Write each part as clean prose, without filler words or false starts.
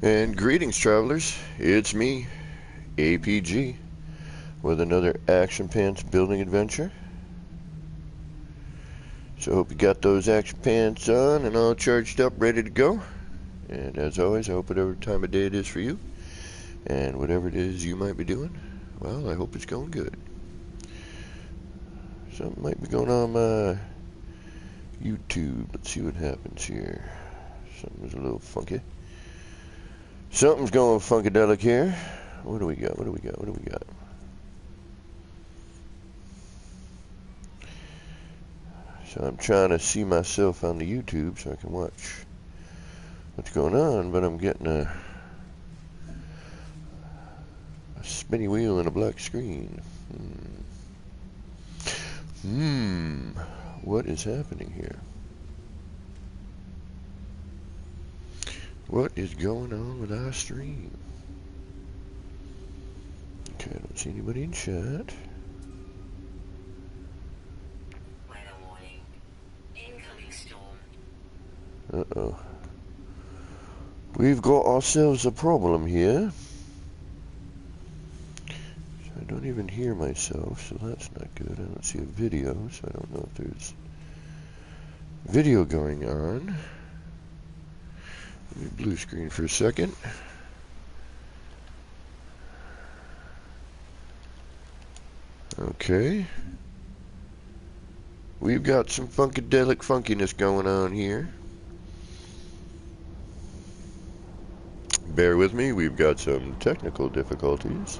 And greetings, travelers. It's me, APG, with another Action Pants building adventure. So I hope you got those action pants on and all charged up, ready to go. And as always, I hope whatever time of day it is for you, and whatever it is you might be doing, well, I hope it's going good. Something might be going on my YouTube. Let's see what happens here. Something's a little funky. Something's going funkadelic here. What do we got? What do we got? What do we got? So I'm trying to see myself on the YouTube so I can watch what's going on, but I'm getting a spinny wheel and a black screen. What is happening here? What is going on with our stream? Okay, I don't see anybody in chat. Weather warning. Incoming storm. Uh-oh. We've got ourselves a problem here. So I don't even hear myself, so that's not good. I don't see a video, so I don't know if there's video going on. Let me blue screen for a second. Okay. We've got some funkadelic funkiness going on here. Bear with me, we've got some technical difficulties.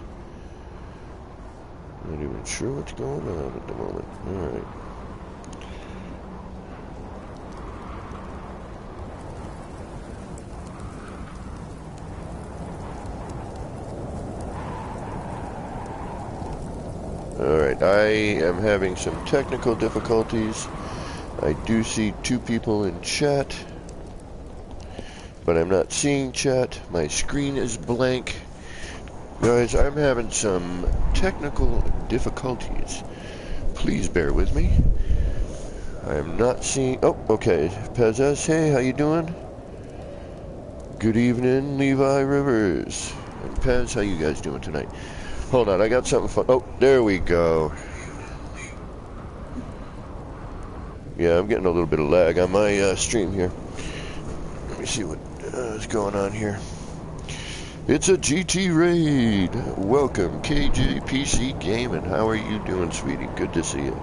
Not even sure what's going on at the moment. Alright. Alright, I am having some technical difficulties. I do see two people in chat, but I'm not seeing chat. My screen is blank. Guys, I'm having some technical difficulties. Please bear with me. I am not seeing... Oh, okay. Pezes, hey, how you doing? Good evening, Levi Rivers. And Pez, how you guys doing tonight? Hold on, I got something fun. Oh, there we go. Yeah, I'm getting a little bit of lag on my stream here. Let me see what is going on here. It's a GT raid. Welcome, KJPC Gaming. How are you doing, sweetie? Good to see you.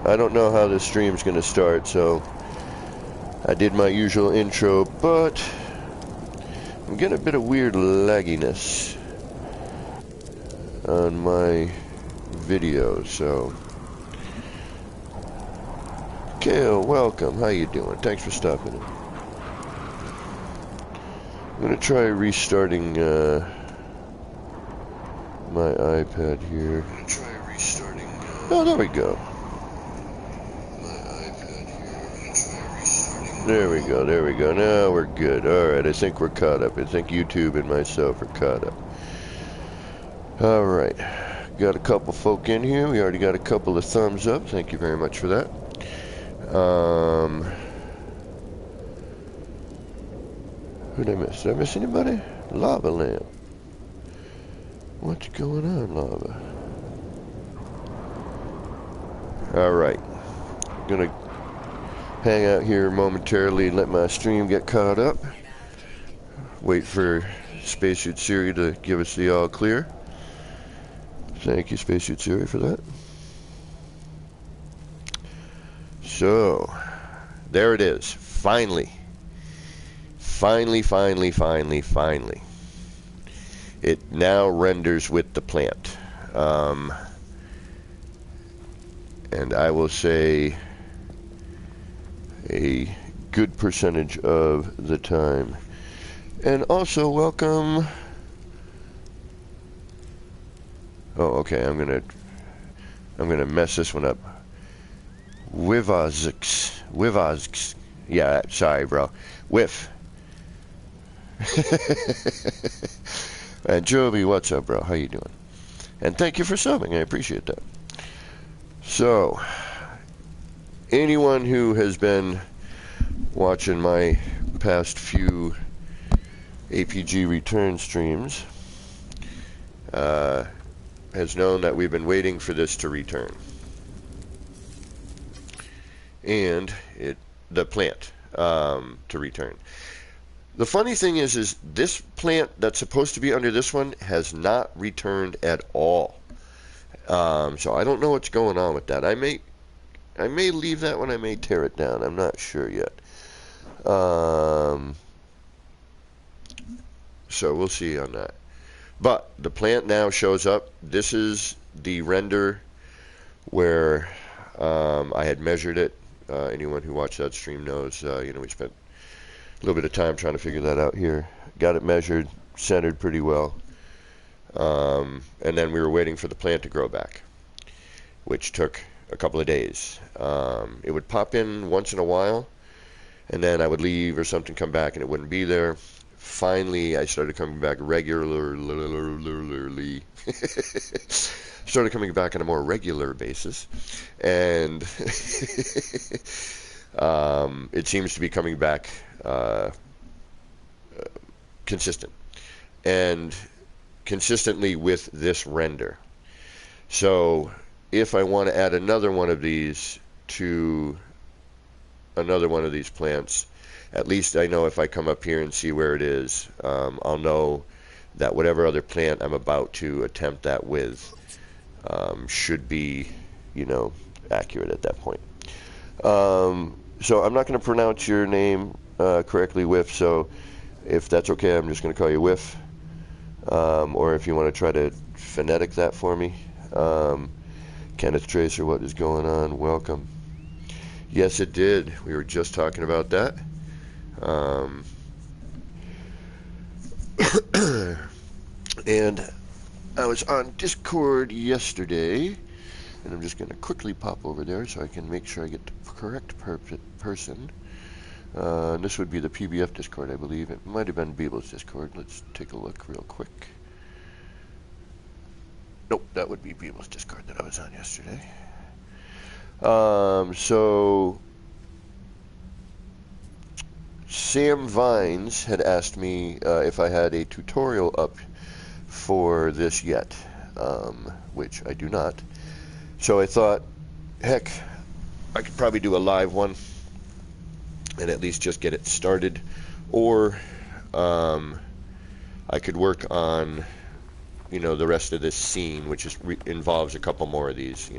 I don't know how this stream's going to start, so I did my usual intro, but I'm getting a bit of weird lagginess on my video, so Kale, welcome. How you doing? Thanks for stopping in. I'm gonna try restarting my iPad here. Oh, there we go. There we go, there we go. Now we're good. Alright, I think we're caught up. I think YouTube and myself are caught up. Alright, got a couple folk in here. We already got a couple of thumbs up. Thank you very much for that. Who did I miss? Did I miss anybody? Lava lamp. What's going on, lava? Alright, gonna hang out here momentarily and let my stream get caught up. Wait for Spacesuit Siri to give us the all clear. Thank you, Spacesuit Siri, for that. So, there it is. Finally. Finally. It now renders with the plant. And I will say a good percentage of the time. And also, welcome... Oh, okay, I'm gonna mess this one up. Wivazx. Yeah, sorry, bro. Whiff. And Joby, what's up, bro? How you doing? And thank you for subbing. I appreciate that. So, anyone who has been watching my past few APG return streams has known that we've been waiting for this to return. And the plant to return. The funny thing is this plant that's supposed to be under this one has not returned at all. So I don't know what's going on with that. I may leave that one. I may tear it down. I'm not sure yet. So we'll see on that. But the plant now shows up. This is the render where I had measured it. Anyone who watched that stream knows, we spent a little bit of time trying to figure that out here. Got it measured, centered pretty well. And then we were waiting for the plant to grow back, which took a couple of days. It would pop in once in a while, and then I would leave or something, come back, and it wouldn't be there. Finally, I started coming back regularly. Started coming back on a more regular basis, and it seems to be coming back consistent, and consistently with this render. So if I want to add another one of these to another one of these plants, at least I know if I come up here and see where it is, I'll know that whatever other plant I'm about to attempt that with should be, accurate at that point. So I'm not going to pronounce your name correctly, Whiff, so if that's okay, I'm just going to call you Whiff. Or if you want to try to phonetic that for me. Kenneth Tracer, what is going on? Welcome. Yes, it did. We were just talking about that. And I was on Discord yesterday, and I'm just going to quickly pop over there so I can make sure I get the correct person. This would be the PBF Discord, I believe. It might have been Beeble's Discord. Let's take a look real quick. Nope, that would be Beeble's Discord that I was on yesterday. So Sam Vines had asked me if I had a tutorial up for this yet, which I do not. So I thought, heck, I could probably do a live one and at least just get it started, or I could work on, the rest of this scene, which involves a couple more of these,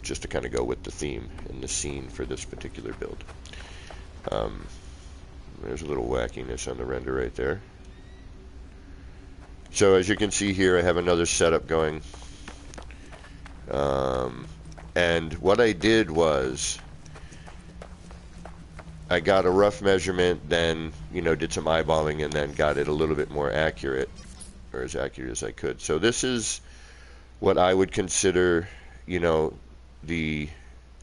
just to kind of go with the theme and the scene for this particular build. There's a little wackiness on the render right there. So as you can see here, I have another setup going. And what I did was I got a rough measurement, then, did some eyeballing, and then got it a little bit more accurate, or as accurate as I could. So this is what I would consider, the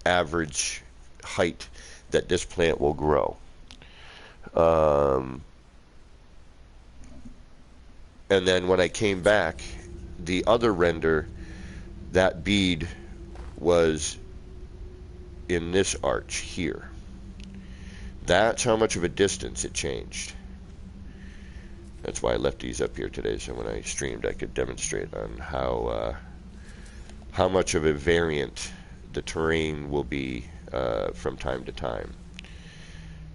average height that this plant will grow. And then when I came back, the other render, that bead was in this arch here. That's how much of a distance it changed. That's why I left these up here today, so when I streamed I could demonstrate on how much of a variant the terrain will be from time to time.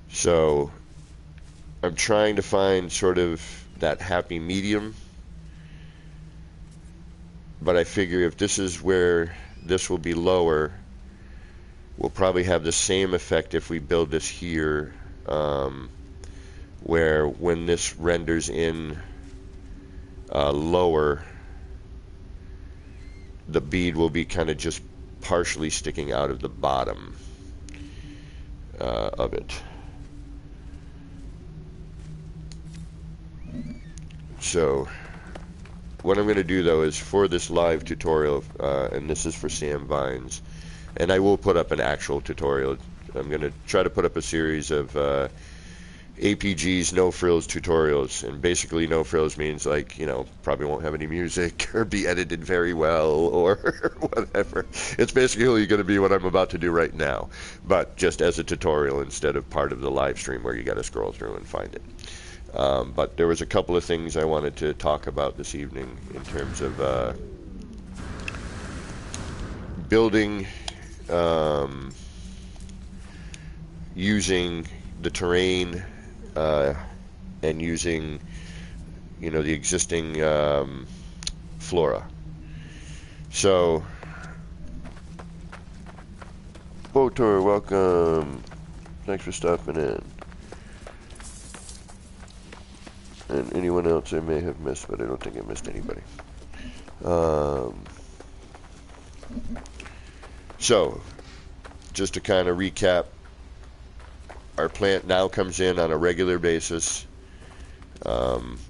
So I'm trying to find sort of that happy medium, but I figure if this is where this will be lower, we'll probably have the same effect if we build this here, where when this renders in lower, the bead will be kind of just partially sticking out of the bottom of it. So what I'm going to do though is for this live tutorial, and this is for Sam Vines, and I will put up an actual tutorial. I'm going to try to put up a series of APG's no frills tutorials, and basically no frills means like, probably won't have any music or be edited very well or whatever. It's basically going to be what I'm about to do right now, but just as a tutorial instead of part of the live stream where you got to scroll through and find it. But there was a couple of things I wanted to talk about this evening in terms of building, using the terrain, and using, the existing flora. So, Botor, welcome. Thanks for stopping in. And anyone else I may have missed, but I don't think I missed anybody. So, just to kind of recap, our plant now comes in on a regular basis,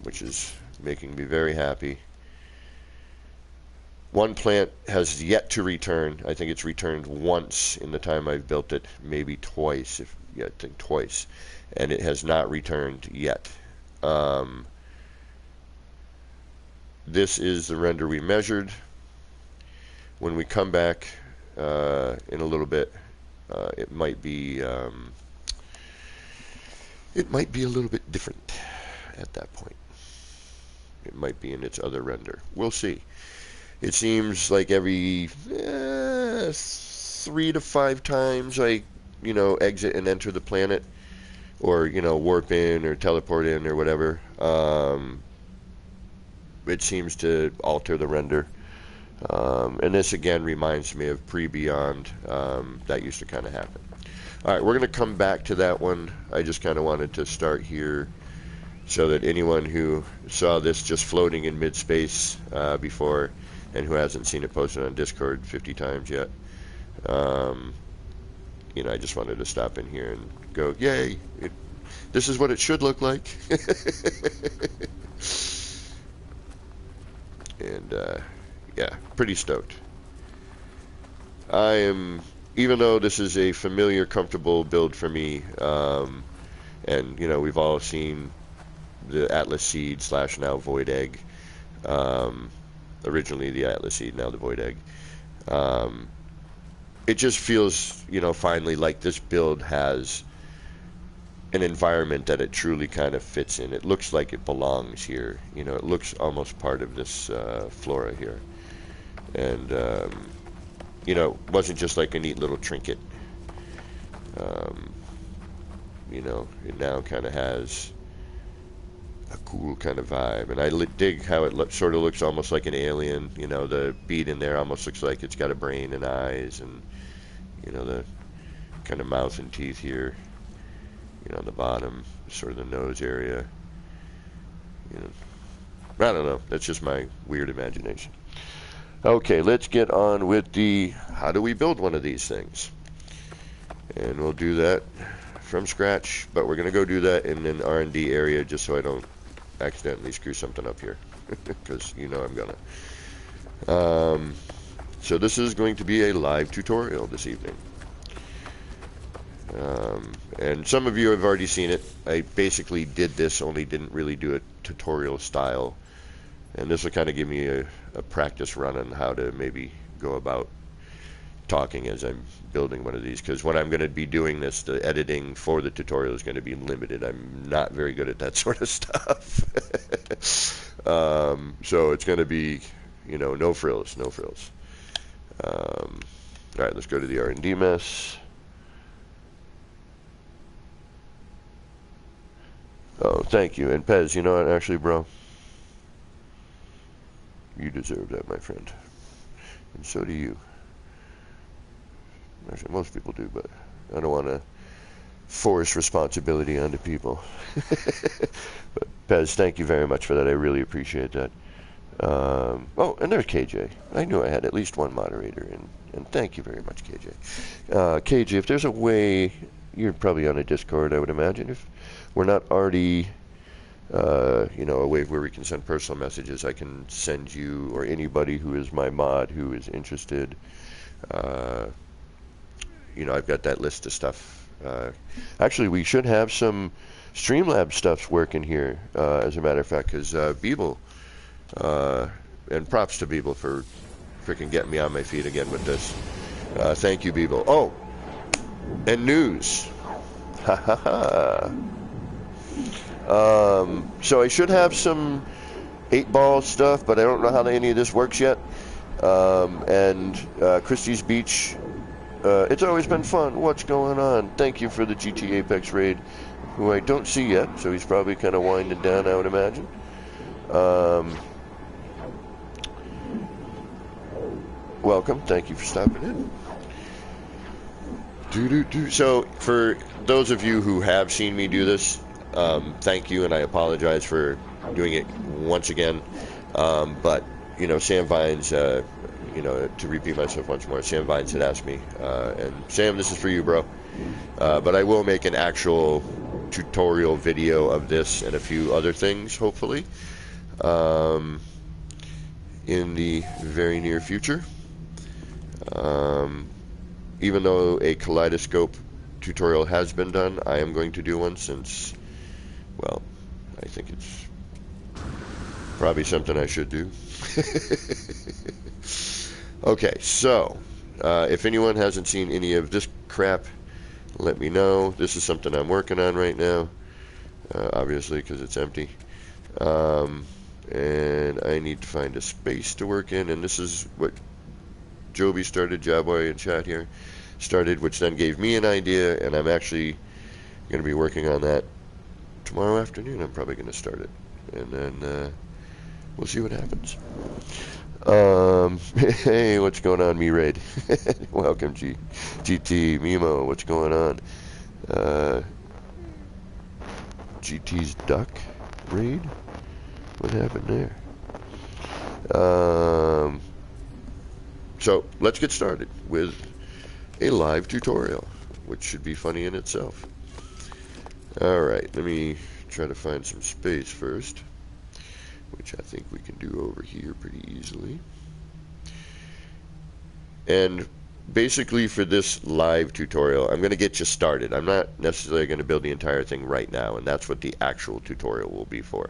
which is making me very happy. One plant has yet to return. I think it's returned once in the time I've built it, maybe twice, I think twice, and it has not returned yet. This is the render we measured. When we come back in a little bit, it might be a little bit different at that point. It might be in its other render. We'll see. It seems like every 3 to 5 times I, exit and enter the planet, or, warp in or teleport in or whatever, it seems to alter the render. And this again reminds me of pre-Beyond. That used to kind of happen. Alright, we're going to come back to that one. I just kind of wanted to start here so that anyone who saw this just floating in mid-space before, and who hasn't seen it posted on Discord 50 times yet, I just wanted to stop in here and go, yay, this is what it should look like. And yeah, pretty stoked. I am, even though this is a familiar, comfortable build for me, and we've all seen the Atlas Seed / now Void Egg, originally the Atlas Seed, now the Void Egg. It just feels, finally like this build has an environment that it truly kind of fits in. It looks like it belongs here. It looks almost part of this flora here. And, it wasn't just like a neat little trinket. It now kind of has a cool kind of vibe. And I dig how it sort of looks almost like an alien. The bead in there almost looks like it's got a brain and eyes, and, the kind of mouth and teeth here. On the bottom, sort of the nose area. I don't know. That's just my weird imagination. Okay, let's get on with the how do we build one of these things. And we'll do that from scratch, but we're going to go do that in an R&D area just so I don't accidentally screw something up here, because I'm going to. So this is going to be a live tutorial this evening. And some of you have already seen it. I basically did this, only didn't really do it tutorial style. And this will kind of give me a practice run on how to maybe go about talking as I'm building one of these. Because when I'm going to be doing this, the editing for the tutorial is going to be limited. I'm not very good at that sort of stuff. So it's going to be, no frills, no frills. All right, let's go to the R&D mess. Oh, thank you. And Pez, you know what, actually, bro? You deserve that, my friend. And so do you. Actually, most people do, but I don't want to force responsibility onto people. But Pez, thank you very much for that. I really appreciate that. Oh, and there's KJ. I knew I had at least one moderator, and thank you very much, KJ. KJ, if there's a way, you're probably on a Discord, I would imagine. If we're not already, a way where we can send personal messages, I can send you, or anybody who is my mod who is interested. I've got that list of stuff. Actually, we should have some Streamlabs stuff working here, as a matter of fact, because Beeble, and props to Beeble for freaking getting me on my feet again with this. Thank you, Beeble. Oh, and news. Ha ha ha. So I should have some 8-ball stuff, but I don't know how any of this works yet. And Christie's Beach, it's always been fun. What's going on? Thank you for the GT Apex raid, who I don't see yet, so he's probably kind of winding down, I would imagine. Welcome. Thank you for stopping in. So, for those of you who have seen me do this, thank you, and I apologize for doing it once again. But, Sam Vines, to repeat myself once more, Sam Vines had asked me, and Sam, this is for you, bro. But I will make an actual tutorial video of this and a few other things, hopefully, in the very near future. Even though a kaleidoscope tutorial has been done, I am going to do one since, well, I think it's probably something I should do. Okay, so if anyone hasn't seen any of this crap, let me know. This is something I'm working on right now, obviously, because it's empty. And I need to find a space to work in, and this is what Joby started, Jabboy in chat here, started, which then gave me an idea, and I'm actually going to be working on that tomorrow afternoon. I'm probably going to start it, and then we'll see what happens. Hey, what's going on, me raid? Welcome, GT Mimo. What's going on? GT's duck raid. What happened there? So let's get started with a live tutorial, which should be funny in itself. Alright, let me try to find some space first, which I think we can do over here pretty easily. And basically for this live tutorial, I'm going to get you started. I'm not necessarily going to build the entire thing right now, and that's what the actual tutorial will be for.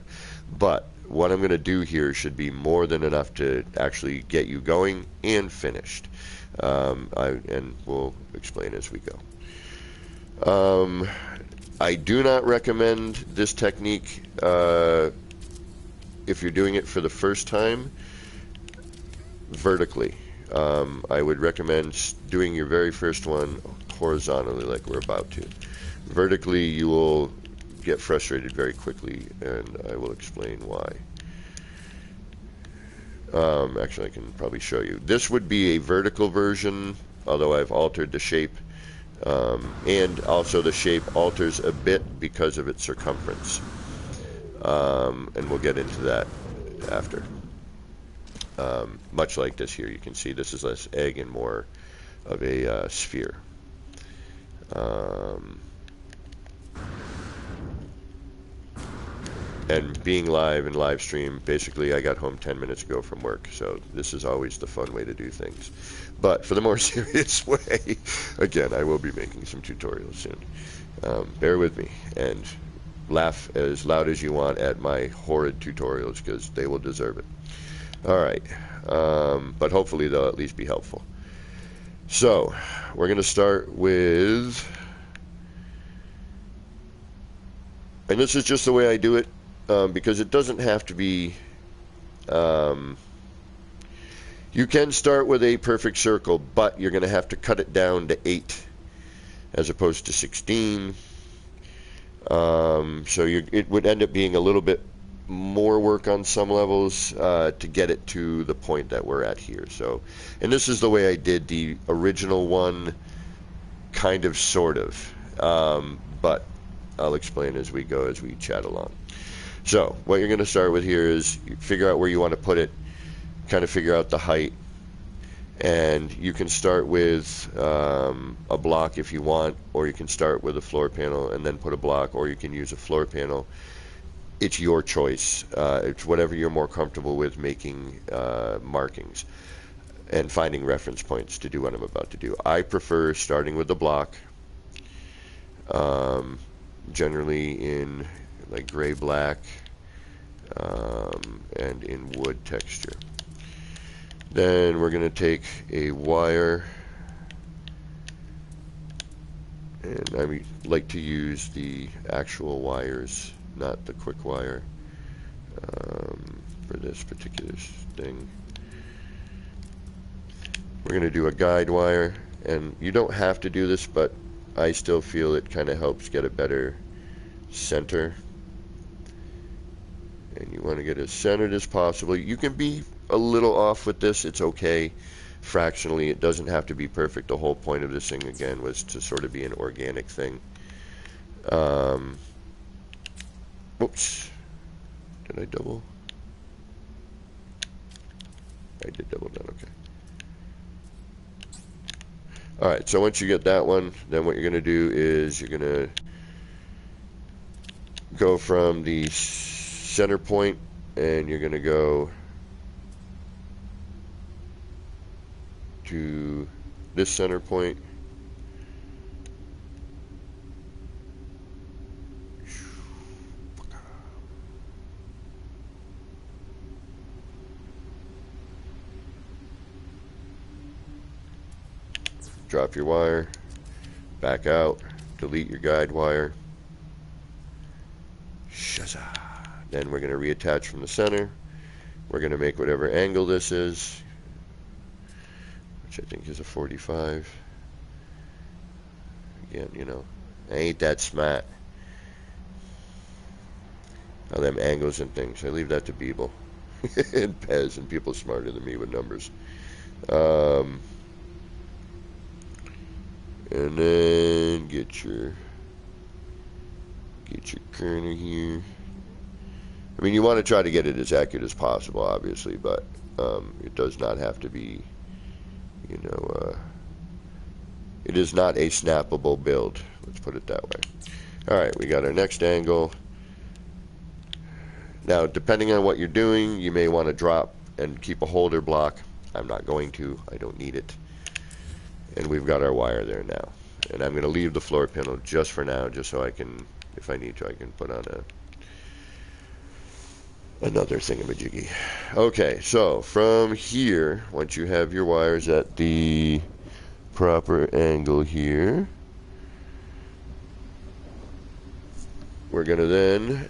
But what I'm going to do here should be more than enough to actually get you going and finished. And we'll explain as we go. I do not recommend this technique if you're doing it for the first time vertically. I would recommend doing your very first one horizontally like we're about to. Vertically, you will get frustrated very quickly, and I will explain why. Actually, I can probably show you. This would be a vertical version, although I've altered the shape. And also the shape alters a bit because of its circumference. And we'll get into that after. Much like this here, you can see this is less egg and more of a sphere. And being live and live stream, basically I got home 10 minutes ago from work, so this is always the fun way to do things. But for the more serious way, again, I will be making some tutorials soon. Bear with me and laugh as loud as you want at my horrid tutorials, because they will deserve it. Alright, but hopefully they'll at least be helpful. So, we're going to start with, and this is just the way I do it, because it doesn't have to be, you can start with a perfect circle, but you're going to have to cut it down to 8 as opposed to 16. So it would end up being a little bit more work on some levels to get it to the point that we're at here. So, and this is the way I did the original one, kind of, sort of, but I'll explain as we go, as we chat along. So what you're going to start with here is figure out where you want to put it, kind of figure out the height, and you can start with a block if you want, or you can start with a floor panel and then put a block, or you can use a floor panel. It's your choice. It's whatever you're more comfortable with making markings and finding reference points to do what I'm about to do. I prefer starting with the block, generally in like gray black and in wood texture. Then we're going to take a wire, and I like to use the actual wires not the quick wire for this particular thing. We're going to do a guide wire, and you don't have to do this, but I still feel it kind of helps get a better center. And you want to get as centered as possible. You can be a little off with this, it's okay. Fractionally, it doesn't have to be perfect. The whole point of this thing, again, was to sort of be an organic thing. Whoops. Did I double? I did double that, okay. Alright, so once you get that one, then what you're going to do is you're going to go from the center point, and you're going to go to this center point. Drop your wire, back out, delete your guide wire. Shazza. Then we're going to reattach from the center. We're going to make whatever angle this is, which I think is a 45. Again, you know, I ain't that smart. All them angles and things, I leave that to Beeble and Pez and people smarter than me with numbers. And then get your corner here. I mean, you want to try to get it as accurate as possible, obviously, but it does not have to be, you know, it is not a snappable build. Let's put it that way. All right, we got our next angle. Now, depending on what you're doing, you may want to drop and keep a holder block. I'm not going to. I don't need it. And we've got our wire there now. And I'm going to leave the floor panel just for now, just so I can, if I need to, I can put on another thingamajiggy. Okay, so from here, once you have your wires at the proper angle here, we're going to then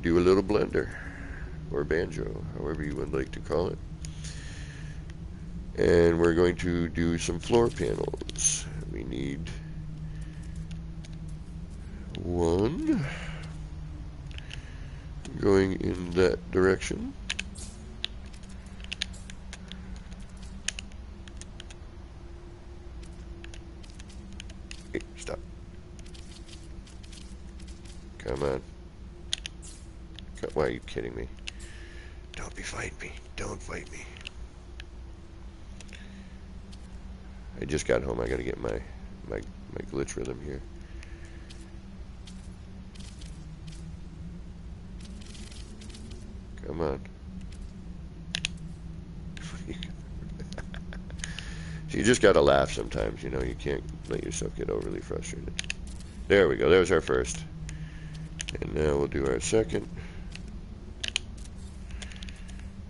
do a little blender, or banjo, however you would like to call it. And we're going to do some floor panels. We need one going in that direction. Hey, stop. Come on. Why are you kidding me? Don't be fighting me. Don't fight me. I just got home. I got to get my glitch rhythm here. Come on. So you just got to laugh sometimes, you know. You can't let yourself get overly frustrated. There we go. There's our first. And now we'll do our second.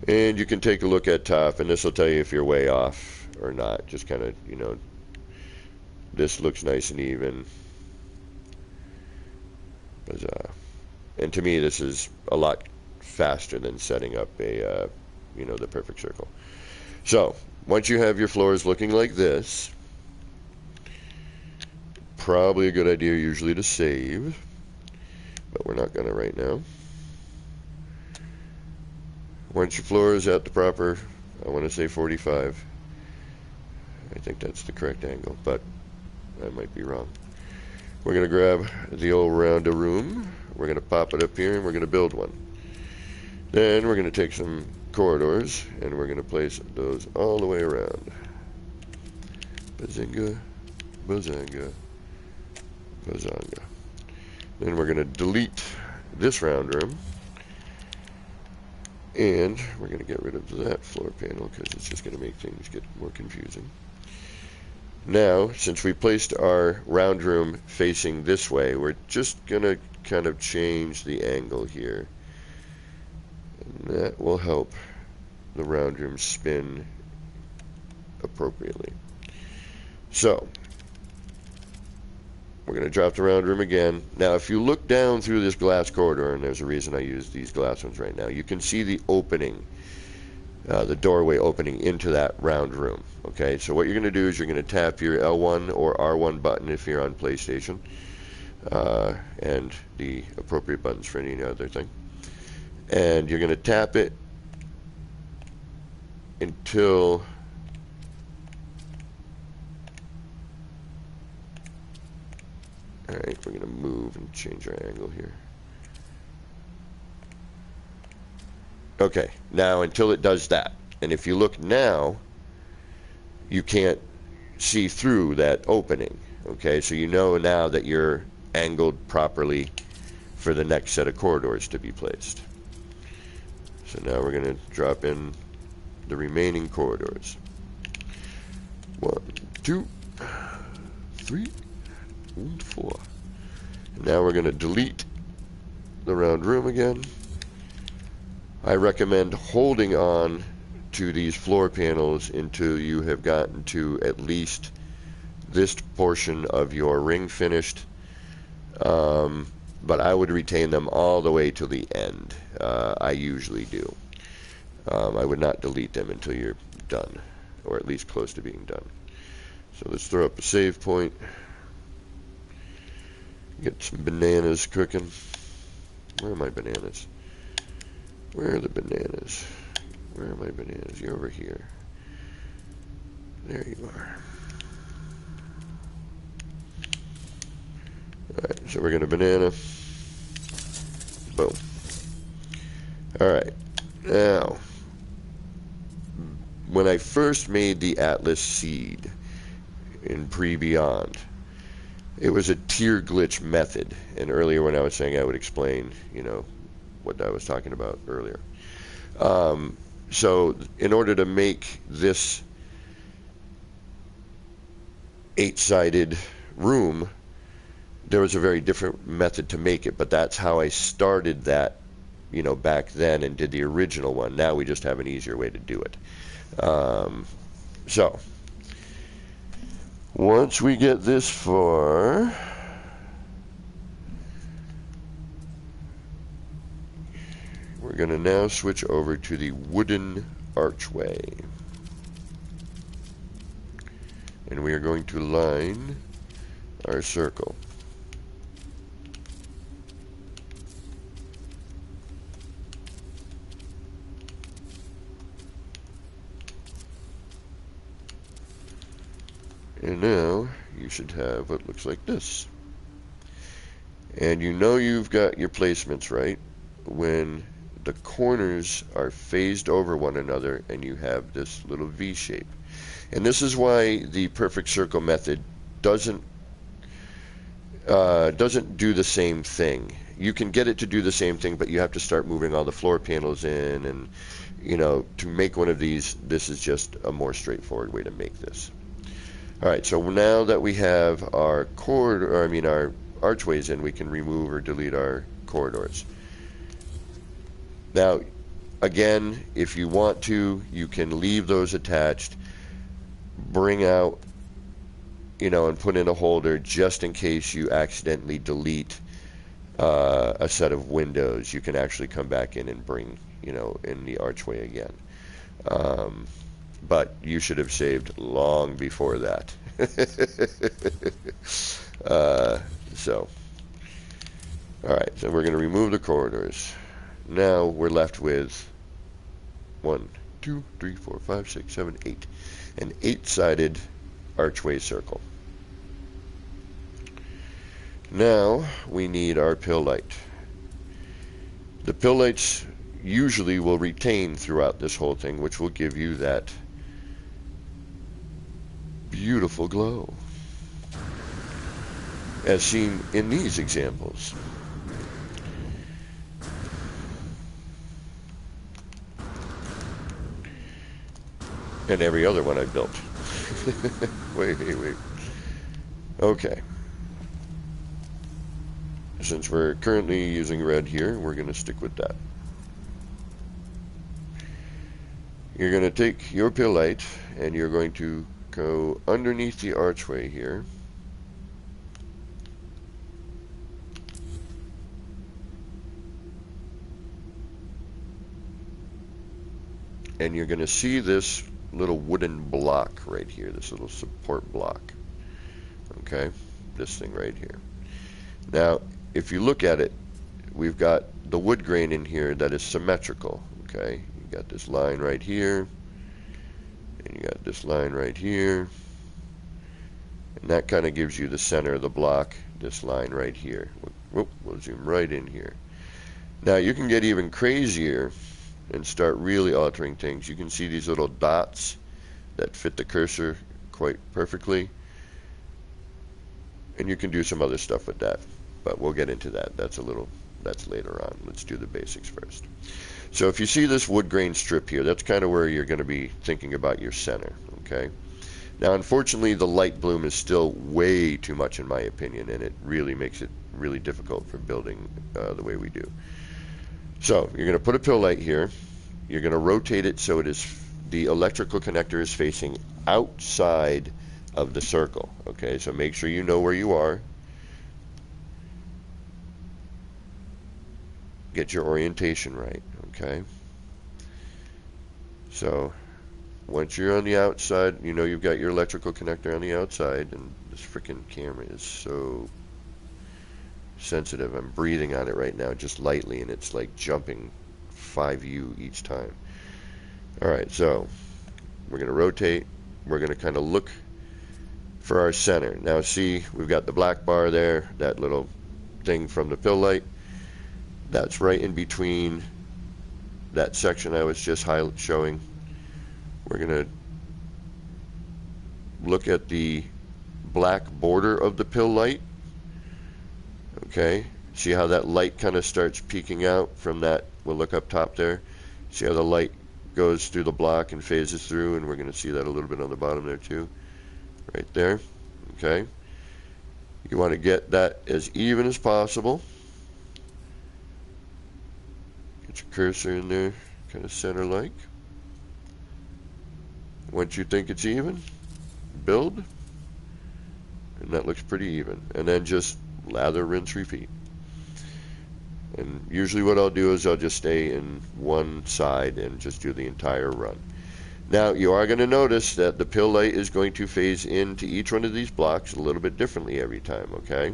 And you can take a look at top, and this will tell you if you're way off or not. Just kind of, you know, this looks nice and even. And to me, this is a lot faster than setting up a, you know, the perfect circle. So once you have your floors looking like this, probably a good idea usually to save, but we're not gonna right now. Once your floor is at the proper, I want to say 45. I think that's the correct angle, but I might be wrong. We're going to grab the old rounder room. We're going to pop it up here, and we're going to build one. Then we're going to take some corridors, and we're going to place those all the way around. Bazinga, bazanga, bazanga. Then we're going to delete this round room. And we're going to get rid of that floor panel because it's just going to make things get more confusing. Now, since we placed our round room facing this way, we're just going to kind of change the angle here. And that will help the round room spin appropriately. So, We're going to drop the round room again. Now, if you look down through this glass corridor, and there's a reason I use these glass ones right now, you can see the opening, the doorway opening into that round room. Okay, so what you're going to do is you're going to tap your L1 or R1 button if you're on PlayStation, and the appropriate buttons for any other thing. And you're going to tap it until alright, we're going to move and change our angle here. Okay, now until it does that. And if you look now, you can't see through that opening. Okay, so you know now that you're angled properly for the next set of corridors to be placed. So now we're going to drop in the remaining corridors. 1, 2, 3, and 4. Now we're going to delete the round room again. I recommend holding on to these floor panels until you have gotten to at least this portion of your ring finished. But I would retain them all the way to the end. I usually do. I would not delete them until you're done, or at least close to being done. So let's throw up a save point. Get some bananas cooking. Where are my bananas? Where are the bananas? Where are my bananas? You're over here. There you are. Alright, so we're going to banana. Boom. Alright, now, when I first made the Atlas Seed in Pre-Beyond, it was a tier glitch method. And earlier when I was saying I would explain, you know, what I was talking about earlier. So in order to make this 8-sided room, there was a very different method to make it, but that's how I started that, you know, back then and did the original one. Now we just have an easier way to do it. So once we get this far, we're going to now switch over to the wooden archway. And we are going to line our circle. And now you should have what looks like this. And you know you've got your placements right when the corners are phased over one another and you have this little V shape. And this is why the perfect circle method doesn't do the same thing. You can get it to do the same thing, but you have to start moving all the floor panels in, and you know, to make one of these, this is just a more straightforward way to make this. Alright, so now that we have our our archways in, we can remove or delete our corridors. Now, again, if you want to, you can leave those attached, bring out, you know, and put in a holder just in case you accidentally delete a set of windows. You can actually come back in and bring, you know, in the archway again. But you should have saved long before that. So, alright, so we're going to remove the corridors. Now we're left with 1, 2, 3, 4, 5, 6, 7, 8. An 8-sided archway circle. Now we need our pill light. The pill lights usually will retain throughout this whole thing, which will give you that beautiful glow, as seen in these examples. And every other one I built. Wait. Okay. Since we're currently using red here, we're going to stick with that. You're going to take your pill light and you're going to go underneath the archway here. and you're going to see this little wooden block right here, this little support block. Okay, this thing right here. Now, if you look at it, we've got the wood grain in here that is symmetrical. Okay, you got this line right here, and you got this line right here, and that kind of gives you the center of the block, this line right here. Whoop, we'll zoom right in here. Now you can get even crazier and start really altering things. You can see these little dots that fit the cursor quite perfectly, and you can do some other stuff with that, but we'll get into that. That's later on. Let's do the basics first. So if you see this wood grain strip here, that's kind of where you're going to be thinking about your center. Okay. Now, unfortunately, the light bloom is still way too much in my opinion, and it really makes it really difficult for building the way we do. So you're going to put a pill light here. You're going to rotate it so it is, the electrical connector is facing outside of the circle. Okay, so make sure you know where you are. Get your orientation right. Okay. So once you're on the outside, you know you've got your electrical connector on the outside, and this freaking camera is so sensitive. I'm breathing on it right now just lightly, and it's like jumping 5U each time. Alright, so we're going to rotate. We're going to kind of look for our center. Now see, we've got the black bar there, that little thing from the pill light. That's right in between that section I was just showing. We're going to look at the black border of the pill light. Okay, see how that light kind of starts peeking out from that. We'll look up top there. See how the light goes through the block and phases through, and we're going to see that a little bit on the bottom there too. Right there. Okay, you want to get that as even as possible. Get your cursor in there, kind of center-like. Once you think it's even, build, and that looks pretty even. And then just lather, rinse, repeat. And usually what I'll do is I'll just stay in one side and just do the entire run. Now you are going to notice that the pill light is going to phase into each one of these blocks a little bit differently every time. Okay,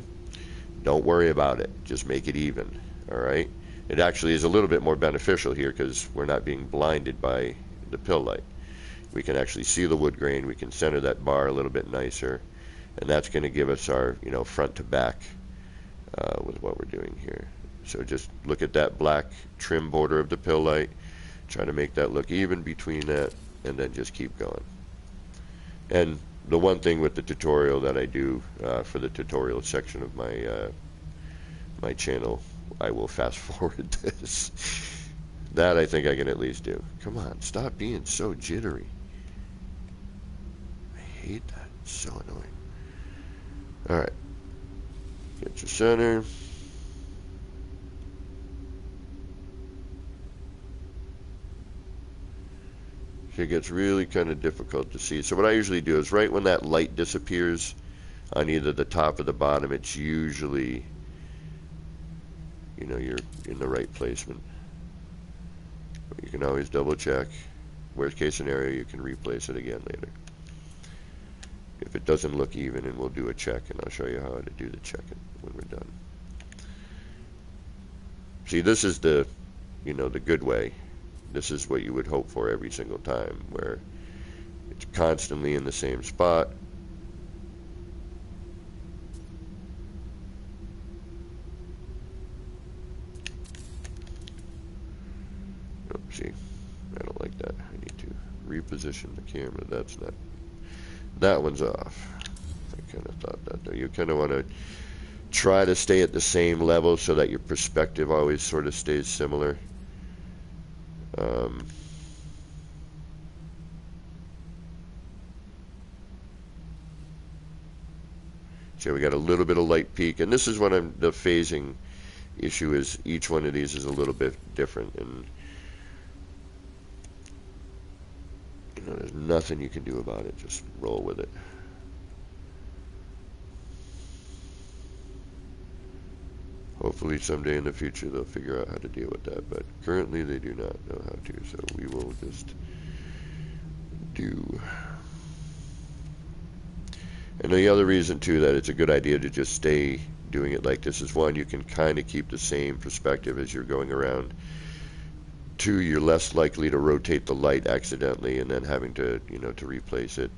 don't worry about it, just make it even. Alright, it actually is a little bit more beneficial here because we're not being blinded by the pill light. We can actually see the wood grain, we can center that bar a little bit nicer, and that's going to give us our, you know, front to back with what we're doing here. So just look at that black trim border of the pill light, try to make that look even between that, and then just keep going. And the one thing with the tutorial that I do for the tutorial section of my my channel, I will fast forward this. That I think I can at least do. Come on, stop being so jittery. I hate that. It's so annoying. Alright. Get your center. It gets really kind of difficult to see. So what I usually do is right when that light disappears on either the top or the bottom, it's usually, you know, you're in the right placement. But you can always double check. Worst case scenario, you can replace it again later. If it doesn't look even, and we'll do a check, and I'll show you how to do the checking when we're done. See, this is the, you know, the good way. This is what you would hope for every single time, where it's constantly in the same spot. Oh, see, I don't like that. I need to reposition the camera. That's not, that one's off. I kind of thought that though. You kind of want to try to stay at the same level so that your perspective always sort of stays similar. So we got a little bit of light peak, and this is what the phasing issue is. Each one of these is a little bit different, and you know, there's nothing you can do about it. Just roll with it. hopefully someday in the future they'll figure out how to deal with that, but currently they do not know how to, so we will just do. And the other reason too that it's a good idea to just stay doing it like this is, one, you can kind of keep the same perspective as you're going around. Two, you're less likely to rotate the light accidentally and then having to, to replace it,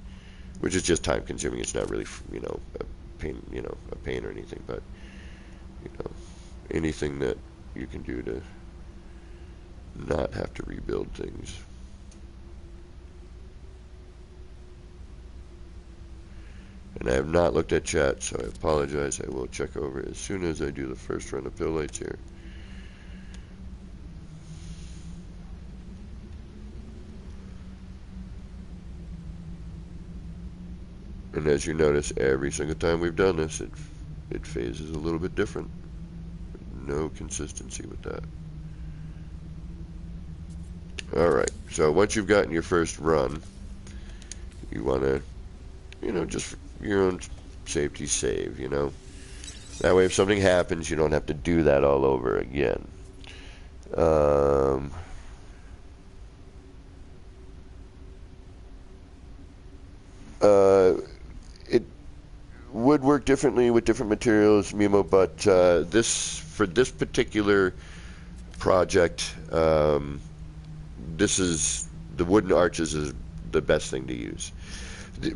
which is just time consuming. It's not really, a pain or anything, but, anything that you can do to not have to rebuild things. And I have not looked at chat, so I apologize. I will check over as soon as I do the first run of pill lights here. And as you notice, every single time we've done this, it phases a little bit different. No consistency with that. Alright, so once you've gotten your first run, you want to, just for your own safety, save, That way if something happens, you don't have to do that all over again. It would work differently with different materials, Mimo, but for this particular project, this is the wooden arches is the best thing to use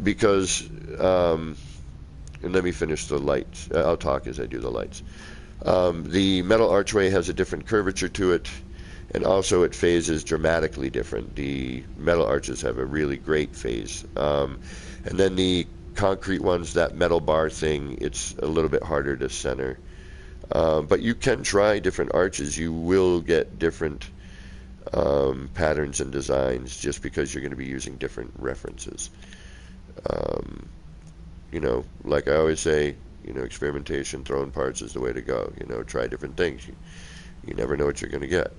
because and let me finish the lights. I'll talk as I do the lights. The metal archway has a different curvature to it, and also it phases dramatically different. The metal arches have a really great phase, and then the concrete ones, that metal bar thing, it's a little bit harder to center. But you can try different arches. You will get different patterns and designs just because you're going to be using different references. Like I always say, experimentation, throwing parts is the way to go. Try different things. You never know what you're going to get.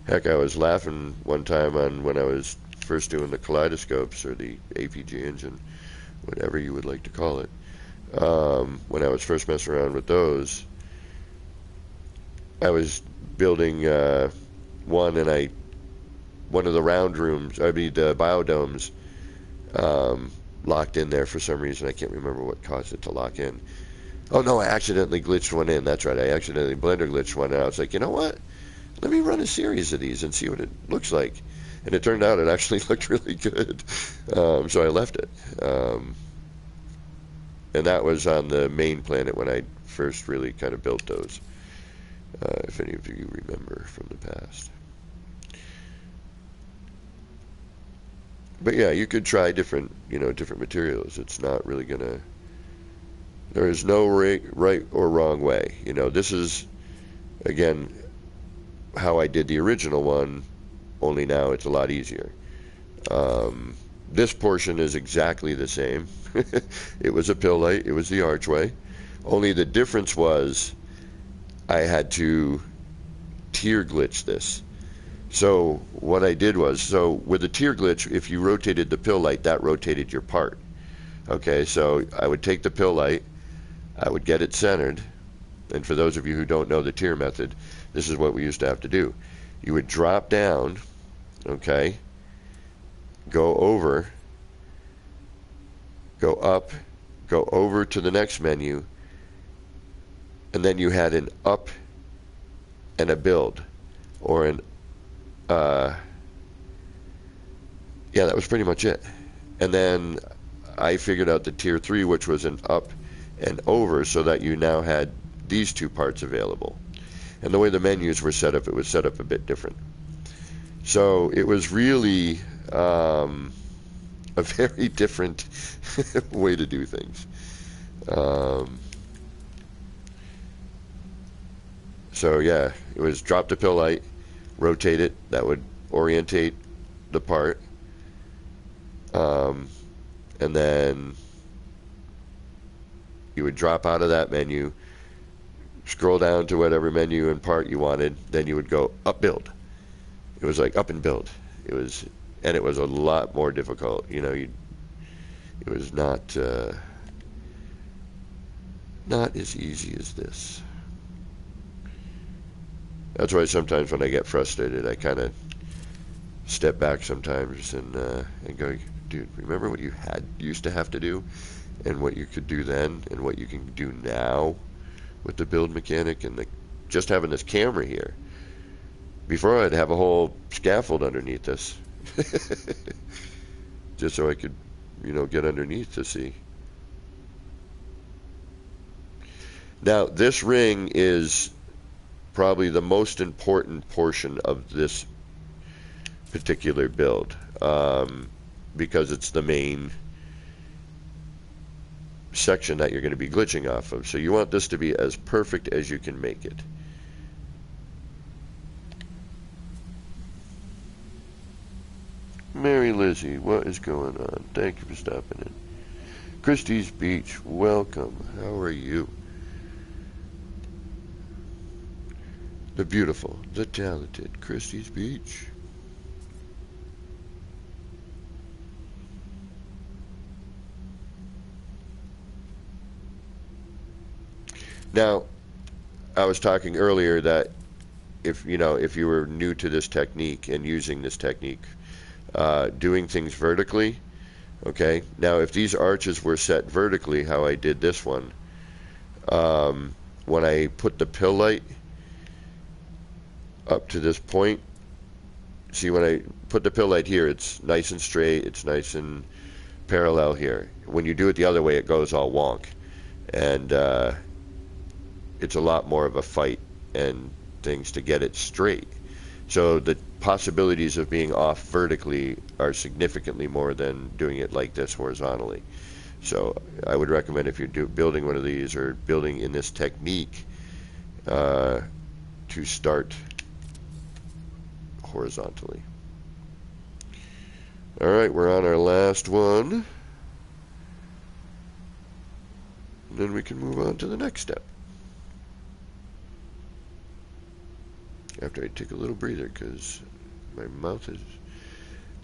Heck, I was laughing one time when I was first doing the kaleidoscopes or the APG engine, whatever you would like to call it. When I was first messing around with those, I was building one of the round rooms, the biodomes, locked in there for some reason. I can't remember what caused it to lock in. Oh no, I accidentally glitched one in. That's right, I accidentally blender glitched one, and I was like, you know what? Let me run a series of these and see what it looks like. And it turned out it actually looked really good. So I left it. And that was on the main planet when I first really kind of built those. If any of you remember from the past. But yeah, you could try different materials. It's not really gonna. There is no right or wrong way. This is, again, how I did the original one. Only now it's a lot easier. This portion is exactly the same. It was a pill light. It was the archway. Only the difference was I had to tier glitch this. So what I did was, with the tier glitch, if you rotated the pill light, that rotated your part. Okay, so I would take the pill light, I would get it centered, and for those of you who don't know the tier method, this is what we used to have to do. You would drop down, okay, go over, go up, go over to the next menu, and then you had an up and a build, or an yeah, that was pretty much it. And then I figured out the tier 3, which was an up and over, so that you now had these two parts available. And the way the menus were set up, it was set up a bit different. So it was really a very different way to do things. So yeah, it was drop the pill light, rotate it, that would orientate the part, and then you would drop out of that menu, scroll down to whatever menu and part you wanted, then you would go up build. It was like up and build. It was a lot more difficult. It was not as easy as this. That's why sometimes when I get frustrated, I kind of step back sometimes and go, dude, remember what you used to have to do, and what you could do then, and what you can do now with the build mechanic and just having this camera here. Before, I'd have a whole scaffold underneath this, just so I could, get underneath to see. Now, this ring is probably the most important portion of this particular build, because it's the main section that you're going to be glitching off of. So you want this to be as perfect as you can make it. Mary Lizzie, what is going on? Thank you for stopping in. Christie's Beach, welcome. How are you? The beautiful, the talented Christie's Beach. Now, I was talking earlier that if you were new to this technique and using this technique, doing things vertically, okay? Now, if these arches were set vertically, how I did this one, when I put the pill light up to this point, see, when I put the pill light here, it's nice and straight, it's nice and parallel here. When you do it the other way, it goes all wonk. And it's a lot more of a fight and things to get it straight. So the possibilities of being off vertically are significantly more than doing it like this horizontally. So I would recommend, if you're building one of these or building in this technique, to start horizontally. All right, we're on our last one. And then we can move on to the next step. After I take a little breather, because my mouth is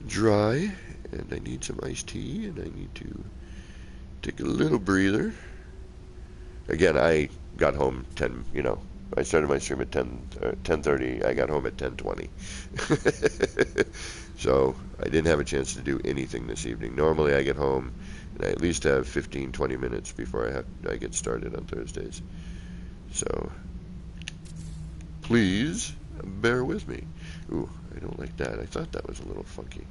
dry and I need some iced tea and I need to take a little breather. Again, I got home I started my stream at 10:30. I got home at 10:20. So I didn't have a chance to do anything this evening. Normally I get home and I at least have 15-20 minutes before I get started on Thursdays. So please bear with me. Ooh, I don't like that. I thought that was a little funky.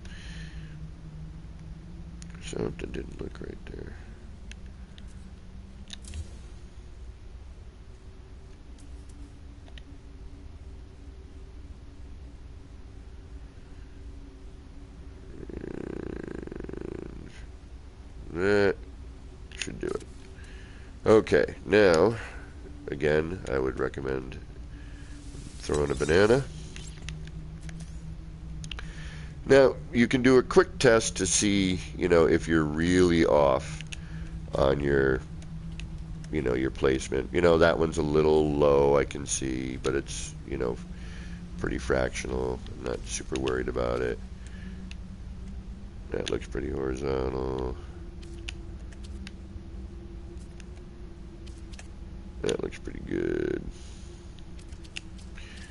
Something didn't look right there. That should do it. Okay, now, again, I would recommend throwing a banana. Now, you can do a quick test to see, if you're really off on your, your placement. That one's a little low, I can see, but it's, pretty fractional. I'm not super worried about it. That looks pretty horizontal. That looks pretty good.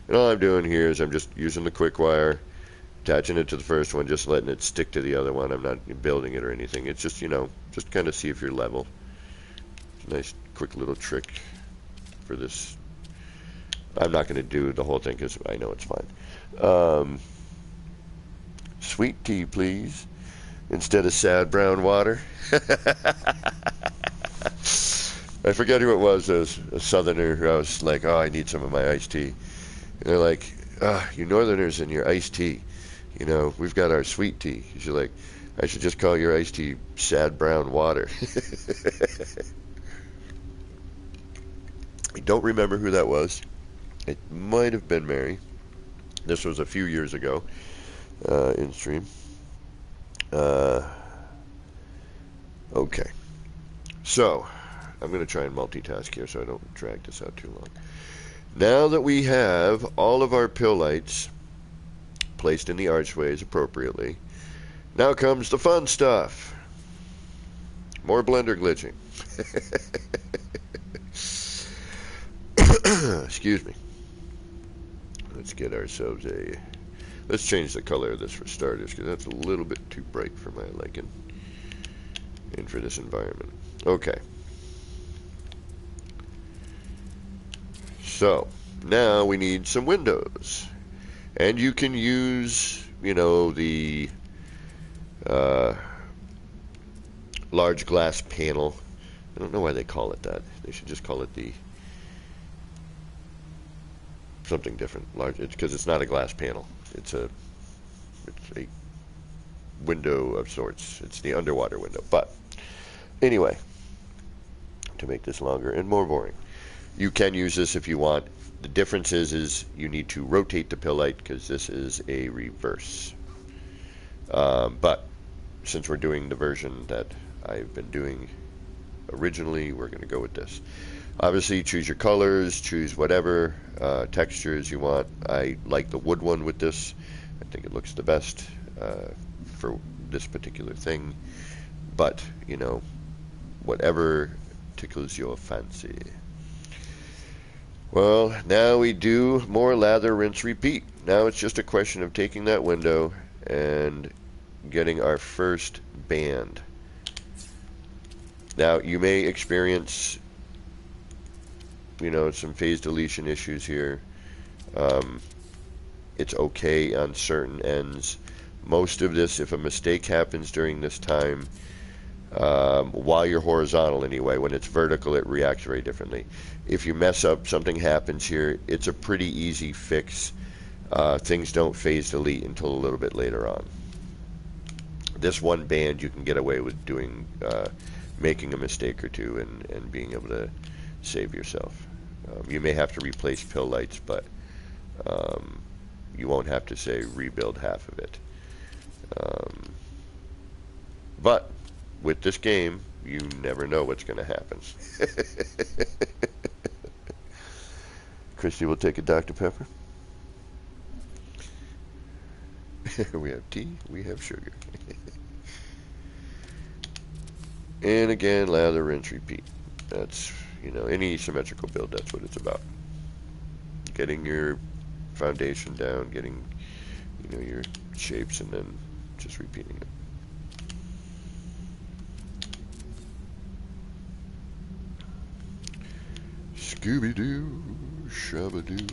And all I'm doing here is I'm just using the quick wire, attaching it to the first one, just letting it stick to the other one. I'm not building it or anything. It's just, just kind of see if you're level. It's a nice, quick little trick for this. I'm not going to do the whole thing because I know it's fine. Sweet tea, please, instead of sad brown water. I forget who it was. There was a southerner who I was like, oh, I need some of my iced tea. And they're like, you northerners and your iced tea. We've got our sweet tea. She's like, I should just call your iced tea sad brown water. I don't remember who that was. It might have been Mary. This was a few years ago in stream. Okay. So, I'm going to try and multitask here so I don't drag this out too long. Now that we have all of our pill lights placed in the archways appropriately, now comes the fun stuff. More blender glitching. Excuse me. let's get ourselves a, let's change the color of this for starters, because that's a little bit too bright for my liking and for this environment. Okay. So, now we need some windows. And you can use, you know, the large glass panel. I don't know why they call it that. They should just call it the something different. Large. It's because it's not a glass panel. It's a window of sorts. It's the underwater window. But anyway, to make this longer and more boring, you can use this if you want. The difference is you need to rotate the pill light because this is a reverse. But since we're doing the version that I've been doing originally, we're going to go with this. Obviously, choose your colors, choose whatever textures you want. I like the wood one with this. I think it looks the best for this particular thing. But, you know, whatever tickles your fancy. Well, now we do more lather, rinse, repeat. Now it's just a question of taking that window and getting our first band. Now, you may experience, you know, some phase deletion issues here. It's okay on certain ends. Most of this, if a mistake happens during this time, while you're horizontal anyway, when it's vertical it reacts very differently. If you mess up, something happens here, it's a pretty easy fix. Things don't phase delete until a little bit later on. This one band you can get away with doing, making a mistake or two and being able to save yourself. You may have to replace pill lights, but you won't have to, say, rebuild half of it. But with this game, you never know what's going to happen. Christy will take a Dr. Pepper. We have tea, we have sugar. And again, lather, rinse, repeat. That's, you know, any symmetrical build, that's what it's about. Getting your foundation down, getting, you know, your shapes, and then just repeating it. Scooby-Doo, Shabba-Doo,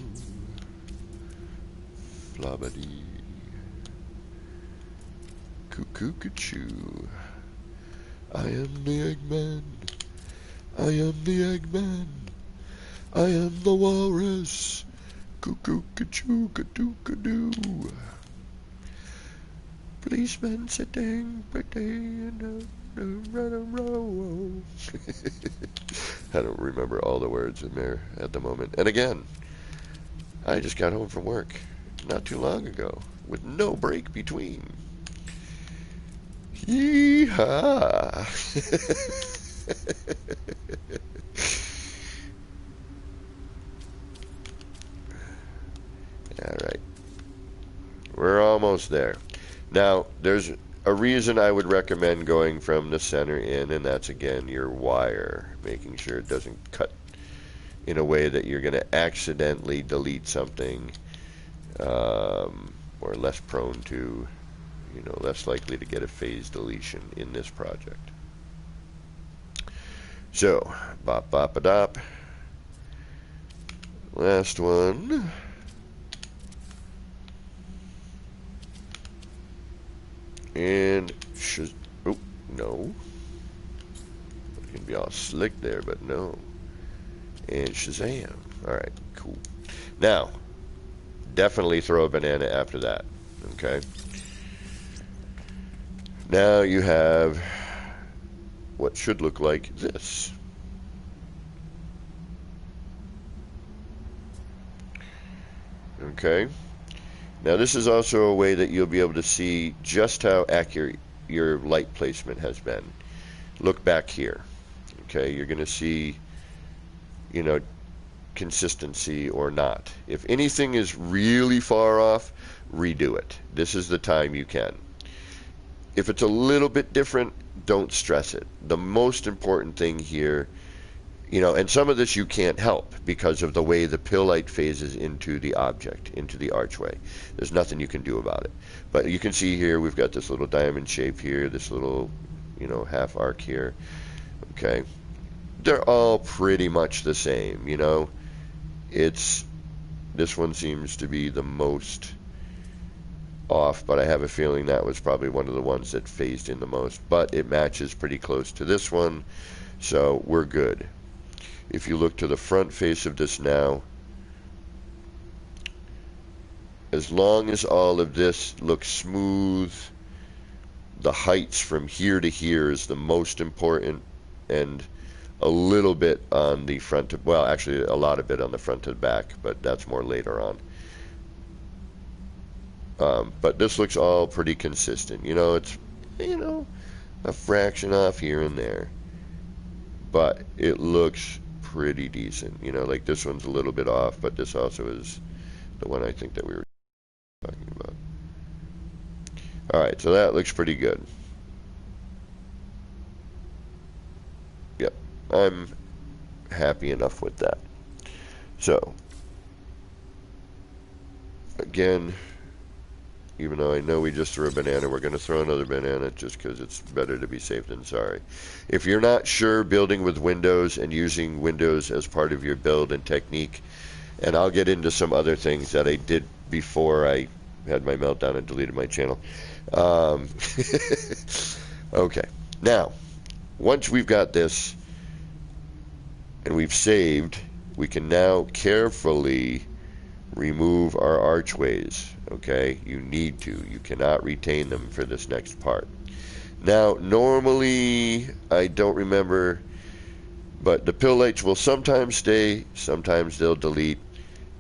Flabba-Dee, Cuckoo-Ca-Choo. I am the Eggman, I am the Eggman, I am the Walrus, Cuckoo-Ca-Choo, Ca-Doo-Ca-Doo. Policeman sitting pretty in a row. I don't remember all the words in there at the moment. And again, I just got home from work not too long ago with no break between. Yee-haw! Alright. We're almost there. Now, there's a reason I would recommend going from the center in, and that's, again, your wire. Making sure it doesn't cut in a way that you're going to accidentally delete something, or less prone to, you know, less likely to get a phase deletion in this project. So, bop, bop, a dop. Last one. And oh, no. It can be all slick there, but no. And Shazam. Alright, cool. Now, definitely throw a banana after that. Okay? Now you have what should look like this. Okay? Now this is also a way that you'll be able to see just how accurate your light placement has been. Look back here. Okay, you're going to see, you know, consistency or not. If anything is really far off, redo it. This is the time you can. If it's a little bit different, don't stress it. The most important thing here You know, and some of this you can't help because of the way the pill light phases into the object, into the archway. There's nothing you can do about it. But you can see here, we've got this little diamond shape here, this little, you know, half arc here. Okay. They're all pretty much the same, you know. This one seems to be the most off, but I have a feeling that was probably one of the ones that phased in the most. But it matches pretty close to this one, so we're good. If you look to the front face of this now, as long as all of this looks smooth, the heights from here to here is the most important, and a little bit on the front to, well, actually a lot of bit on the front to the back, but that's more later on. But this looks all pretty consistent. You know, it's, you know, a fraction off here and there, but it looks pretty decent. You know, like this one's a little bit off, but this also is the one I think that we were talking about. Alright, so that looks pretty good. Yep, I'm happy enough with that. So, again, even though I know we just threw a banana, we're going to throw another banana just because it's better to be safe than sorry. If you're not sure building with windows and using windows as part of your build and technique, and I'll get into some other things that I did before I had my meltdown and deleted my channel. Okay, now, once we've got this and we've saved, we can now carefully remove our archways. Okay, you need to. You cannot retain them for this next part. Now, normally, I don't remember, but the pill lights will sometimes stay, sometimes they'll delete.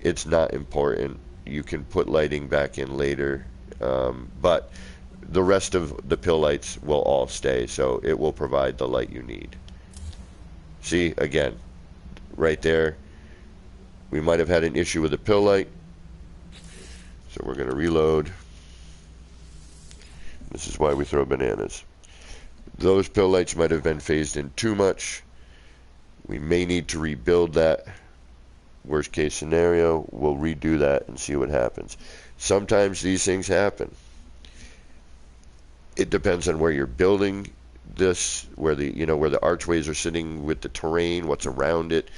It's not important. You can put lighting back in later, but the rest of the pill lights will all stay, so it will provide the light you need. See, again, right there, we might have had an issue with the pill light. So we're going to reload. This is why we throw bananas. Those pill lights might have been phased in too much. We may need to rebuild that. Worst case scenario, we'll redo that and see what happens. Sometimes these things happen. It depends on where you're building this, where the archways are sitting with the terrain, what's around it,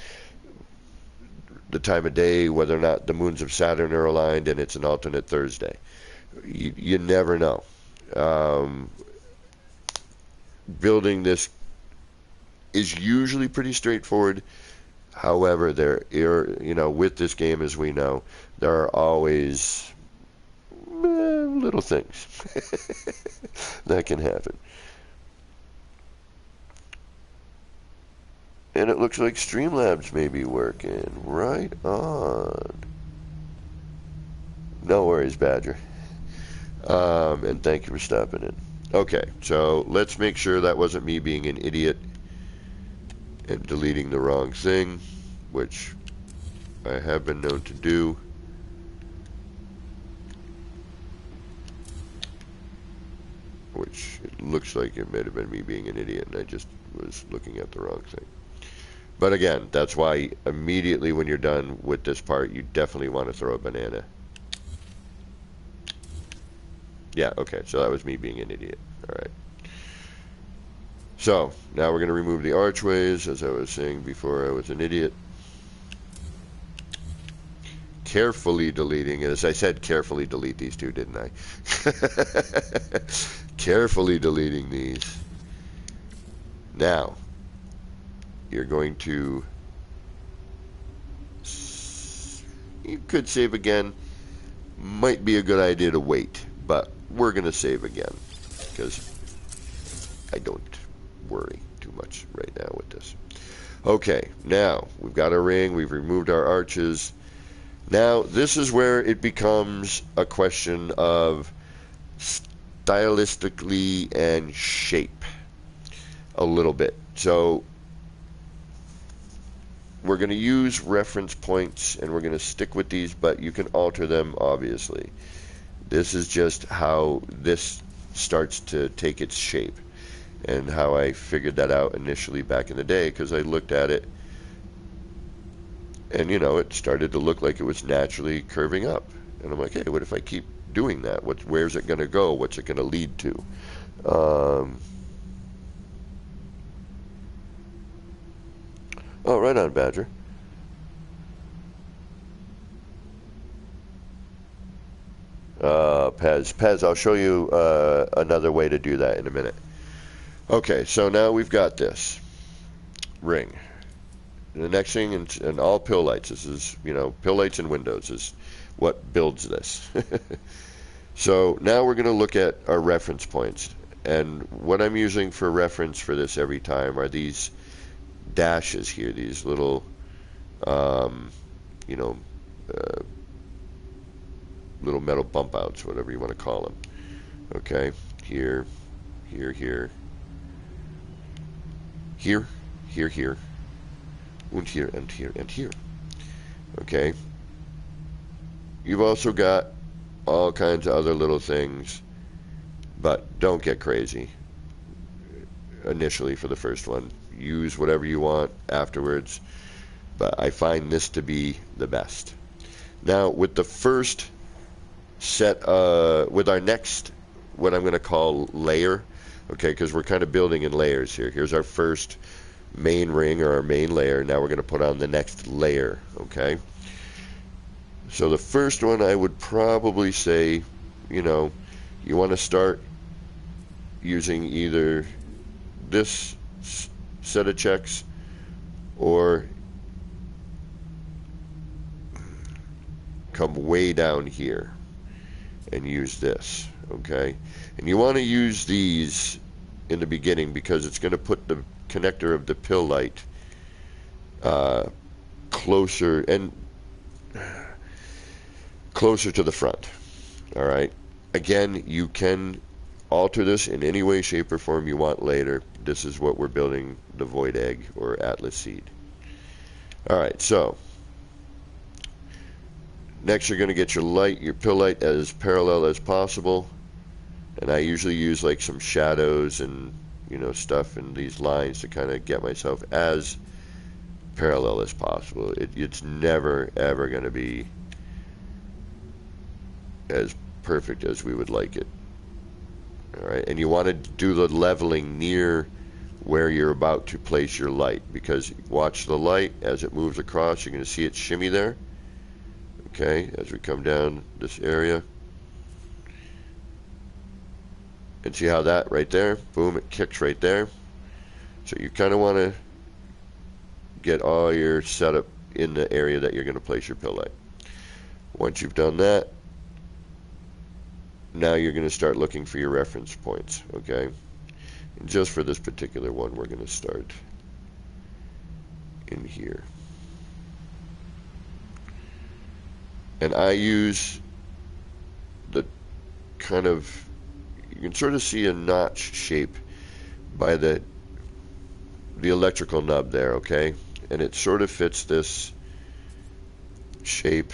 the time of day, whether or not the moons of Saturn are aligned and it's an alternate Thursday. You never know. Building this is usually pretty straightforward. However, with this game, as we know, there are always little things that can happen. And it looks like Streamlabs may be working. Right on. No worries, Badger. And thank you for stopping in. Okay, so let's make sure that wasn't me being an idiot and deleting the wrong thing, which I have been known to do. Which it looks like it might have been me being an idiot and I just was looking at the wrong thing. But again, that's why immediately when you're done with this part, you definitely want to throw a banana. Yeah, okay, so that was me being an idiot. Alright. So, now we're going to remove the archways, as I was saying before I was an idiot. Carefully deleting, and as I said, carefully delete these two, didn't I? Carefully deleting these. Now, you're going to, you could save again. Might be a good idea to wait, but we're going to save again because I don't worry too much right now with this. Okay, now we've got our ring, we've removed our arches. Now this is where it becomes a question of stylistically and shape a little bit. So we're going to use reference points and we're going to stick with these, but you can alter them obviously. This is just how this starts to take its shape and how I figured that out initially back in the day, because I looked at it And, you know, it started to look like it was naturally curving up. And I'm like, hey, what if I keep doing that? Where's it going to go? What's it going to lead to? Oh, right on, Badger. Pez, I'll show you another way to do that in a minute. Okay, so now we've got this ring. The next thing in all pill lights, this is, you know, pill lights and windows is what builds this. So now we're going to look at our reference points. And what I'm using for reference for this every time are these dashes here, these little, you know, little metal bump outs, whatever you want to call them. Okay, here, here, here, here, here, here, and here, and here, and here. Okay. You've also got all kinds of other little things, but don't get crazy initially for the first one. Use whatever you want afterwards, but I find this to be the best. Now, with the first set, with our next, what I'm going to call layer, okay, because we're kind of building in layers here. Here's our first main ring or our main layer. Now we're going to put on the next layer, okay? So the first one, I would probably say, you know, you want to start using either this set of checks or come way down here and use this, okay? And you want to use these in the beginning because it's going to put the connector of the pill light closer to the front. All right. Again, you can alter this in any way, shape, or form you want later. This is what we're building the void egg or atlas seed. All right. So next, you're going to get your pill light as parallel as possible. And I usually use like some shadows and, you know, stuff in these lines to kind of get myself as parallel as possible. It's never ever going to be as perfect as we would like it. All right, and you want to do the leveling near where you're about to place your light, because watch the light as it moves across. You're going to see it shimmy there. Okay, as we come down this area, and see how that right there, boom, it kicks right there. So you kind of want to get all your setup in the area that you're going to place your pill light. Once you've done that, now you're going to start looking for your reference points, okay? And just for this particular one, we're going to start in here. And I use the kind of, you can sort of see a notch shape by the electrical nub there, okay? And it sort of fits this shape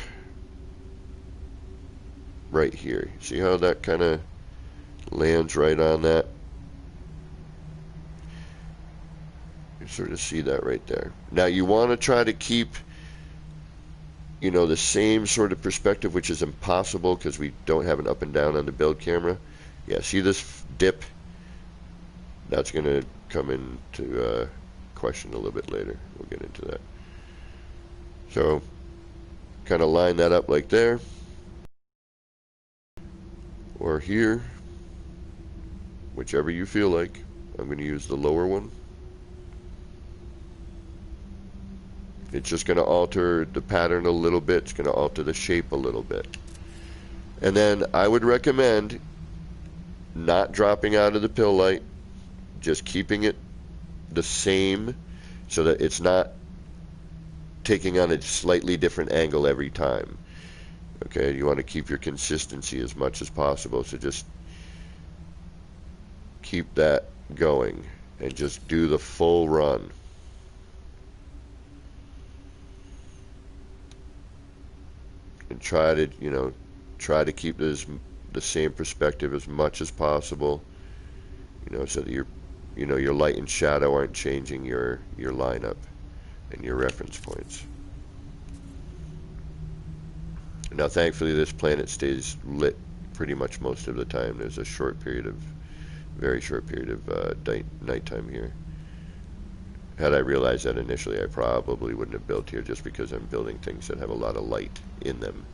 right here. See how that kind of lands right on that? You sort of see that right there. Now you want to try to keep, you know, the same sort of perspective, which is impossible because we don't have an up and down on the build camera. Yeah, see this dip? That's going to come into question a little bit later. We'll get into that. So kind of line that up like there. Or here, whichever you feel like. I'm going to use the lower one. It's just going to alter the pattern a little bit. It's going to alter the shape a little bit. And then I would recommend not dropping out of the pill light, just keeping it the same so that it's not taking on a slightly different angle every time. Okay, you want to keep your consistency as much as possible, so just keep that going and just do the full run. And try to, you know, try to keep this the same perspective as much as possible, you know, so that your, you know, your light and shadow aren't changing your lineup and your reference points. Now, thankfully, this planet stays lit pretty much most of the time. There's a very short period of nighttime here. Had I realized that initially, I probably wouldn't have built here, just because I'm building things that have a lot of light in them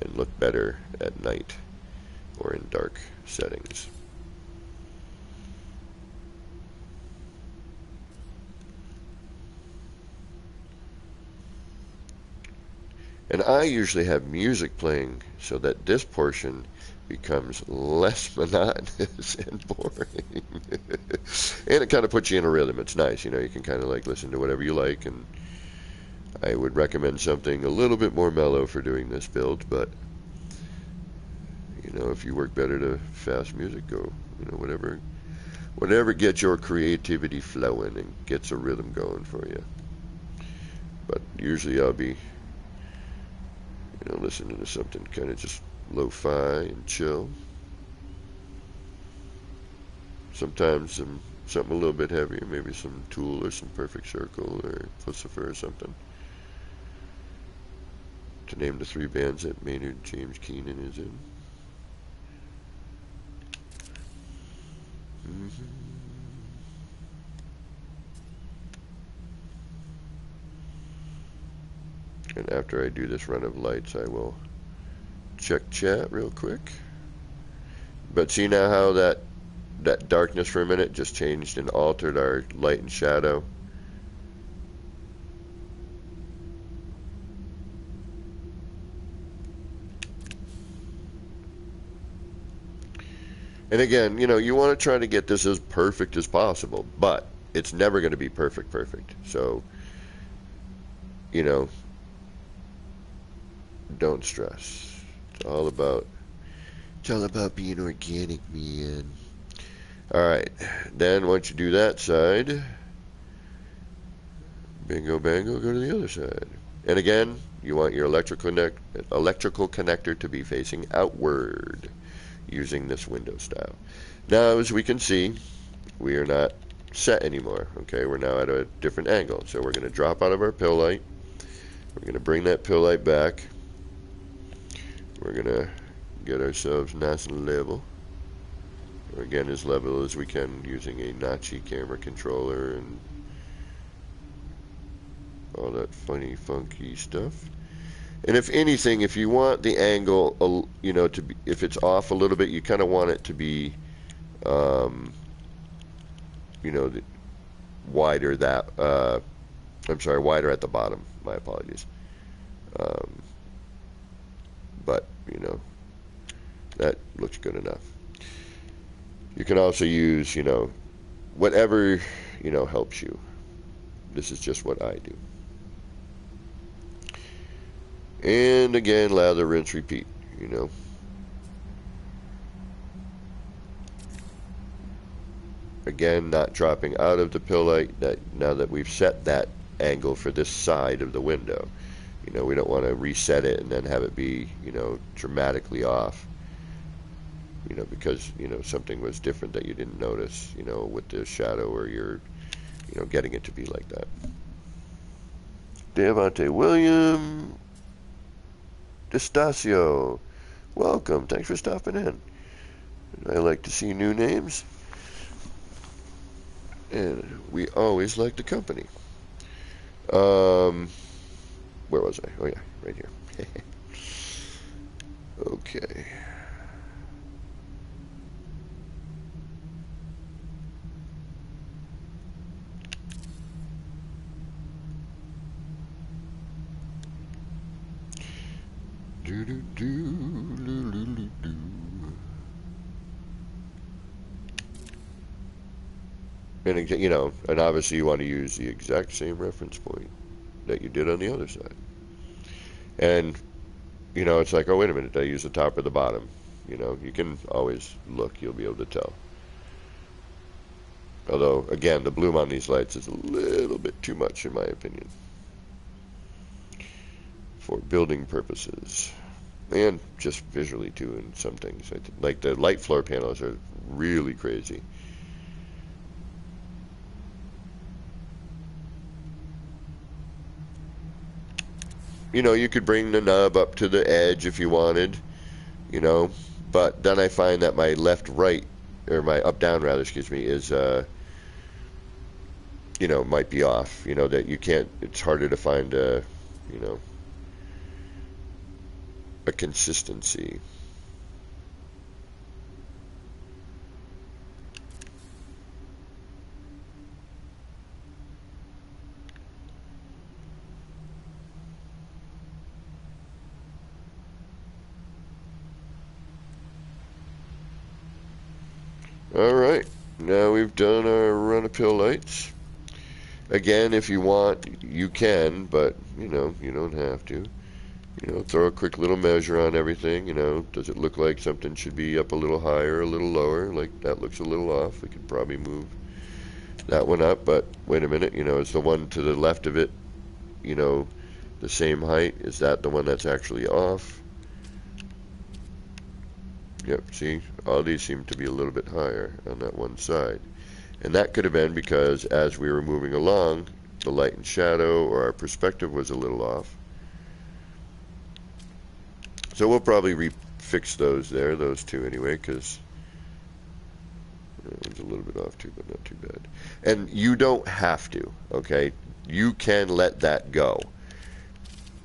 and look better at night or in dark settings. And I usually have music playing so that this portion becomes less monotonous and boring. And it kind of puts you in a rhythm. It's nice, you know, you can kind of like listen to whatever you like, and I would recommend something a little bit more mellow for doing this build, but you know, if you work better to fast music, go, you know, whatever gets your creativity flowing and gets a rhythm going for you. But usually I'll be, you know, listening to something kind of just lo-fi and chill. Sometimes something a little bit heavier, maybe some Tool or some Perfect Circle or Pussifer or something. To name the 3 bands that Maynard James Keenan is in. And after I do this run of lights, I will check chat real quick. But see now how that darkness for a minute just changed and altered our light and shadow. And again, you know, you want to try to get this as perfect as possible, but it's never going to be perfect. So, you know, don't stress. It's all about being organic, man. Alright, then once you do that side, bingo bango, go to the other side. And again, you want your electrical connector to be facing outward using this window style. Now, as we can see, we are not set anymore. Okay, we're now at a different angle. So we're going to drop out of our pill light. We're going to bring that pill light back. We're going to get ourselves nice and level. Again, as level as we can using a Nachi camera controller and all that funny, funky stuff. And if anything, if you want the angle, you know, to be, if it's off a little bit, you kind of want it to be, you know, wider I'm sorry, wider at the bottom. My apologies. But, you know, that looks good enough. You can also use, you know, whatever, you know, helps you. This is just what I do. And again, lather, rinse, repeat, you know. Again, not dropping out of the pill light now that we've set that angle for this side of the window. You know, we don't want to reset it and then have it be, you know, dramatically off. You know, because, you know, something was different that you didn't notice, you know, with the shadow, or you're, you know, getting it to be like that. Devontae William D'Estacio, welcome. Thanks for stopping in. I like to see new names, and we always like the company. Where was I? Oh yeah, right here. Okay. Do do do do do do do. And you know, and obviously you want to use the exact same reference point that you did on the other side. And you know, it's like, oh wait a minute, did I use the top or the bottom? You know, you can always look, you'll be able to tell. Although, again, the bloom on these lights is a little bit too much in my opinion for building purposes. And just visually too in some things. Like the light floor panels are really crazy. you know, you could bring the nub up to the edge if you wanted, you know, but then I find that my left right, or my up down rather, excuse me, is you know, might be off, you know, that you can't, it's harder to find you know, a consistency. Alright, now we've done our run of pill lights. Again, if you want, you can, but, you know, you don't have to. You know, throw a quick little measure on everything, you know. Does it look like something should be up a little higher, a little lower? Like, that looks a little off. We could probably move that one up, but wait a minute, you know, is the one to the left of it, you know, the same height? Is that the one that's actually off? Yep, see, all these seem to be a little bit higher on that one side. And that could have been because as we were moving along, the light and shadow or our perspective was a little off. So we'll probably fix those there, those two anyway, because that one's a little bit off too, but not too bad. And you don't have to, okay? You can let that go.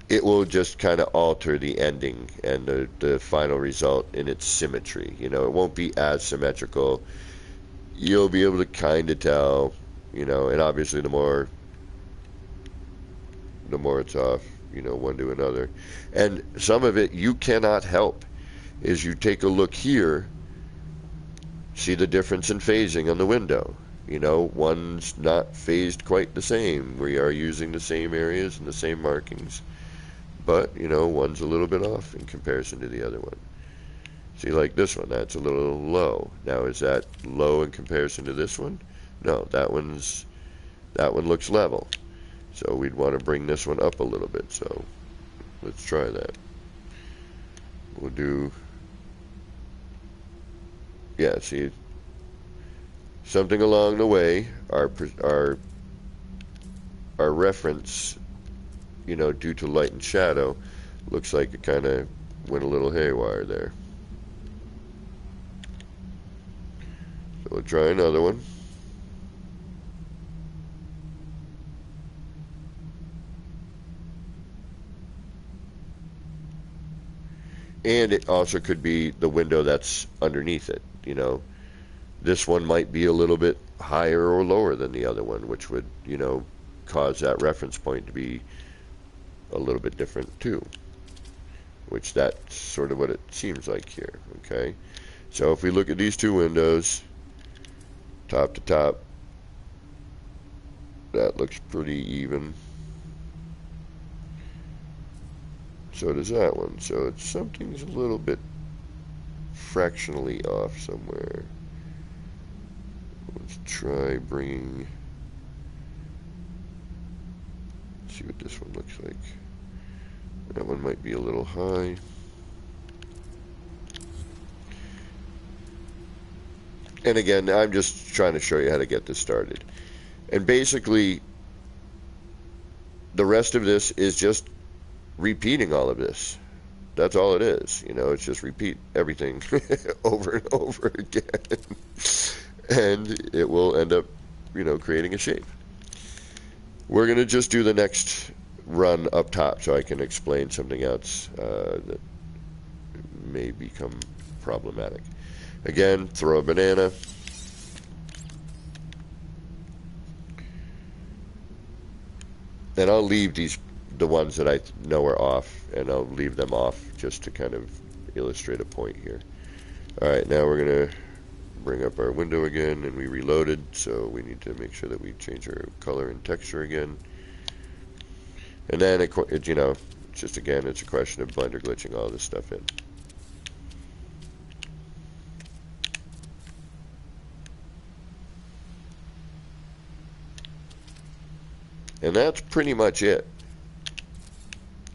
It will just kind of alter the ending and the final result in its symmetry. You know, it won't be as symmetrical. You'll be able to kind of tell, you know, and obviously the more it's off, you know, one to another. And some of it you cannot help. Is you take a look here, see the difference in phasing on the window. You know, one's not phased quite the same. We are using the same areas and the same markings. But, you know, one's a little bit off in comparison to the other one. See, like this one, that's a little low. Now, is that low in comparison to this one? No, that one looks level. So we'd want to bring this one up a little bit. So let's try that. We'll do, yeah, see, something along the way, our reference, you know, due to light and shadow, looks like it kind of went a little haywire there. So we'll try another one. And it also could be the window that's underneath it, you know. This one might be a little bit higher or lower than the other one, which would, you know, cause that reference point to be a little bit different too, which that's sort of what it seems like here. Okay, so if we look at these two windows, top to top, that looks pretty even. So does that one. So it's something's a little bit fractionally off somewhere. Let's try bringing, let's see what this one looks like. That one might be a little high. And again, I'm just trying to show you how to get this started. And basically, the rest of this is just repeating all of this. That's all it is. You know, it's just repeat everything over and over again. And it will end up, you know, creating a shape. We're going to just do the next run up top so I can explain something else that may become problematic. Again, throw a banana. And I'll leave the ones that I know are off, and I'll leave them off just to kind of illustrate a point here. Alright, now we're going to bring up our window again, and we reloaded, so we need to make sure that we change our color and texture again. And then, it you know, just again, it's a question of Blender glitching all this stuff in. And that's pretty much it.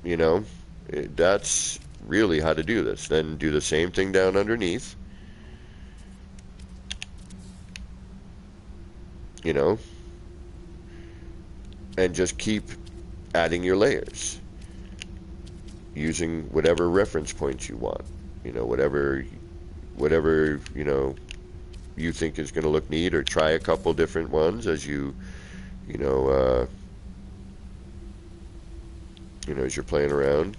You know, that's really how to do this. Then do the same thing down underneath. You know, and just keep adding your layers. using whatever reference points you want. You know, whatever you know you think is going to look neat, or try a couple different ones as you know as you're playing around.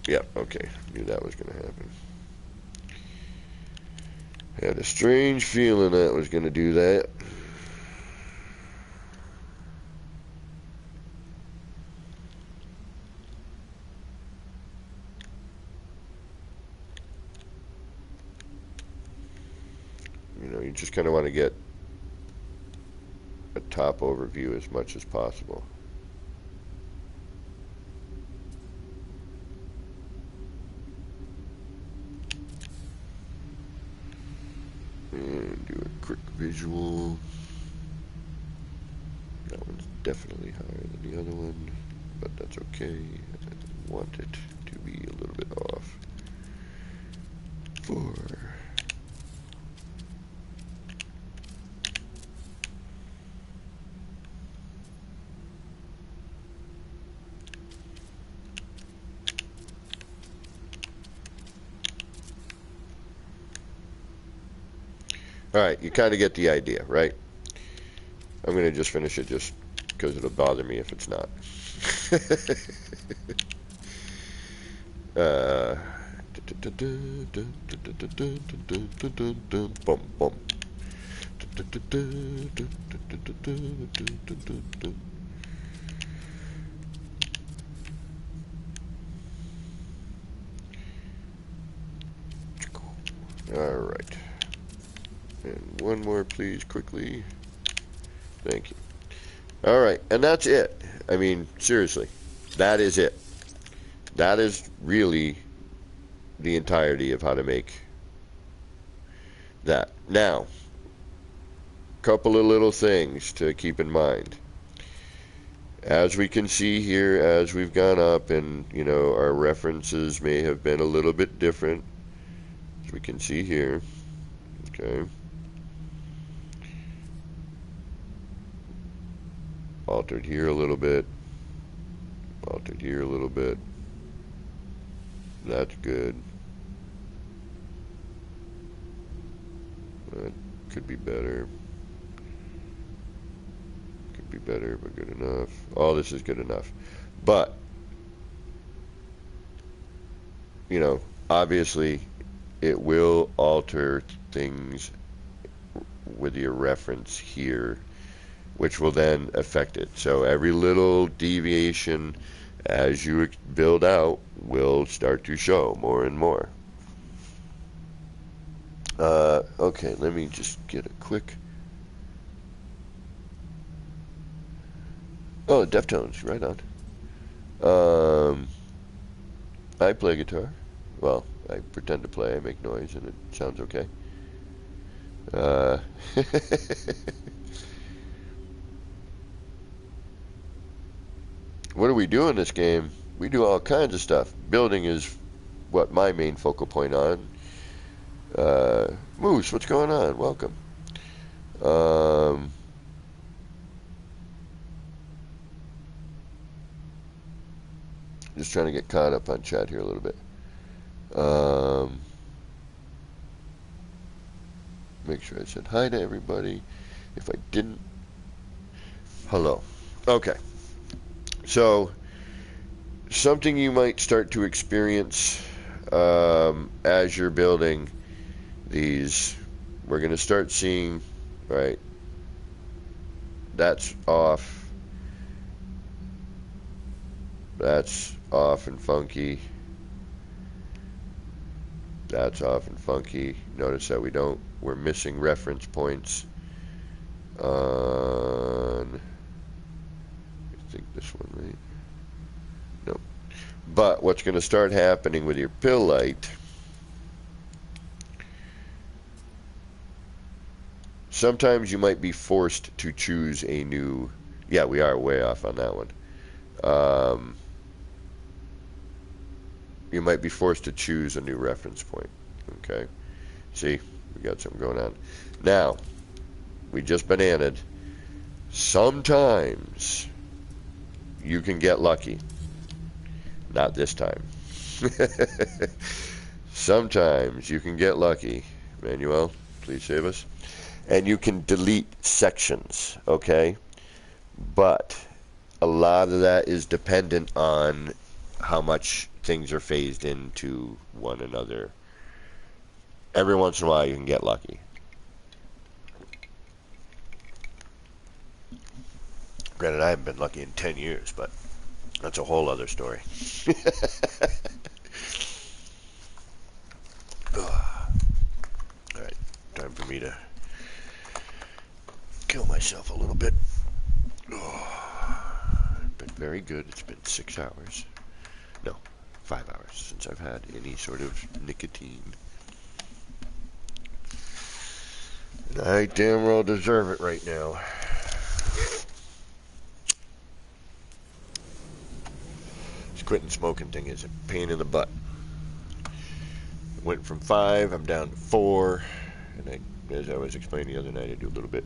Yeah, okay, knew that was going to happen. Had a strange feeling that was going to do that. You know, you just kind of want to get a top overview as much as possible. And do a quick visual. That one's definitely higher than the other one, but that's okay. I want it to be a little bit off. 4. Alright, you kind of get the idea, right? I'm going to just finish it just because it'll bother me if it's not. Bum, bum. Alright. And one more, please, quickly. Thank you. Alright, and that's it. I mean, seriously, that is it. That is really the entirety of how to make that. Now, couple of little things to keep in mind. As we can see here, as we've gone up, and, you know, our references may have been a little bit different, as we can see here. Okay. Altered here a little bit. Altered here a little bit. That's good. That could be better. Could be better, but good enough. All this is good enough. But, you know, obviously it will alter things with your reference here, which will then affect it. So every little deviation as you build out will start to show more and more. Okay, let me just get a quick... Oh, Deftones, right on. I play guitar. Well, I pretend to play, I make noise, and it sounds okay. What do we do in this game? We do all kinds of stuff. Building is what my main focal point on. Moose, what's going on? Welcome. Just trying to get caught up on chat here a little bit. Make sure I said hi to everybody. If I didn't, hello. Okay. So, something you might start to experience as you're building these, we're going to start seeing, right, that's off, that's off and funky, that's off and funky. Notice that we're missing reference points on, I think this one, right? No. But what's going to start happening with your pill light, sometimes you might be forced to choose a new... Yeah, we are way off on that one. You might be forced to choose a new reference point. Okay? See? We got something going on. Now, we just bananaed. Sometimes you can get lucky. Not this time. Sometimes you can get lucky. Manuel, please save us. And you can delete sections, okay? But a lot of that is dependent on how much things are phased into one another. Every once in a while you can get lucky. Granted, I haven't been lucky in 10 years, but that's a whole other story. Alright, time for me to kill myself a little bit. Been very good. It's been 6 hours. No, 5 hours since I've had any sort of nicotine. And I damn well deserve it right now. This quitting smoking thing is a pain in the butt. Went from 5, I'm down to 4, and as I was explaining the other night, I do a little bit.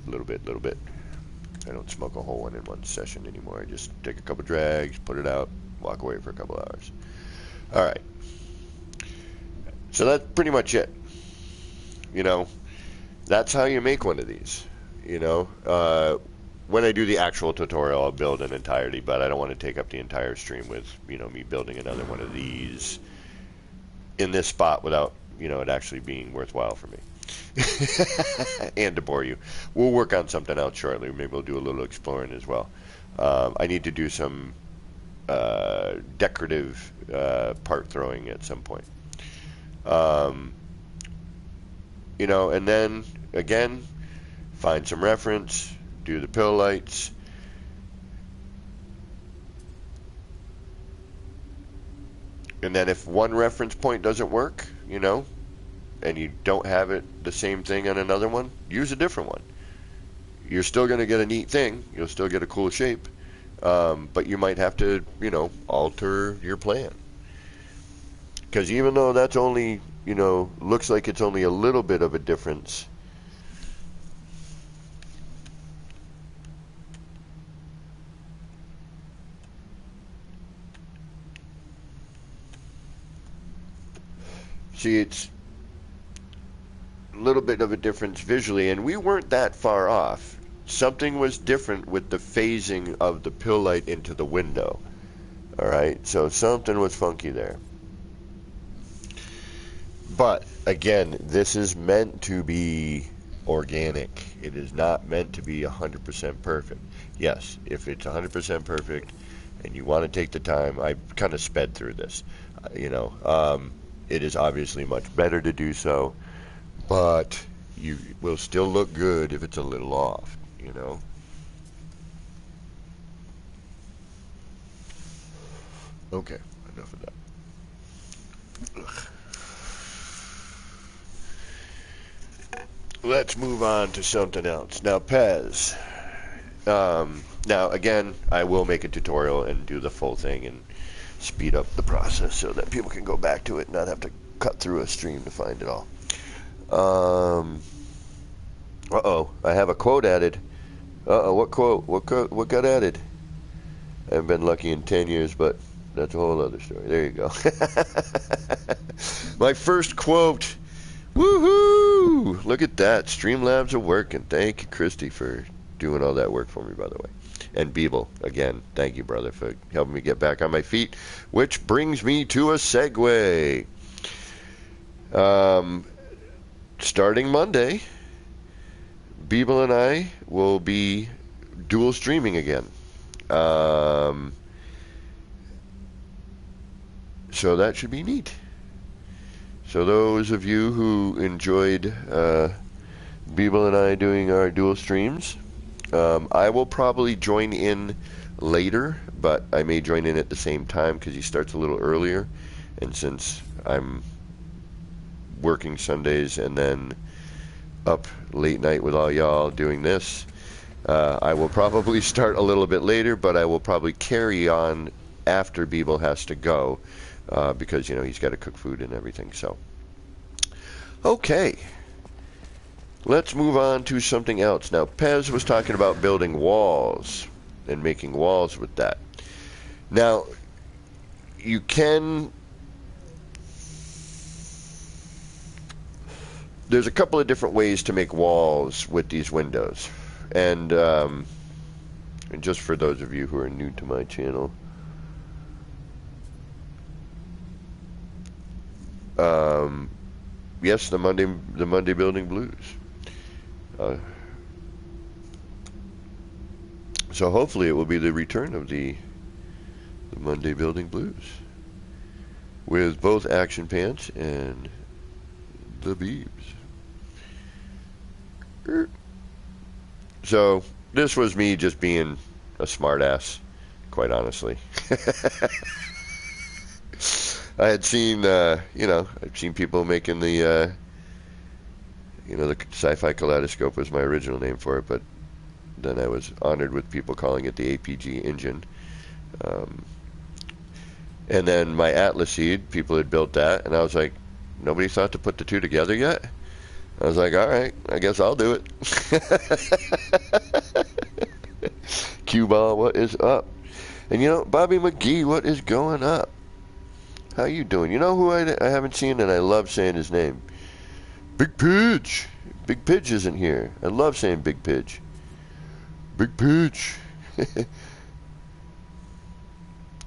I don't smoke a whole one in one session anymore. I just take a couple drags, put it out, walk away for a couple hours. All right. So that's pretty much it. You know, that's how you make one of these. You know, when I do the actual tutorial, I'll build an entirety, but I don't want to take up the entire stream with, you know, me building another one of these in this spot without, you know, it actually being worthwhile for me. And to bore you. We'll work on something else shortly. Maybe we'll do a little exploring as well. I need to do some decorative part throwing at some point. You know, and then again, find some reference, do the pill lights. And then if one reference point doesn't work, you know, and you don't have it the same thing on another one, use a different one. You're still going to get a neat thing. You'll still get a cool shape. But you might have to, you know, alter your plan. Because even though that's only, you know, looks like it's only a little bit of a difference, see, it's a little bit of a difference visually, and we weren't that far off. Something was different with the phasing of the pill light into the window. Alright, so something was funky there. But, again, this is meant to be organic. It is not meant to be 100% perfect. Yes, if it's 100% perfect and you want to take the time, I kind of sped through this. You know, it is obviously much better to do so, but you will still look good if it's a little off, you know. Okay, enough of that. Ugh. Let's move on to something else. Now, Pez. Now, again, I will make a tutorial and do the full thing and speed up the process so that people can go back to it and not have to cut through a stream to find it all. Uh-oh, I have a quote added. Uh-oh, what quote? What got added? I haven't been lucky in 10 years, but that's a whole other story. There you go. My first quote. Woohoo! Look at that. Streamlabs are working. Thank you, Christy, for doing all that work for me, by the way. And Beeble, again, thank you, brother, for helping me get back on my feet. Which brings me to a segue. Starting Monday, Beeble and I will be dual streaming again. So that should be neat. So those of you who enjoyed Beeble and I doing our dual streams, I will probably join in later, but I may join in at the same time because he starts a little earlier. And since I'm working Sundays and then up late night with all y'all doing this, I will probably start a little bit later, but I will probably carry on after Beeble has to go. Because, you know, he's got to cook food and everything. So, okay. Let's move on to something else. Now, Pez was talking about building walls and making walls with that. Now, you can... There's a couple of different ways to make walls with these windows. And just for those of you who are new to my channel, yes, the Monday Building Blues. So hopefully it will be the return of the Monday Building Blues with both action pants and the Beebs. So this was me just being a smartass, quite honestly. I had seen, I've seen people making the, the Sci-Fi Kaleidoscope was my original name for it, but then I was honored with people calling it the APG engine. And then my Atlas Seed, people had built that, and I was like, nobody thought to put the two together yet? I was like, all right, I guess I'll do it. Cue Ball, what is up? And Bobby McGee, what is going up? How you doing? You know who I haven't seen, and I love saying his name? Big Pidge. Big Pidge isn't here. I love saying Big Pidge. Big Pidge.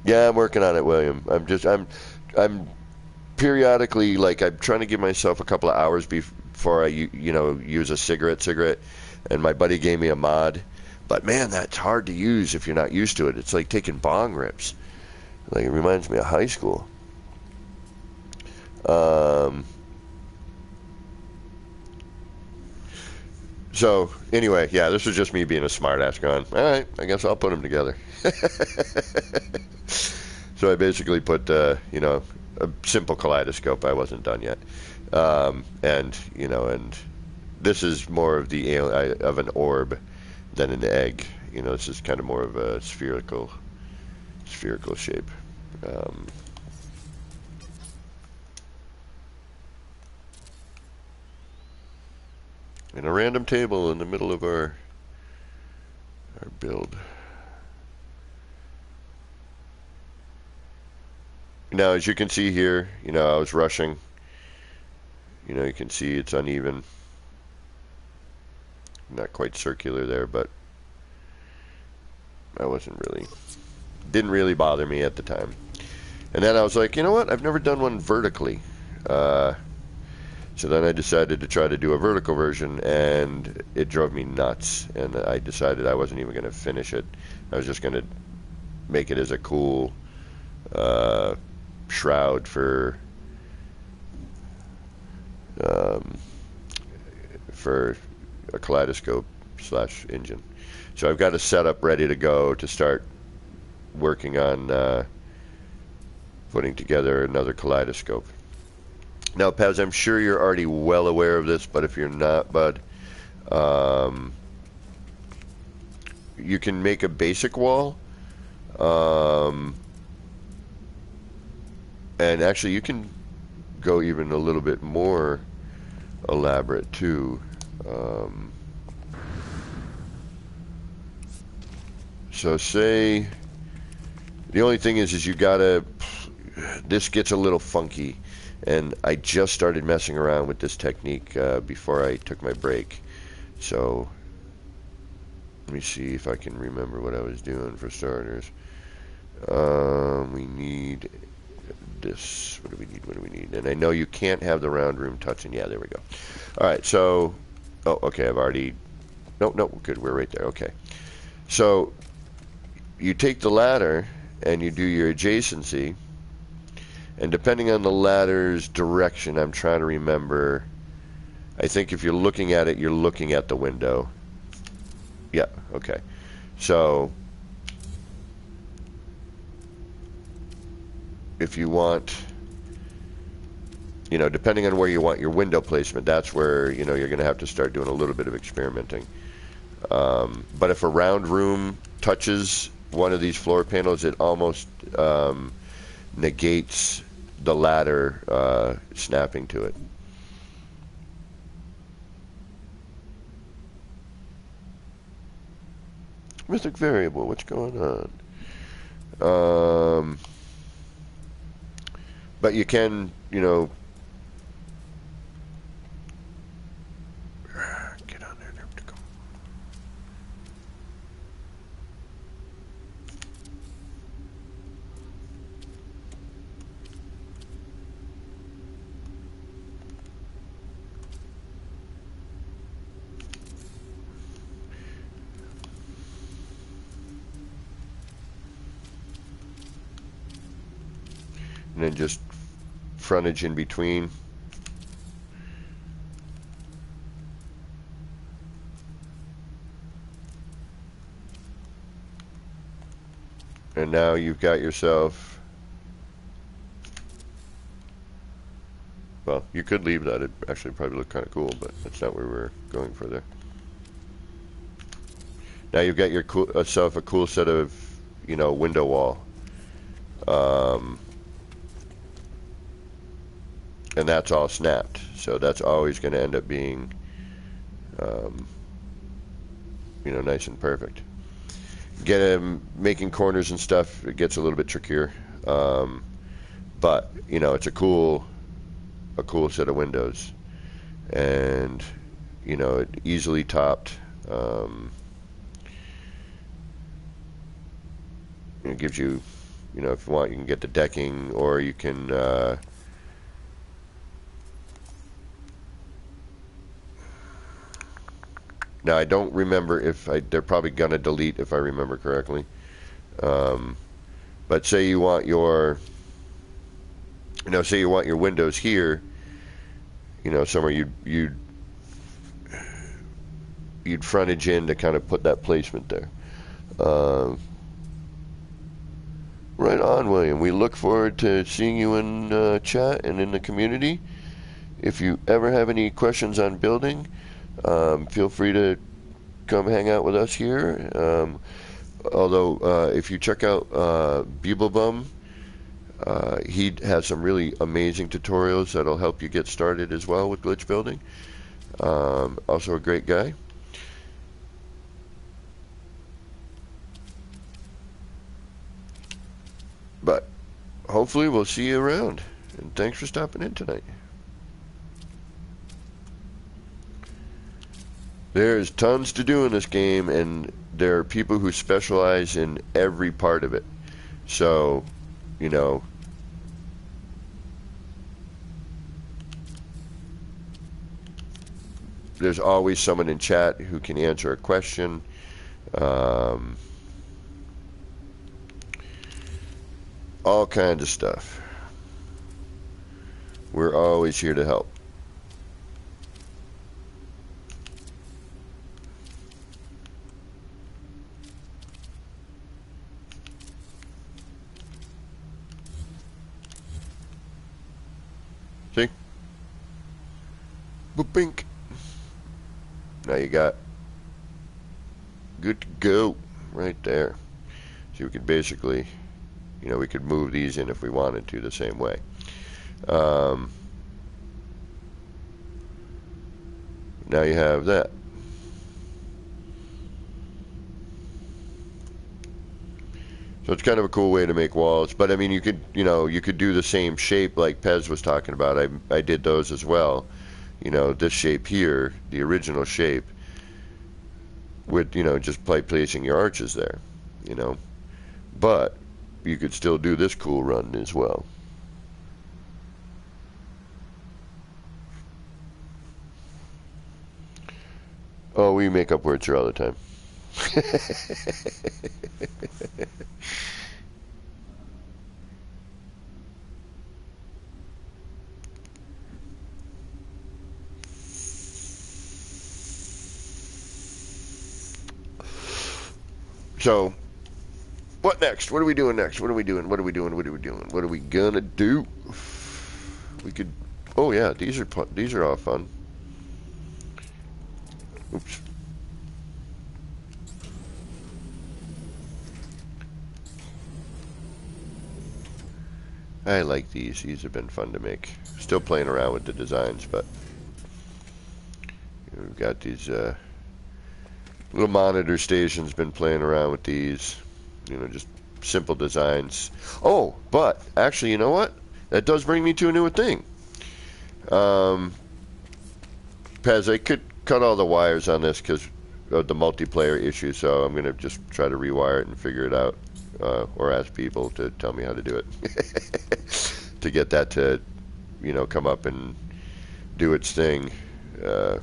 Yeah, I'm working on it, William. I'm periodically, like, I'm trying to give myself a couple of hours before I, use a cigarette, and my buddy gave me a mod. But man, that's hard to use if you're not used to it. It's like taking bong rips. Like, it reminds me of high school. So anyway, yeah, this was just me being a smartass going, all right, I guess I'll put them together. So I basically put, a simple kaleidoscope. I wasn't done yet. And this is more of of an orb than an egg. This is kind of more of a spherical shape. And a random table in the middle of our build. Now, as you can see here, I was rushing. You can see it's uneven. Not quite circular there, but didn't really bother me at the time. And then I was like, you know what? I've never done one vertically. So then I decided to try to do a vertical version, and it drove me nuts. And I decided I wasn't even going to finish it. I was just going to make it as a cool shroud for a kaleidoscope / engine. So I've got a setup ready to go to start working on putting together another kaleidoscope. Now, Paz, I'm sure you're already well aware of this, but if you're not, bud, you can make a basic wall, and actually you can go even a little bit more elaborate too. So say the only thing is you gotta, this gets a little funky, and I just started messing around with this technique before I took my break. So let me see if I can remember what I was doing for starters. We need this. What do we need? And I know you can't have the round room touching. Yeah, there we go. All right, so, oh, okay, I've already, no, good, we're right there. Okay. So you take the ladder and you do your adjacency, and depending on the ladder's direction, I'm trying to remember, I think if you're looking at it, you're looking at the window. Yeah, okay. So if you want, depending on where you want your window placement, that's where, you're going to have to start doing a little bit of experimenting. But if a round room touches one of these floor panels, it almost negates the ladder snapping to it. Mythic variable, what's going on? But you can, you know, get on there. And then just frontage in between. And now you've got yourself, well, you could leave that. It actually probably look kind of cool, but that's not where we're going for there. Now you've got yourself a cool set of, you know, window wall. And that's all snapped. So that's always going to end up being, you know, nice and perfect. Making corners and stuff, it gets a little bit trickier. But, you know, it's a cool set of windows. And, you know, it easily topped. It gives you, you know, if you want, you can get the decking, or you can, now I don't remember if they're probably gonna delete if I remember correctly. But say you want your, you know, say you want your windows here, you know, somewhere you'd frontage in to kind of put that placement there. Right on, William. We look forward to seeing you in chat and in the community. If you ever have any questions on building, feel free to come hang out with us here. Although, if you check out Beeblebum, he has some really amazing tutorials that'll help you get started as well with glitch building. Also a great guy. But hopefully we'll see you around. And thanks for stopping in tonight. There's tons to do in this game, and there are people who specialize in every part of it. So, you know, there's always someone in chat who can answer a question. All kinds of stuff. We're always here to help. See? Boop-bink. Now you got good to go right there. So we could basically, you know, we could move these in if we wanted to the same way. Now you have that. So it's kind of a cool way to make walls. But I mean, you could, you know, you could do the same shape like Pez was talking about. I did those as well. You know, this shape here, the original shape, with, you know, just by placing your arches there, you know. But you could still do this cool run as well. Oh, we make up words here all the time. So, what next? What are we doing next? What are we doing? What are we doing? What are we doing? What are we gonna do? We could. Oh yeah, these are all fun. Oops. I like these. These have been fun to make. Still playing around with the designs, but we've got these little monitor stations. Been playing around with these. You know, just simple designs. Oh, but actually, you know what? That does bring me to a new thing. Pez, I could cut all the wires on this because of the multiplayer issue, so I'm going to just try to rewire it and figure it out, or ask people to tell me how to do it to get that to, come up and do its thing. You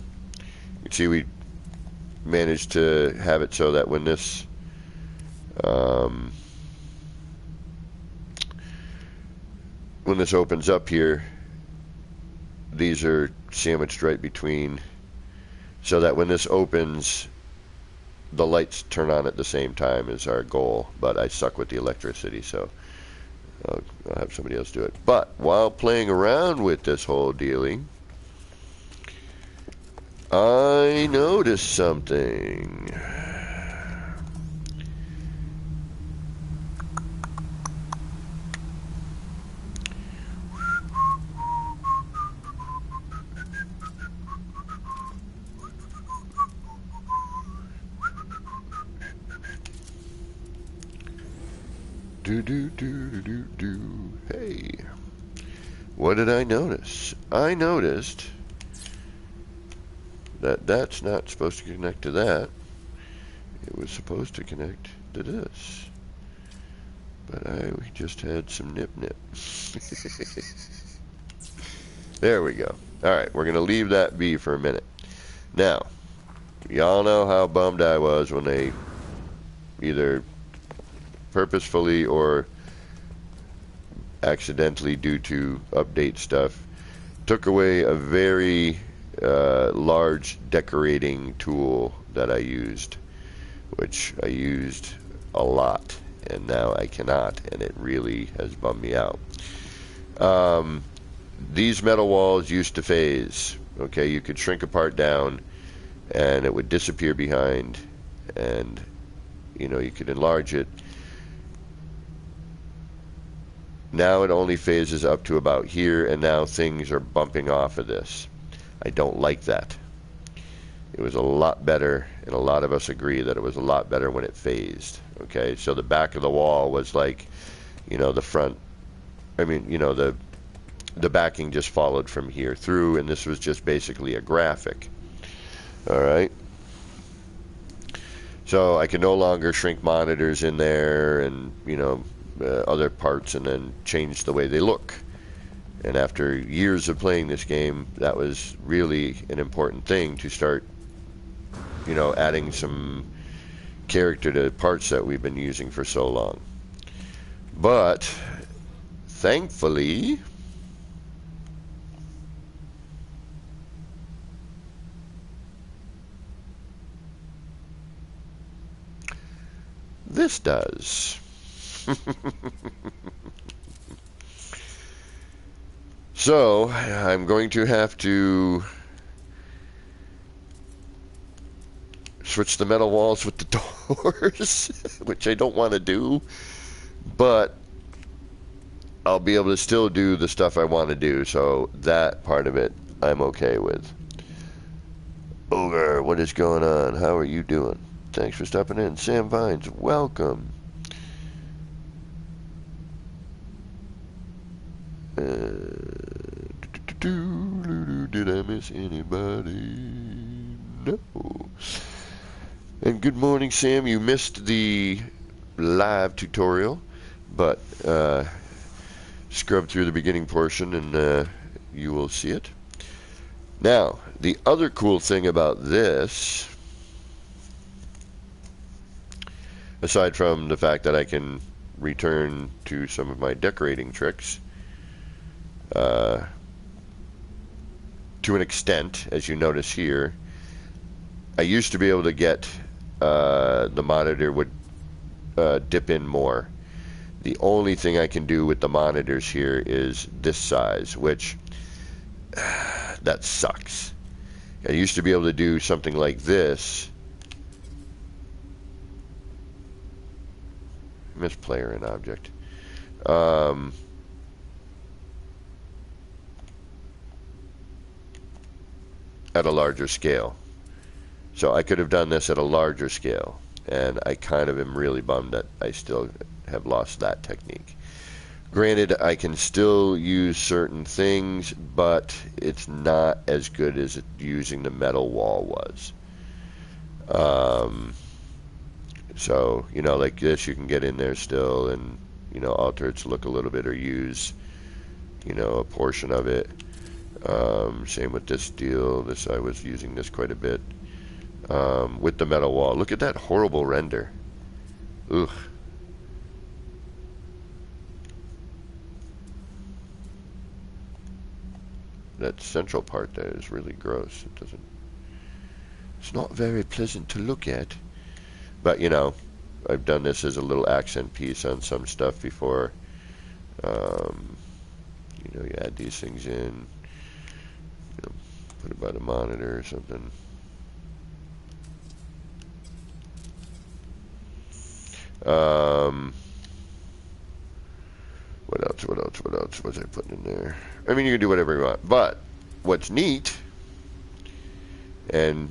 can see we managed to have it so that when this opens up here, these are sandwiched right between, so that when this opens, the lights turn on at the same time is our goal. But I suck with the electricity, so I'll have somebody else do it. But while playing around with this whole dealing, I noticed something. Hey, what did I notice? I noticed that that's not supposed to connect to that. It was supposed to connect to this. But we just had some nip. There we go. Alright, we're going to leave that be for a minute. Now, y'all know how bummed I was when they either purposefully or accidentally, due to update stuff, took away a very large decorating tool that I used, which I used a lot, and now I cannot, and it really has bummed me out. These metal walls used to phase. Okay, you could shrink a part down and it would disappear behind, and you could enlarge it. Now it only phases up to about here, and now things are bumping off of this. I don't like that. It was a lot better, and a lot of us agree that it was a lot better when it phased. Okay, so the back of the wall was like, the front, the backing just followed from here through, and this was just basically a graphic. Alright, so I can no longer shrink monitors in there and other parts and then change the way they look. And after years of playing this game, that was really an important thing, to start adding some character to parts that we've been using for so long. But thankfully, this does. So I'm going to have to switch the metal walls with the doors, which I don't want to do, but I'll be able to still do the stuff I want to do, so that part of it I'm okay with. Ogre, what is going on? How are you doing? Thanks for stopping in. Sam Vines, welcome. Did I miss anybody? No. And good morning, Sam. You missed the live tutorial, but scrub through the beginning portion and you will see it. Now, the other cool thing about this, aside from the fact that I can return to some of my decorating tricks, to an extent, as you notice here, I used to be able to get the monitor would dip in more. The only thing I can do with the monitors here is this size, which that sucks. I used to be able to do something like this. Miss player and object. At a larger scale. So I could have done this at a larger scale, and I kind of am really bummed that I still have lost that technique. Granted, I can still use certain things, but it's not as good as using the metal wall was. So, you know, like this, you can get in there still and, you know, alter its look a little bit or use, you know, a portion of it. Same with this deal. This, I was using this quite a bit. With the metal wall. Look at that horrible render. Ugh. That central part there is really gross. It doesn't. It's not very pleasant to look at. But you know, I've done this as a little accent piece on some stuff before. You know, you add these things in. You know, put it by the monitor or something. What else? What else? What else was I putting in there? I mean, you can do whatever you want. But what's neat, and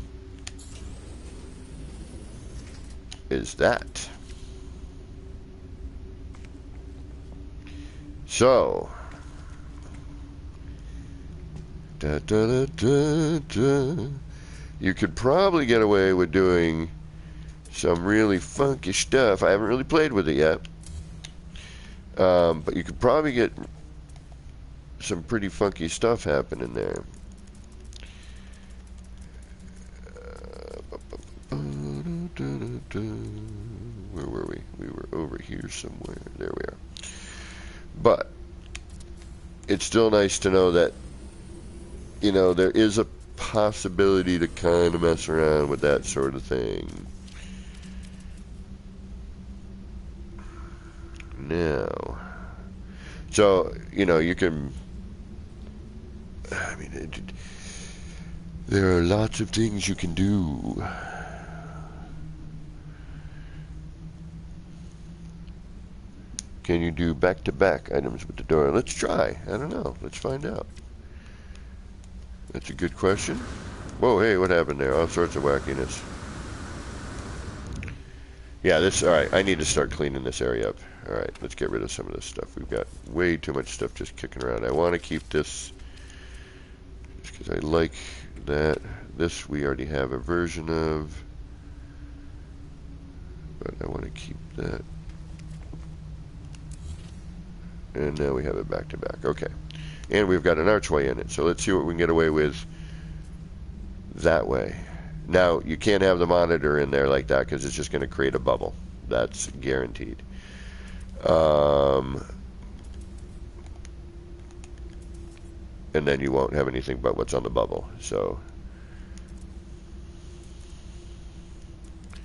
is that. So, you could probably get away with doing some really funky stuff. I haven't really played with it yet. But you could probably get some pretty funky stuff happening there. Where were we? We were over here somewhere. There we are. But it's still nice to know that, you know, there is a possibility to kind of mess around with that sort of thing. Now, so, you know, you can, I mean, there are lots of things you can do. Can you do back-to-back items with the door? Let's try. I don't know. Let's find out. That's a good question. Whoa, hey, what happened there? All sorts of wackiness. Yeah, this, alright, I need to start cleaning this area up. Alright, let's get rid of some of this stuff. We've got way too much stuff just kicking around. I want to keep this, just because I like that. This we already have a version of, but I want to keep that. And now we have it back to back. Okay. And we've got an archway in it. So let's see what we can get away with that way. Now, you can't have the monitor in there like that because it's just going to create a bubble. That's guaranteed. And then you won't have anything but what's on the bubble. So,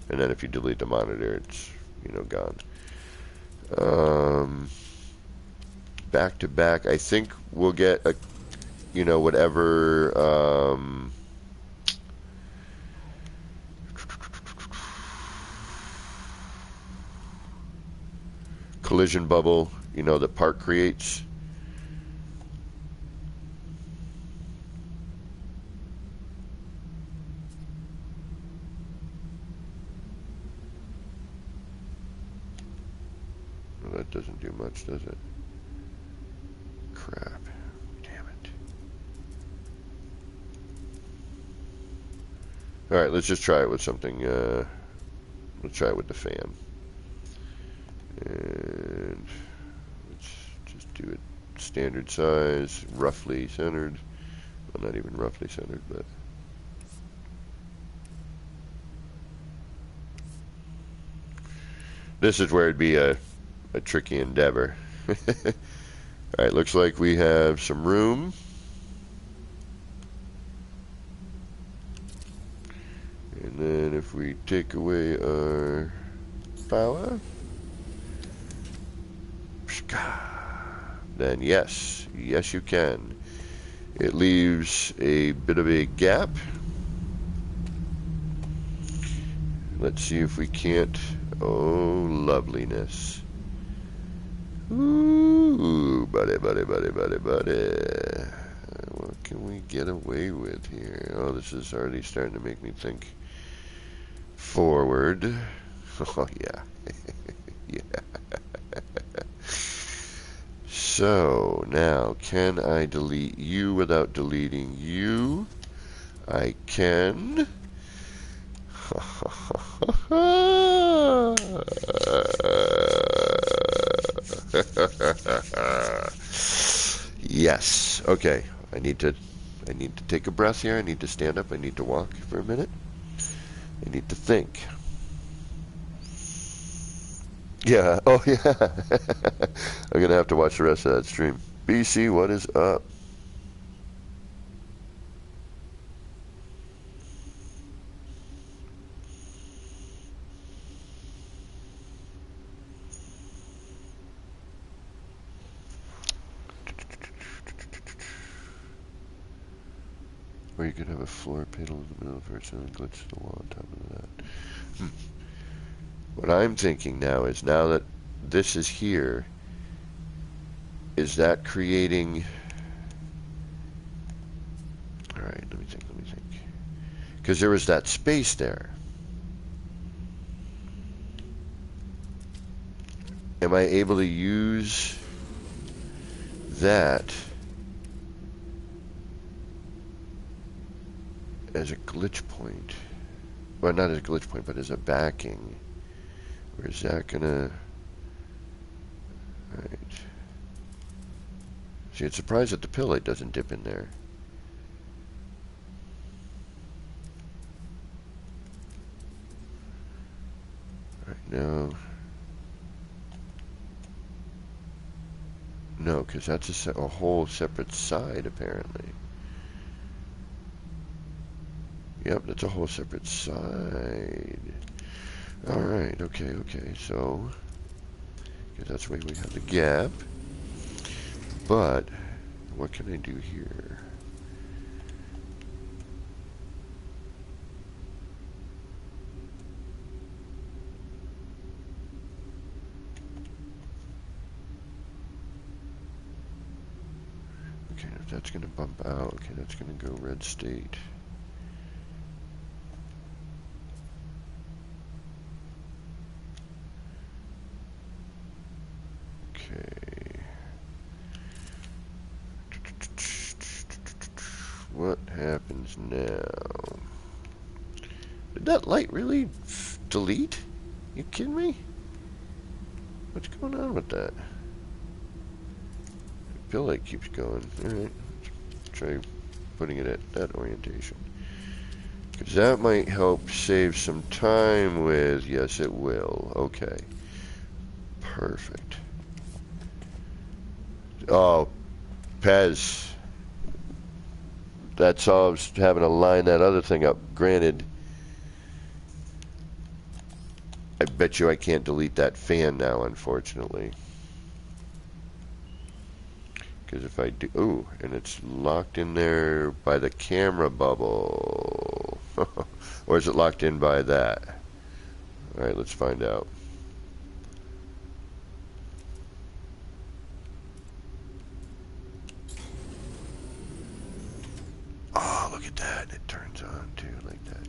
and then if you delete the monitor, it's, you know, gone. Back to back, I think we'll get a, you know, whatever, collision bubble, you know, that Park creates. Well, that doesn't do much, does it? Crap. Damn it. Alright, let's just try it with something, let's try it with the fan. And let's just do it standard size, roughly centered. Well, not even roughly centered, but this is where it'd be a tricky endeavor. Alright, looks like we have some room. And then if we take away our power, then yes, yes you can. It leaves a bit of a gap. Let's see if we can't, oh loveliness. Ooh, buddy. What can we get away with here? Oh, this is already starting to make me think forward. Oh, yeah. Yeah. So, now, can I delete you without deleting you? I can. Yes. Okay. I need to take a breath here. I need to stand up. I need to walk for a minute. I need to think. Yeah. Oh, yeah. I'm going to have to watch the rest of that stream. BC, what is up? Or you could have a floor panel in the middle first and then glitch the wall on top of that. What I'm thinking now is, now that this is here, is that creating... Alright, let me think. Because there was that space there. Am I able to use that as a glitch point? Well, not as a glitch point, but as a backing. Or is that gonna... Alright. See, it's surprised that the pill light doesn't dip in there. Alright, no. No, because that's a whole separate side, apparently. Yep, that's a whole separate side. Alright, okay, so... Because that's where we have the gap. But, what can I do here? Okay, if that's going to bump out, okay, that's going to go red state. Okay. What happens now? Did that light really delete? You kidding me? What's going on with that? The pill light keeps going. Alright. Try putting it at that orientation. Because that might help save some time with... Yes, it will. Okay. Perfect. Oh, Pez. That solves having to line that other thing up. Granted, I bet you I can't delete that fan now, unfortunately. Because if I do... Ooh, and it's locked in there by the camera bubble. Or is it locked in by that? Alright, let's find out. Oh, look at that. It turns on, too, like that.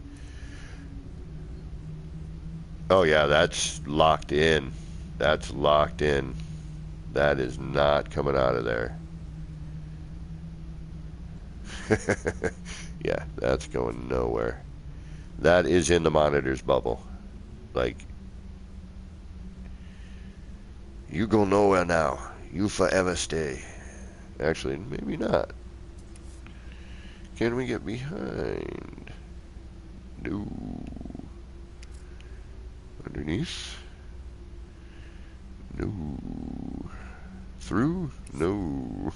Oh, yeah, that's locked in. That's locked in. That is not coming out of there. Yeah, that's going nowhere. That is in the monitor's bubble. Like, you go nowhere now. You forever stay. Actually, maybe not. Can we get behind? No. Underneath? No. Through? No.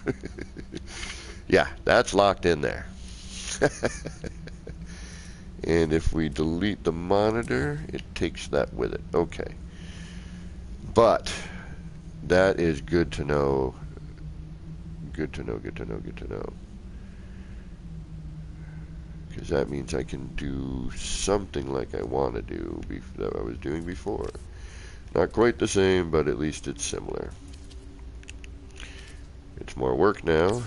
Yeah, that's locked in there. And if we delete the monitor, it takes that with it. Okay. But that is good to know. Good to know. Because that means I can do something like I want to do that I was doing before. Not quite the same, but at least it's similar. It's more work now.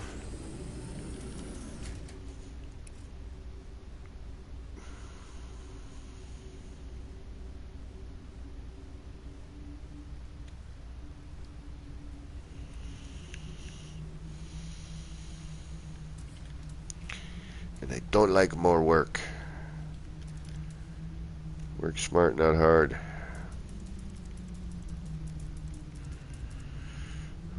And I don't like more work. Work smart, not hard.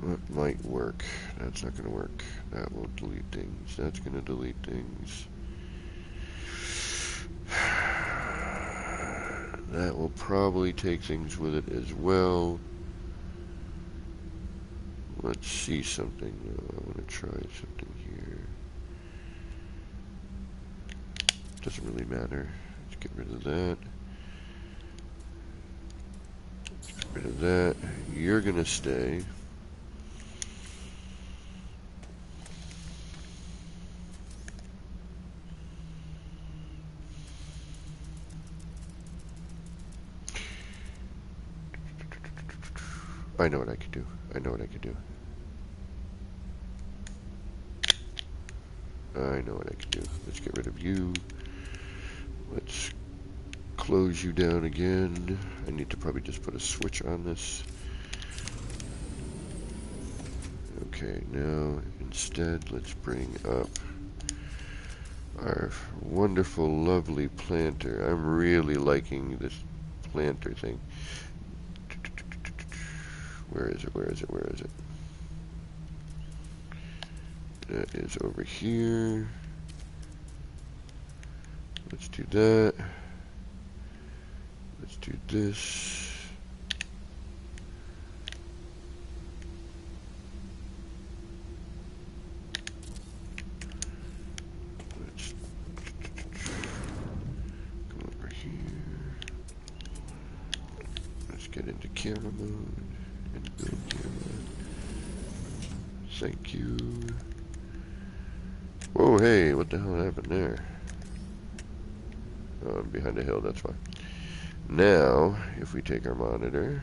What might work? That's not going to work. That will delete things. That's going to delete things. That will probably take things with it as well. Let's see something. I want to try something here. Doesn't really matter. Let's get rid of that. Get rid of that. You're going to stay. I know what I could do. I know what I could do. I know what I could do. Let's get rid of you. Let's close you down again. I need to probably just put a switch on this. Okay, now instead let's bring up our wonderful, lovely planter. I'm really liking this planter thing. Where is it? Where is it? Where is it? That is over here. Let's do that. Let's do this. Let's come over here. Let's get into camera mode. Thank you. Whoa, hey, what the hell happened there? Oh, I'm behind a hill, that's why. Now, if we take our monitor,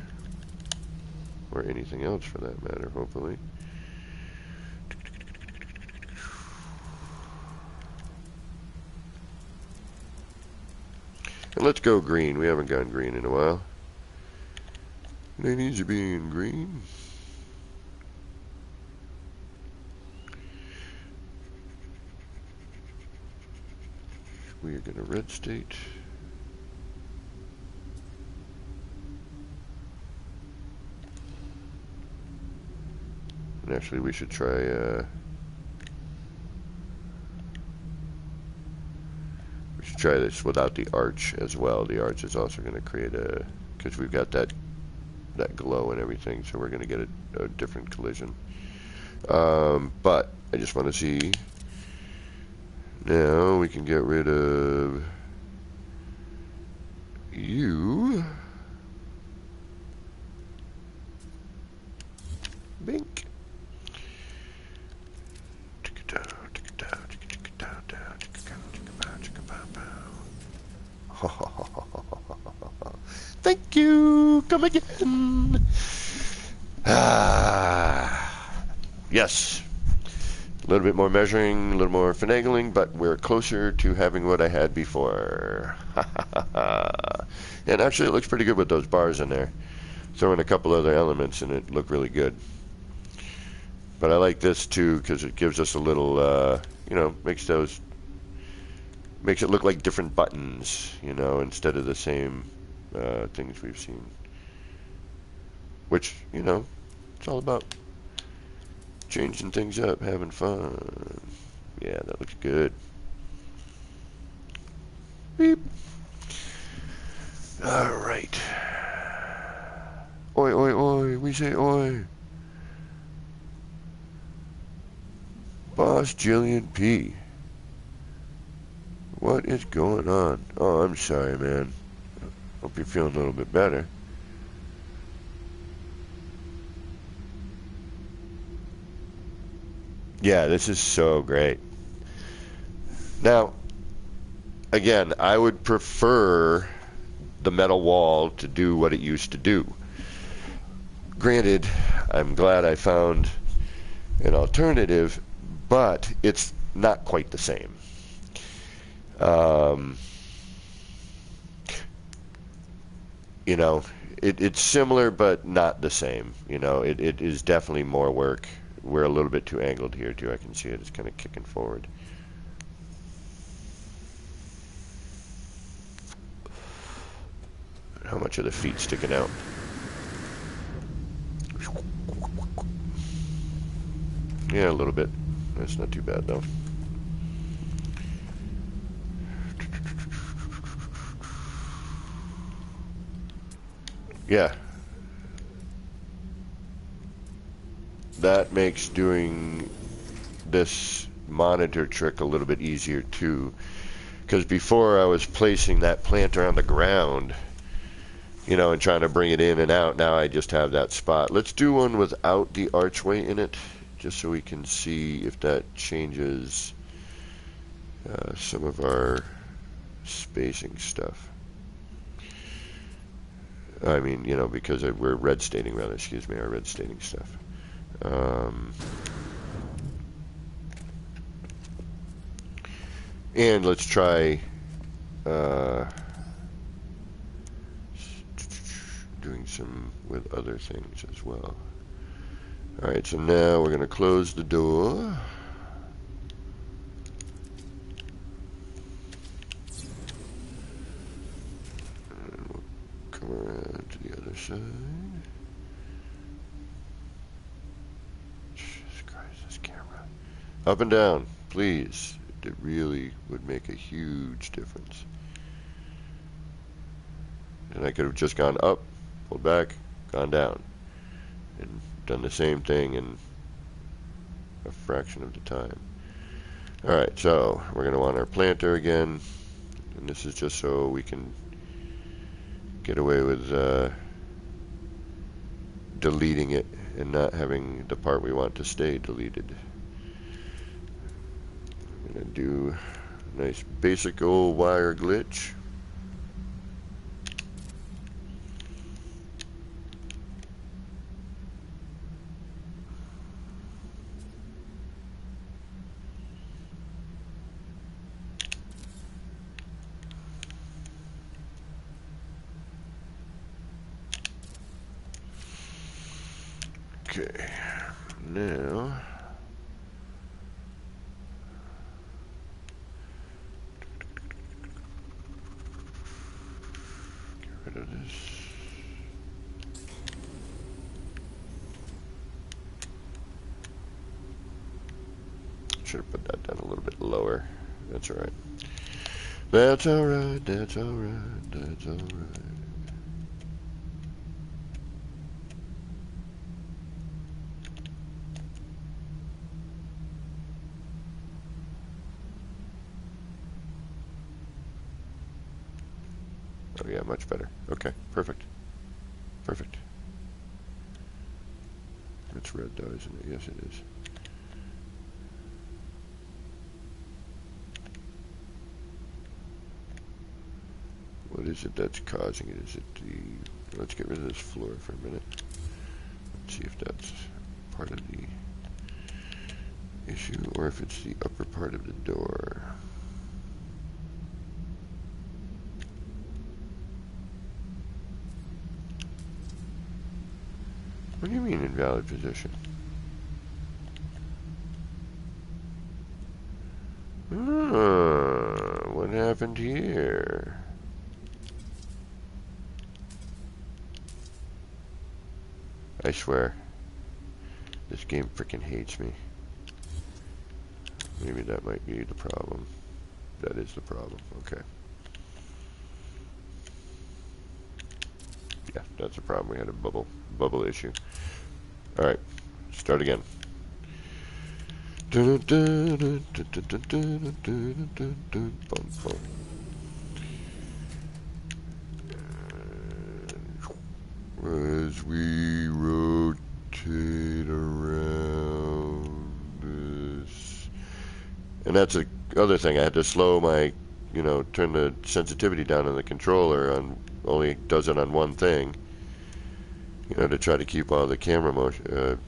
or anything else for that matter, hopefully. And let's go green. We haven't gone green in a while. They need to be in green. We are going to red state. And actually we should try this without the arch as well. The arch is also going to create a, because we've got that glow and everything, so we're going to get a different collision. But I just want to see. Now we can get rid of you. Bink. Thank you. Come again. Yes. A little bit more measuring, a little more finagling, but we're closer to having what I had before. And actually it looks pretty good with those bars in there. Throw in a couple other elements and it looked really good. But I like this too because it gives us a little, you know, makes it look like different buttons, you know, instead of the same things we've seen. Which, you know, it's all about changing things up, having fun. Yeah, that looks good. Beep. Alright. Oi, oi, oi. We say oi. Boss Jillian P. What is going on? Oh, I'm sorry, man. Hope you're feeling a little bit better. Yeah, this is so great. Now, again, I would prefer the metal wall to do what it used to do. Granted, I'm glad I found an alternative, but it's not quite the same. You know, it's similar, but not the same. You know, it is definitely more work. We're a little bit too angled here, too. I can see it. It's kind of kicking forward. How much are the feet sticking out? Yeah, a little bit. That's not too bad though. Yeah. That makes doing this monitor trick a little bit easier too. Because before I was placing that planter on the ground, you know, and trying to bring it in and out. Now I just have that spot. Let's do one without the archway in it, just so we can see if that changes some of our spacing stuff. I mean, you know, because we're red staining, rather, excuse me, our red staining stuff. And let's try doing some with other things as well. Alright, so now we're going to close the door. And we'll come around to the other side. Jesus Christ, this camera. Up and down, please. It really would make a huge difference. And I could have just gone up, pulled back, gone down, and done the same thing in a fraction of the time. Alright, so we're going to want our planter again, and this is just so we can get away with deleting it and not having the part we want to stay deleted. I'm going to do a nice basic old wire glitch. Okay, now get rid of this. Should have put that down a little bit lower. That's alright. That's alright, that's alright, that's alright. Oh yeah, much better. Okay, perfect. Perfect. It's red though, isn't it? Yes, it is. What is it that's causing it? Is it the... Let's get rid of this floor for a minute. Let's see if that's part of the issue or if it's the upper part of the door. What do you mean invalid position? What happened here? I swear, this game freaking hates me. Maybe that might be the problem. That is the problem. Okay. Yeah, that's the problem. We had a bubble issue. All right, start again. As we rotate around this, and that's the other thing. I had to slow my, you know, turn the sensitivity down on the controller. On only does it on one thing. You know, to try to keep all the camera motion,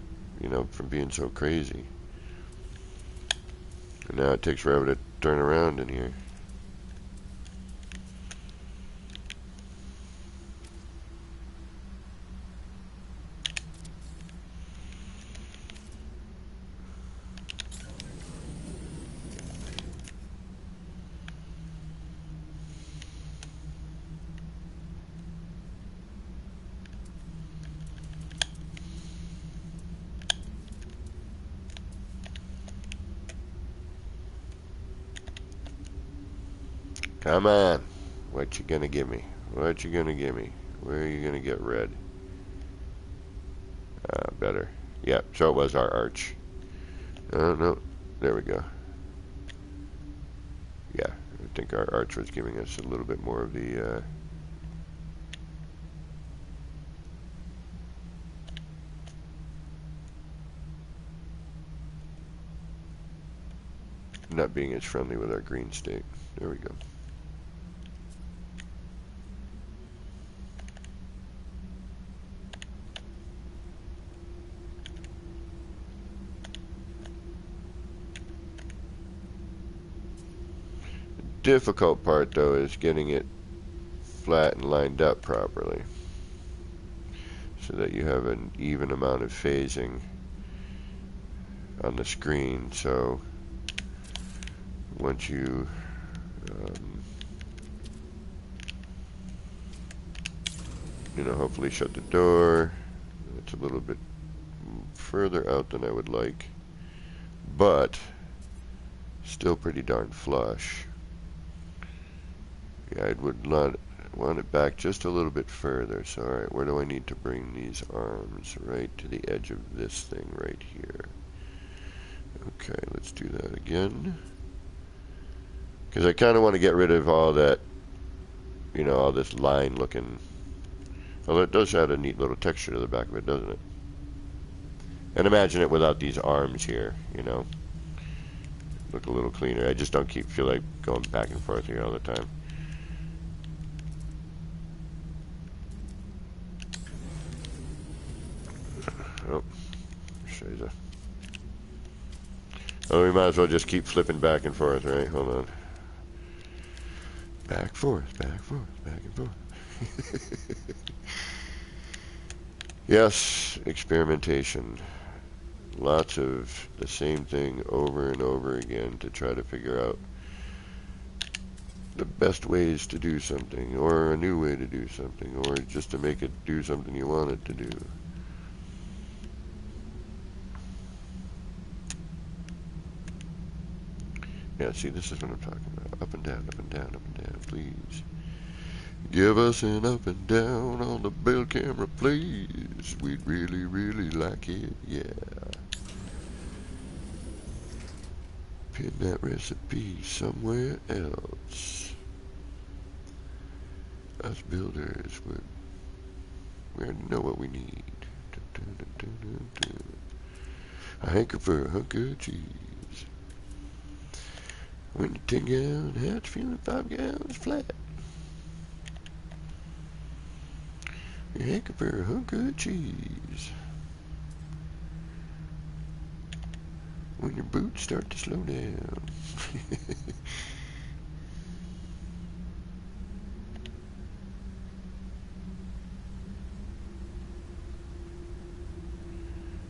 you know, from being so crazy. And now it takes forever to turn around in here. Come on. What you gonna give me? What you gonna give me? Where are you gonna get red? Better. Yeah, so it was our arch. Oh, no. There we go. Yeah, I think our arch was giving us a little bit more of the... not being as friendly with our green state. There we go. The difficult part, though, is getting it flat and lined up properly so that you have an even amount of phasing on the screen. So once you you know, hopefully shut the door. It's a little bit further out than I would like, but still pretty darn flush. Yeah, I would not want it back just a little bit further. So, alright, where do I need to bring these arms? Right to the edge of this thing right here. Okay, let's do that again. Because I kind of want to get rid of all that, you know, all this line looking. Although it does add a neat little texture to the back of it, doesn't it? And imagine it without these arms here, you know. Look a little cleaner. I just don't feel like going back and forth here all the time. Oh, Shaza. Oh, we might as well just keep flipping back and forth, right? Hold on. Back, forth, back, forth, back and forth. Yes, experimentation. Lots of the same thing over and over again to try to figure out the best ways to do something, or a new way to do something, or just to make it do something you want it to do. Yeah, see, this is what I'm talking about. Up and down, up and down, up and down, please. Give us an up and down on the bell camera, please. We'd really, really like it, yeah. Pin that recipe somewhere else. Us builders, we already know what we need. A hanker for a hunk of cheese. When the 10-gallon hatch feeling 5 gallons flat. A hanker for a hunk of cheese. When your boots start to slow down.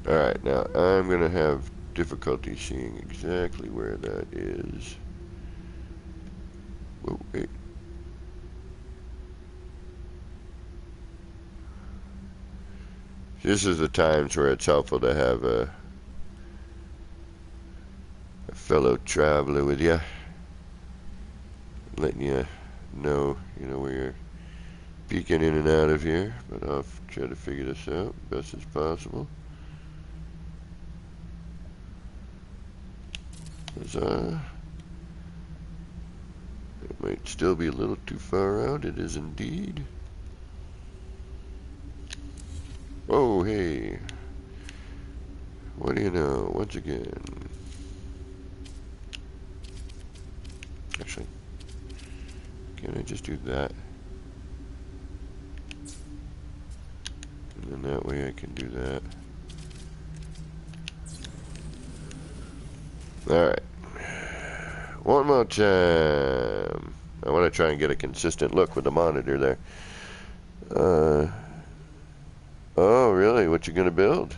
Alright, now I'm going to have difficulty seeing exactly where that is. Whoa, wait. This is the times where it's helpful to have a fellow traveler with you, letting you know where you're peeking in and out of here. But I'll try to figure this out best as possible. It might still be a little too far out. It is indeed. Oh, hey. What do you know? Once again. Actually, can I just do that? And then that way I can do that. Alright. One more time. I want to try and get a consistent look with the monitor there. Oh, really? What you gonna build?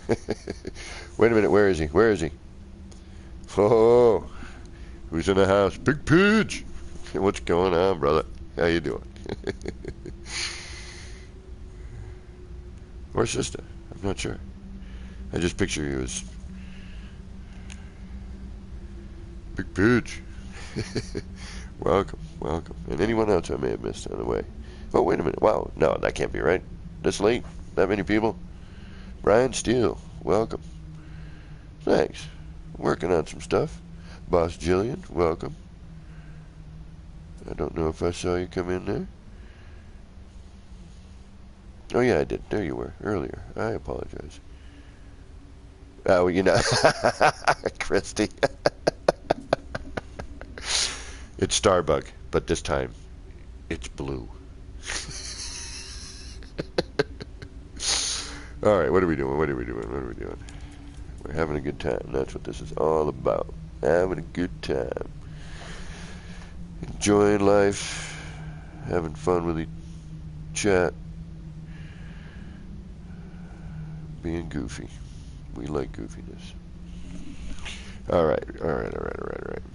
Wait a minute, where is he? Where is he? Oh, who's in the house? Big Pidge! What's going on, brother? How you doing? Or sister? I'm not sure. I just picture you as Big Pitch. Welcome, welcome. And anyone else I may have missed on the way. Oh, wait a minute. Wow, no, that can't be right. This late? That many people? Brian Steele, welcome. Thanks. Working on some stuff. Boss Jillian, welcome. I don't know if I saw you come in there. Oh, yeah, I did. There you were, earlier. I apologize. Oh, you know, Christy. It's Starbug, but this time, it's blue. All right, what are we doing? What are we doing? What are we doing? We're having a good time. That's what this is all about. Having a good time. Enjoying life. Having fun with the chat. Being goofy. We like goofiness. All right.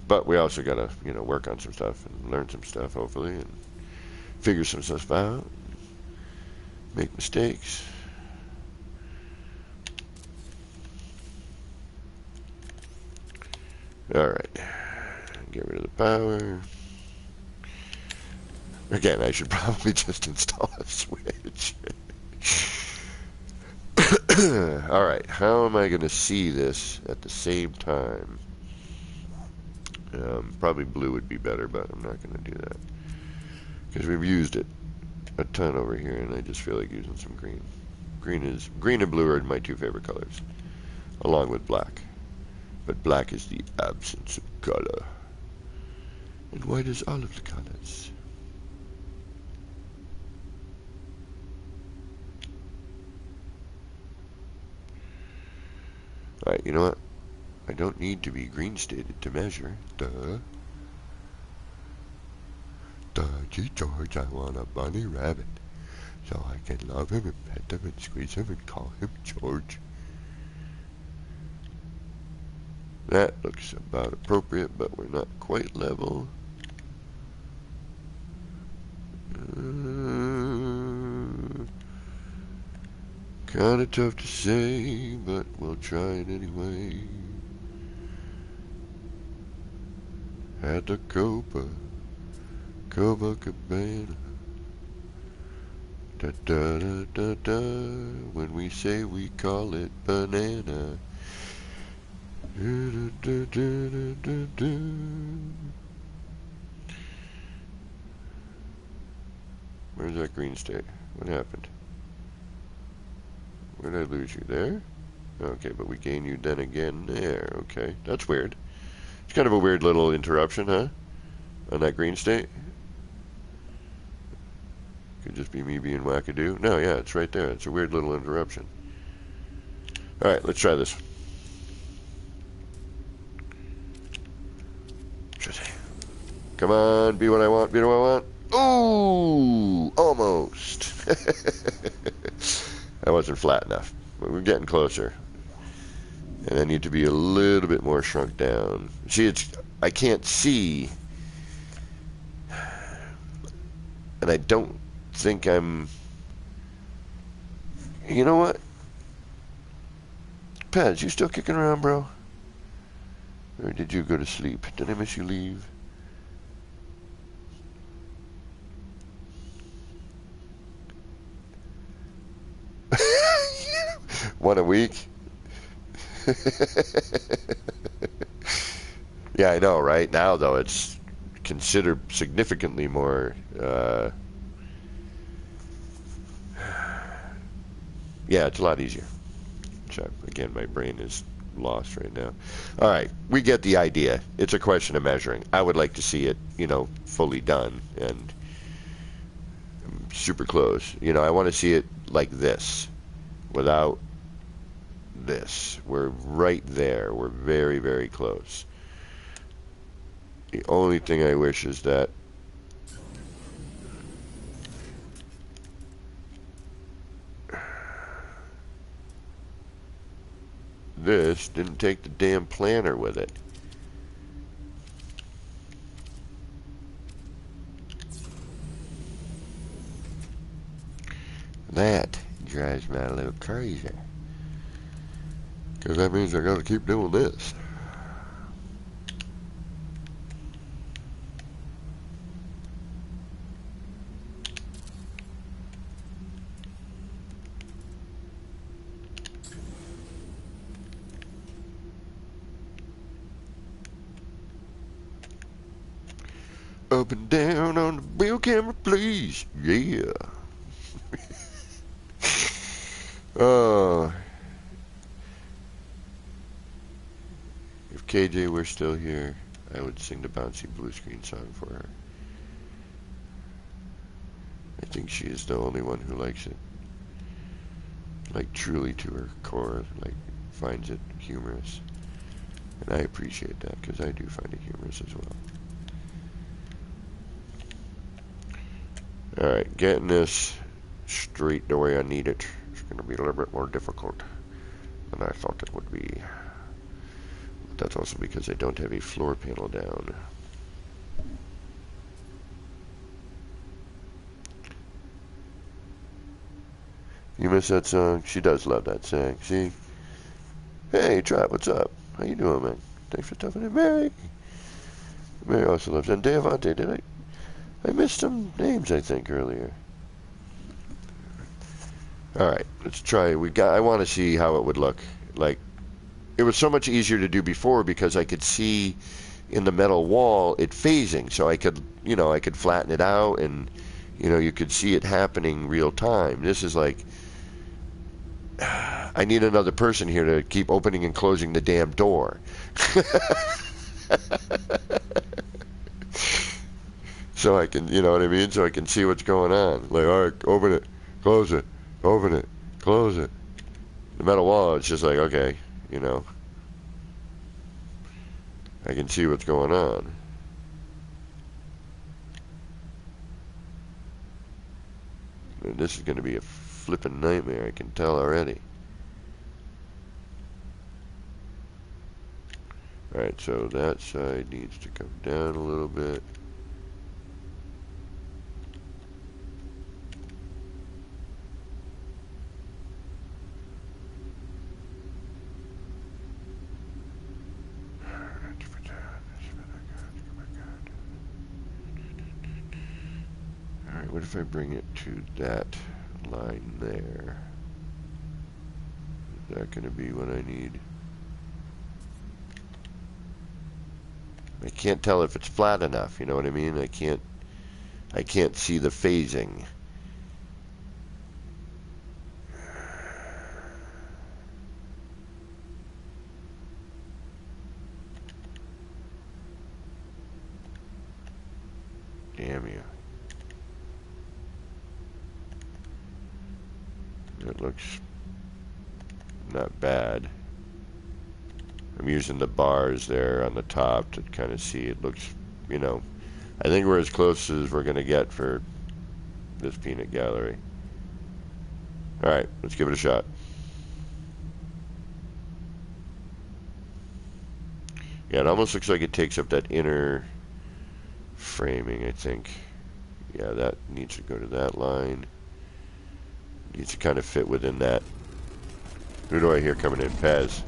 But we also gotta, work on some stuff and learn some stuff, hopefully, and figure some stuff out. Make mistakes. All right. Get rid of the power. Again, I should probably just install a switch. All right. How am I going to see this at the same time? Probably blue would be better, but I'm not going to do that. Because we've used it a ton over here, and I just feel like using some green. Green and blue are my two favorite colors, along with black. But black is the absence of color. And white is all of the colors. Alright, you know what? I don't need to be green stated to measure. Duh. Gee George, I want a bunny rabbit. So I can love him and pet him and squeeze him and call him George. That looks about appropriate, but we're not quite level. Kinda tough to say, but we'll try it anyway. At the Copacabana. Da da da da da. When we say we call it banana. Da, da, da, da, da, da. Where's that green state? What happened? Where did I lose you? There? Okay, but we gain you then again there. Okay, that's weird. It's kind of a weird little interruption, huh? On that green state? Could just be me being wackadoo. No, yeah, it's right there. It's a weird little interruption. Alright, let's try this. Come on, be what I want, be what I want. Ooh, almost. That wasn't flat enough, but we're getting closer. And I need to be a little bit more shrunk down. See, I can't see, and I don't think I'm. You know what? Paz, you still kicking around, bro? Or did you go to sleep? Did I miss you leave? One a week? Yeah, I know, right? Now, though, it's considered significantly more, yeah, it's a lot easier. So, again, my brain is lost right now. All right, we get the idea. It's a question of measuring. I would like to see it, fully done and super close. I want to see it like this, without this. We're right there. We're very, very close. The only thing I wish is that this didn't take the damn planner with it. That drives me a little crazy. Because that means I gotta keep doing this. Up and down on the bill camera, please. Yeah. Oh. If KJ were still here, I would sing the bouncy blue screen song for her. I think she is the only one who likes it. Like, truly to her core, like, finds it humorous. And I appreciate that, because I do find it humorous as well. Alright, getting this straight the way I need it is going to be a little bit more difficult than I thought it would be. But that's also because I don't have a floor panel down. You miss that song? She does love that song. See? Hey, Trap, what's up? How you doing, man? Thanks for toughing it, Mary. Mary also loves that. And Deavante, did I missed some names, I think, earlier. Alright, let's try. I want to see how it would look. Like, it was so much easier to do before because I could see in the metal wall it phasing. So I could, I could flatten it out and, you could see it happening real time. This is like, I need another person here to keep opening and closing the damn door. So I can, you know what I mean? So I can see what's going on. Like, all right, open it, close it, open it, close it. The metal wall, it's just like, okay, I can see what's going on. And this is going to be a flippin' nightmare, I can tell already. Alright, so that side needs to come down a little bit. Alright, what if I bring it to that line there? Is that going to be what I need? I can't tell if it's flat enough, you know what I mean? I can't see the phasing. Damn you. That looks not bad. I'm using the bars there on the top to kind of see. It looks, I think we're as close as we're going to get for this peanut gallery. Alright, let's give it a shot. Yeah, it almost looks like it takes up that inner framing, I think. Yeah, that needs to go to that line. Needs to kind of fit within that. Who do I hear coming in? Pez.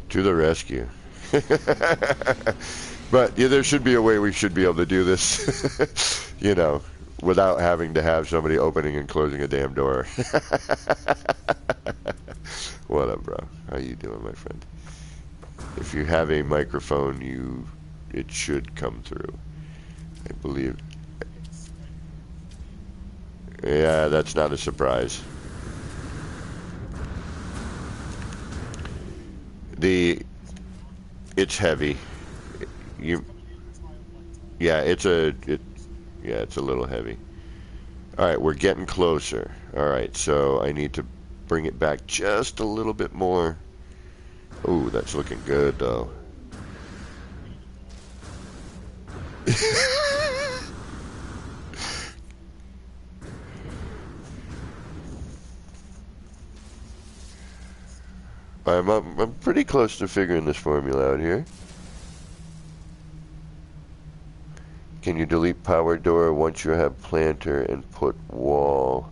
To the rescue. But yeah, there should be a way we should be able to do this, without having to have somebody opening and closing a damn door. What up, bro? How you doing, my friend? If you have a microphone, it should come through. I believe. Yeah, that's not a surprise. It's heavy. Yeah, it's a little heavy. All right, we're getting closer. All right, so I need to bring it back just a little bit more. Ooh, that's looking good though. I'm pretty close to figuring this formula out here. Can you delete power door once you have planter and put wall?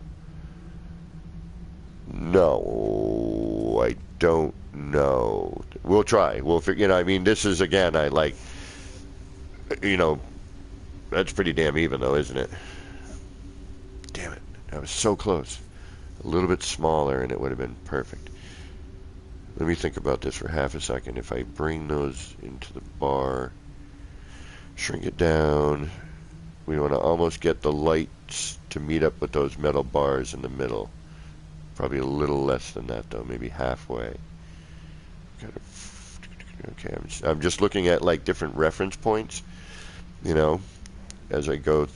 No, I don't know. We'll try. We'll figure. This is again. That's pretty damn even though, isn't it? Damn it! I was so close. A little bit smaller, and it would have been perfect. Let me think about this for half a second. If I bring those into the bar, shrink it down, We want to almost get the lights to meet up with those metal bars in the middle. Probably a little less than that though, maybe halfway. Okay, I'm just looking at like different reference points, you know, as I go.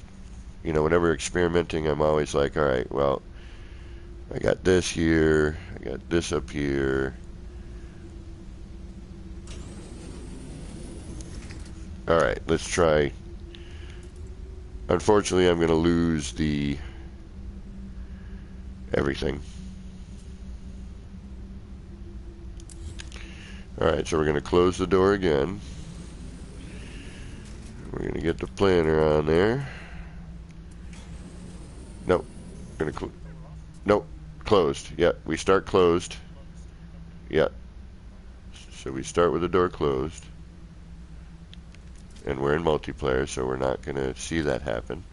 You know, whenever experimenting, I'm always like, all right, well, I got this here, I got this up here. All right, let's try. Unfortunately, I'm going to lose the everything. All right, so we're going to close the door again. We're going to get the planner on there. Nope. Nope. Closed. Yeah, we start closed. Yeah. So we start with the door closed. And we're in multiplayer, so we're not going to see that happen.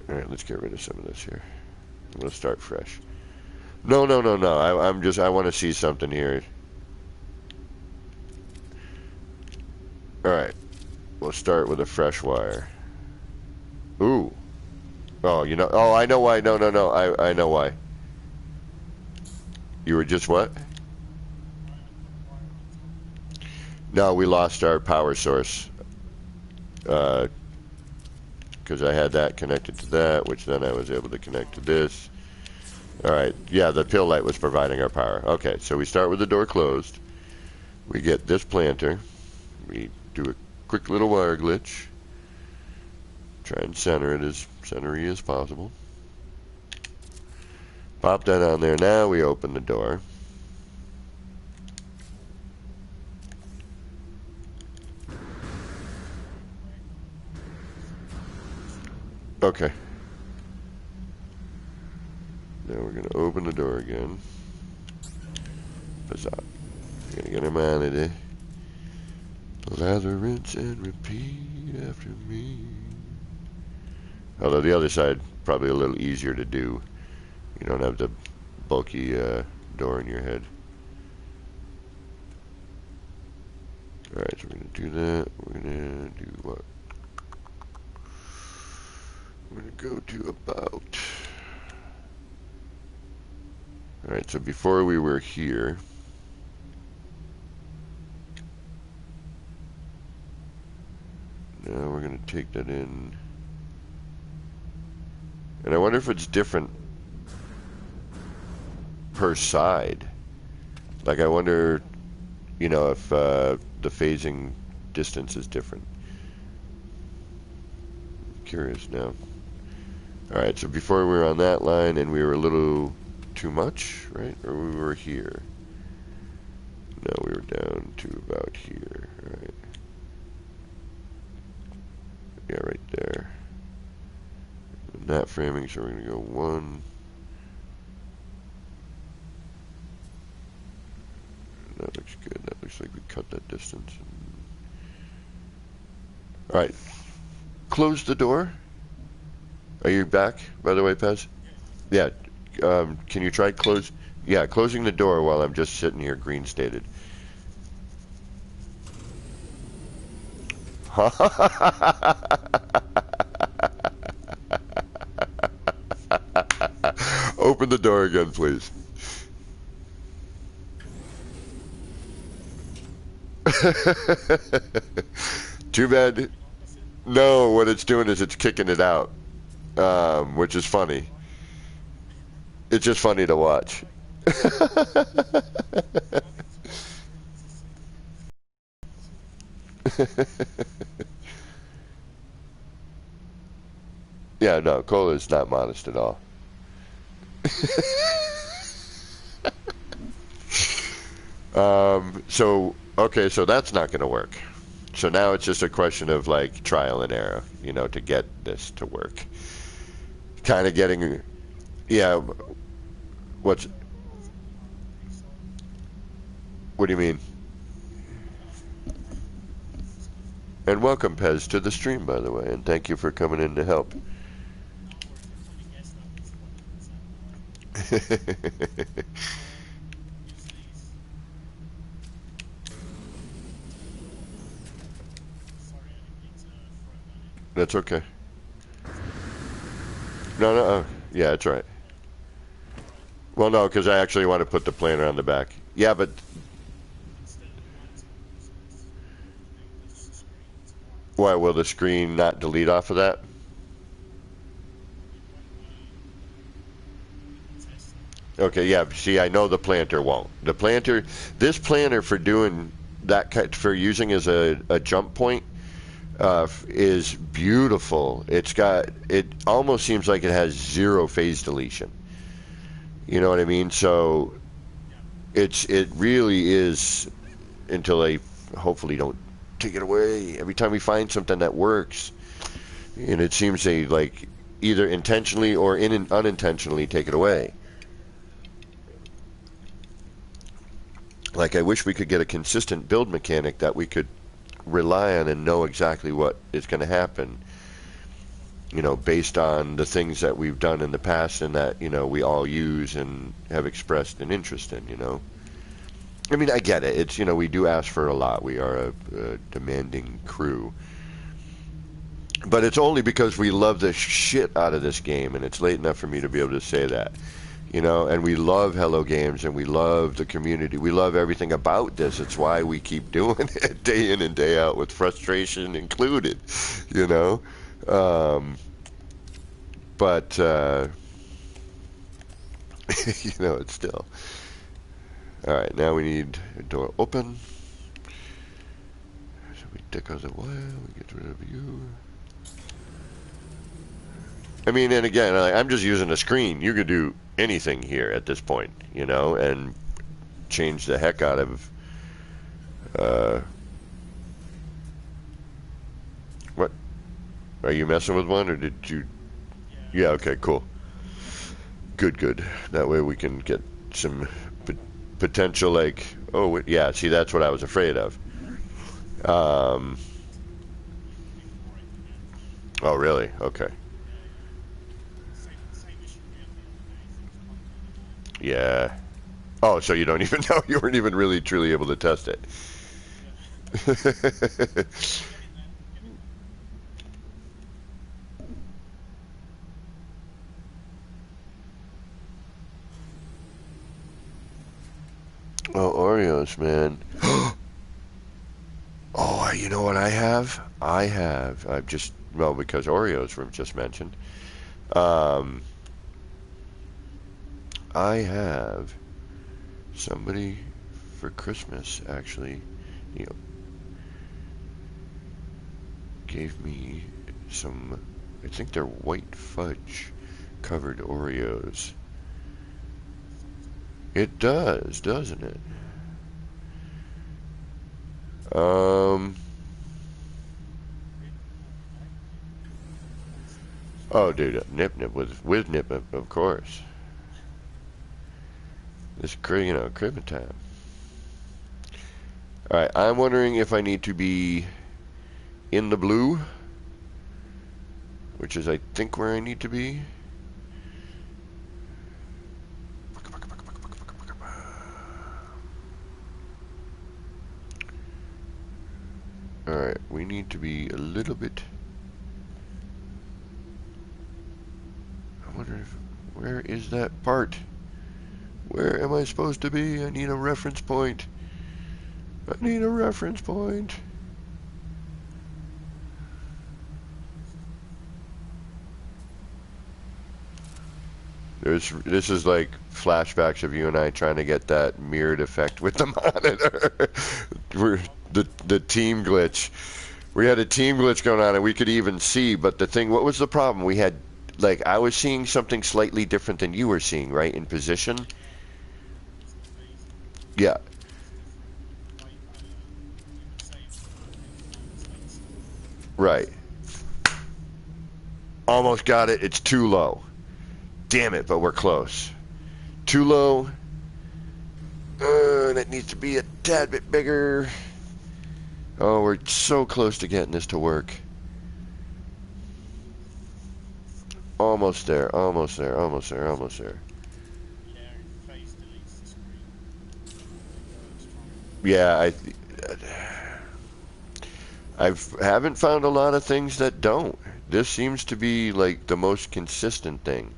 All right, let's get rid of some of this here. We'll start fresh. No. I want to see something here. All right. We'll start with a fresh wire. Ooh. Oh, you know. Oh, I know why. No. I know why. You were just what? No, we lost our power source. Because I had that connected to that, which then I was able to connect to this. All right. Yeah, the pill light was providing our power. Okay, so we start with the door closed. We get this planter. We do a quick little wire glitch. Try and center it as centery as possible. Pop that on there. Now we open the door. Okay. Now we're going to open the door again. Huzzah. We're going to get him out of there. Lather, rinse, and repeat after me. Although the other side, probably a little easier to do. You don't have the bulky door in your head. Alright, so we're going to do that. We're going to do what? We're going to go to about... Alright, so before we were here... Now we're going to take that in... And I wonder if it's different per side. Like, I wonder, you know, if the phasing distance is different. I'm curious now. Alright, so before we were on that line and we were a little too much, right? Or we were here. No, we were down to about here, right? Yeah, right there. And that framing, so we're going to go 1. That looks good. That looks like we cut that distance. Alright. Close the door. Are you back, by the way, Pez? Yeah. Can you try close? Yeah, closing the door while I'm just sitting here green stated. Open the door again, please. Too bad. No, what it's doing is it's kicking it out, which is funny. It's just funny to watch. Yeah, no, Cola is not modest at all. Okay, so that's not going to work. So now it's just a question of like trial and error, you know, to get this to work. Kind of getting, yeah. What do you mean? And welcome, Pez, to the stream, by the way, and thank you for coming in to help. That's okay. No, no, yeah, that's right. Well, no, because I actually want to put the planner on the back. Yeah, but why will the screen not delete off of that? Okay, yeah. See, I know the planter won't. The planter, this planner for doing that, for using as a jump point, is beautiful. It almost seems like it has zero phase deletion. You know what I mean? So it really is, until they hopefully don't take it away. Every time we find something that works, and it seems they like either intentionally or unintentionally take it away. Like, I wish we could get a consistent build mechanic that we could rely on and know exactly what is going to happen, based on the things that we've done in the past and that, we all use and have expressed an interest in. I mean, I get it. It's, we do ask for a lot. We are a demanding crew. But it's only because we love the shit out of this game, and it's late enough for me to be able to say that. And we love Hello Games, and we love the community. We love everything about this. It's why we keep doing it day in and day out, with frustration included, you know. But it's still. All right, now we need a door open. So we take out the wire, we get rid of you. I mean, and again, I'm just using a screen. You could do anything here at this point, and change the heck out of what? Are you messing with one, or did you? Yeah, okay, cool. Good. That way we can get some potential, like, oh, yeah, see, that's what I was afraid of. Oh, really? Okay. Yeah. Oh, so you don't even know? You weren't even really truly able to test it. Oh, Oreos, man. Oh, you know what I have? I've just, well, because Oreos were just mentioned. Um, I have somebody for Christmas, actually, you know, gave me some, I think they're white fudge covered Oreos. It does, doesn't it? Oh, dude, Nip Nip with Nip Nip, of course. It's cribbing time. All right, I'm wondering if I need to be in the blue, which is, I think, where I need to be. Alright, we need to be a little bit. I wonder if, where is that part? Where am I supposed to be? I need a reference point. I need a reference point. This is like flashbacks of you and I trying to get that mirrored effect with the monitor. The team glitch. We had a team glitch going on, and we could even see. But the thing, what was the problem? We had, like, I was seeing something slightly different than you were seeing, right? In position. Yeah. Right. Almost got it. It's too low. Damn it, but we're close. Too low. And it needs to be a tad bit bigger. Oh, we're so close to getting this to work. Almost there, almost there, almost there, almost there. Yeah, I haven't found a lot of things that don't. This seems to be like the most consistent thing.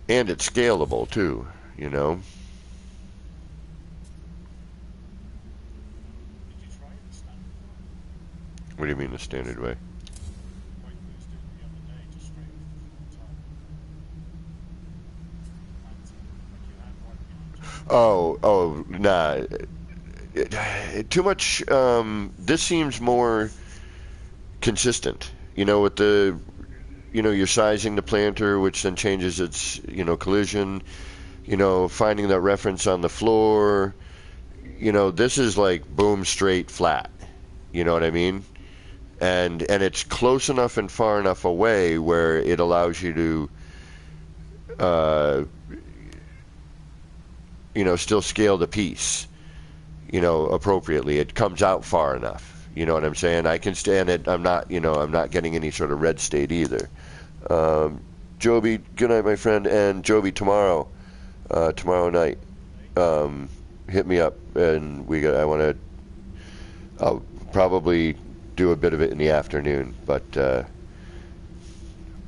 And it's scalable too, you know? What do you mean the standard way? Nah. Too much, this seems more consistent. You know, with the, you know, you're sizing the planter, which then changes its, you know, collision, you know, finding that reference on the floor. You know, this is like boom, straight, flat. You know what I mean? And it's close enough and far enough away where it allows you to, uh, you know, still scale the piece, you know, appropriately. It comes out far enough. You know what I'm saying? I can stand it. I'm not, you know, I'm not getting any sort of red state either. Joby, good night, my friend, and Joby, tomorrow night, hit me up, and I want to. I'll probably do a bit of it in the afternoon, but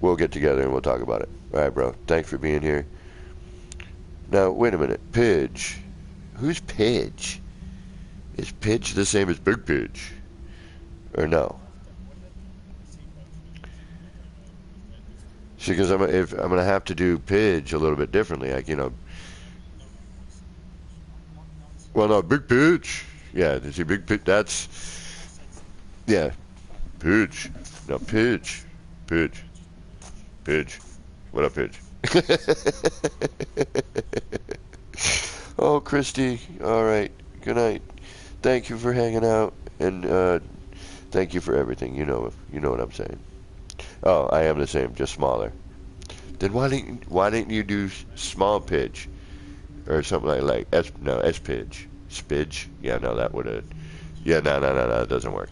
we'll get together and we'll talk about it. All right, bro. Thanks for being here. Now, wait a minute. Pidge. Who's Pidge? Is Pidge the same as Big Pidge? Or no? See, because I'm gonna have to do Pidge a little bit differently. Like, you know. Well, no, Big Pidge. Yeah, see, Big Pidge. That's, yeah, Pidge. No, Pidge. Pidge. Pidge. What up, Pidge? Oh, Christy. All right. Good night. Thank you for hanging out, and thank you for everything. You know what I'm saying. Oh, I am the same, just smaller. Then why didn't you do small Pidge or something like S? No, S Pidge. Spidge. Yeah, no, that would have. Yeah, no, it doesn't work.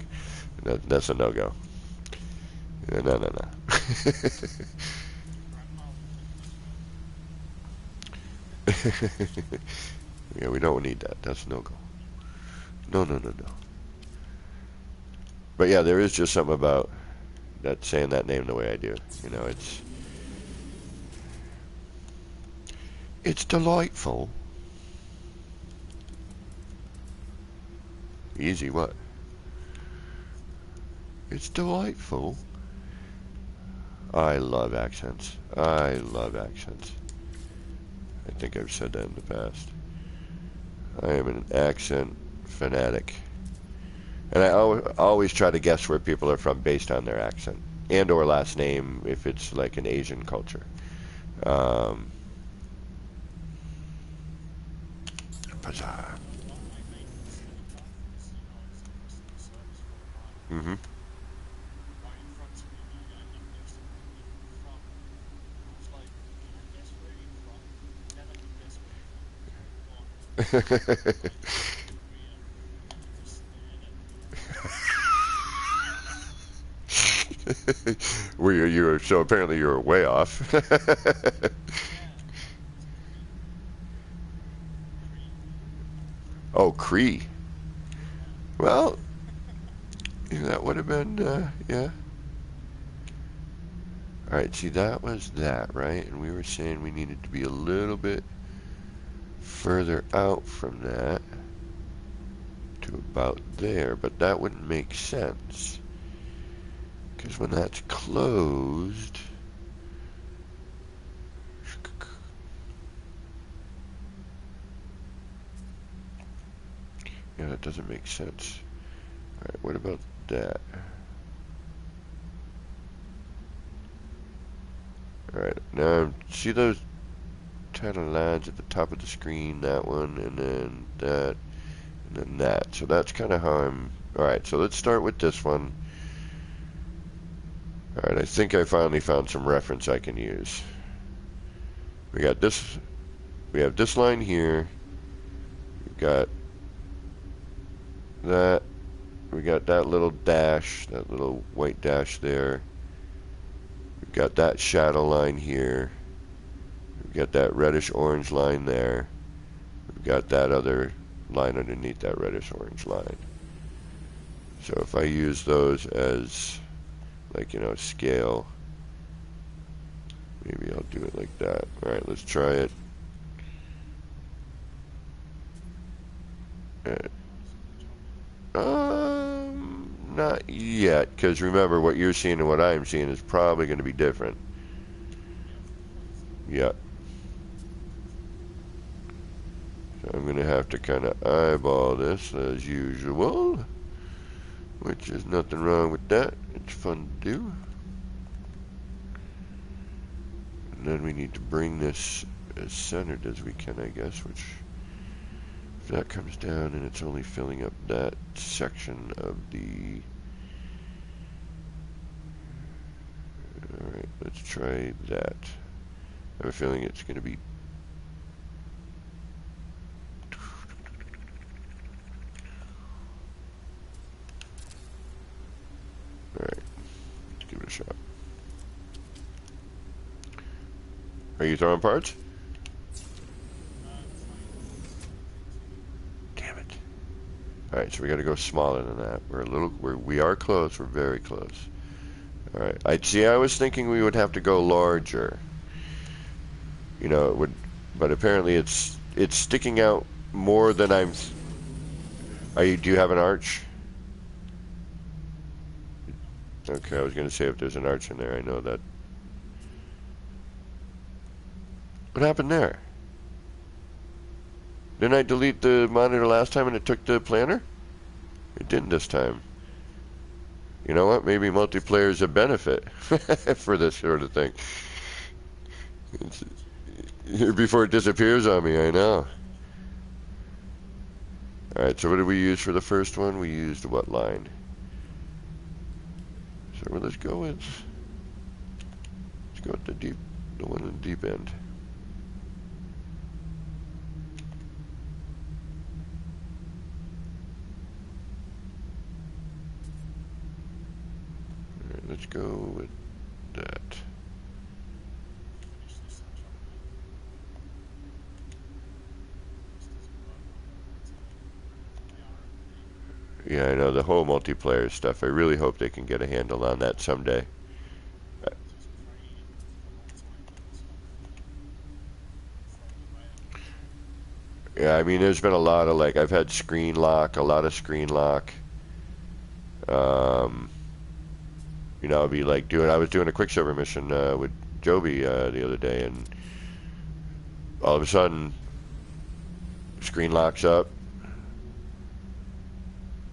That's a no go. Yeah, no. Yeah, we don't need that. That's no go. No. But yeah, there is just something about that saying that name the way I do. You know, it's delightful. Easy what? It's delightful. I love accents. I think I've said that in the past. I am an accent fanatic. And I always try to guess where people are from based on their accent and or last name if it's like an Asian culture. Bizarre. Mm-hmm. So apparently you're way off. Oh, Cree. Well, that would have been, yeah. Alright, see, that was that, right? And we were saying we needed to be a little bit further out from that to about there, but that wouldn't make sense. Because when that's closed, yeah, that doesn't make sense. Alright, what about that? Alright, now see those kind of lines at the top of the screen, that one, and then that, and then that. So that's kind of how I'm... Alright, so let's start with this one. Alright, I think I finally found some reference I can use. We got this, we have this line here. We've got that. We got that little dash, that little white dash there. We've got that shadow line here. We've got that reddish orange line there. We've got that other line underneath that reddish orange line. So if I use those as, like, you know, scale, maybe I'll do it like that. Alright, let's try it. Not yet, because remember, what you're seeing and what I'm seeing is probably going to be different. Yeah. So I'm going to have to kind of eyeball this as usual, which is nothing wrong with that. It's fun to do. And then we need to bring this as centered as we can, I guess, which, if that comes down and it's only filling up that section of the... Alright, let's try that. I have a feeling it's going to be... Alright, let's give it a shot. Are you throwing parts? Damn it. Alright, so we gotta go smaller than that. We are close, we're very close. Alright, I was thinking we would have to go larger. You know, it would, but apparently it's sticking out more than I'm... do you have an arch? Okay, I was gonna say if there's an arch in there, I know that. What happened there? Didn't I delete the monitor last time and it took the planner? It didn't this time. You know what? Maybe multiplayer is a benefit for this sort of thing. Before it disappears on me, I know. Alright, so what did we use for the first one? We used what line? So let's go with the one in the deep end. Alright, let's go with that. Yeah, I know, the whole multiplayer stuff. I really hope they can get a handle on that someday. Yeah, I mean, there's been a lot of, like, I've had screen lock, a lot of screen lock. You know, I'll be like I was doing a Quicksilver mission with Joby the other day, and all of a sudden, screen locks up,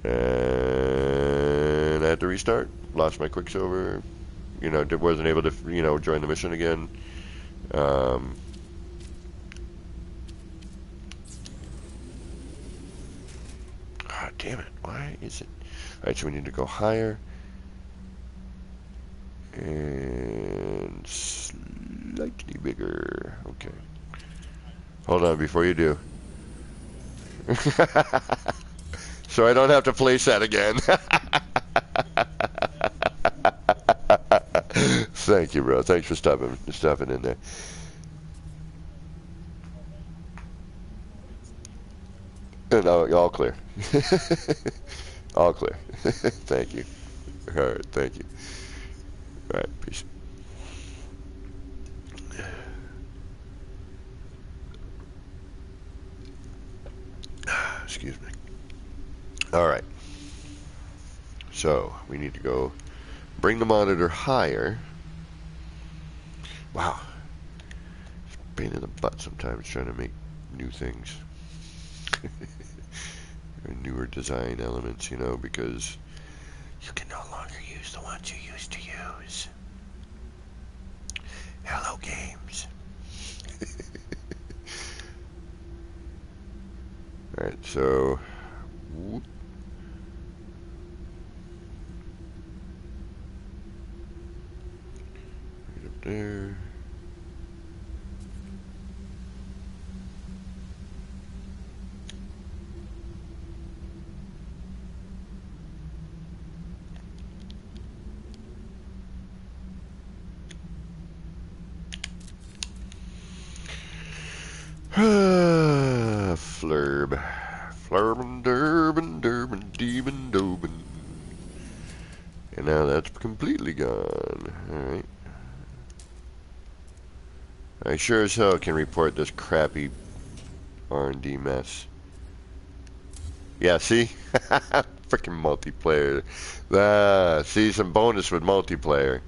and I had to restart. Lost my Quicksilver. You know, wasn't able to, you know, join the mission again. Ah, damn it! Why is it? All right, so we need to go higher and slightly bigger. Okay. Hold on before you do. So I don't have to place that again. Thank you, bro. Thanks for stopping in there. No, all clear. All clear. Thank you. All right, thank you. All right, peace. Excuse me. All right. So we need to go bring the monitor higher. Wow. It's a pain in the butt sometimes trying to make new things. Or newer design elements, you know, because you can no longer use the ones you used to use. Hello, games. Alright, so whoop. Right up there. Flurb. Flurbin, durbin, durbin, deebin, dobin. I sure as hell can report this crappy R&D mess. Yeah, see? Freaking multiplayer. See, some bonus with multiplayer.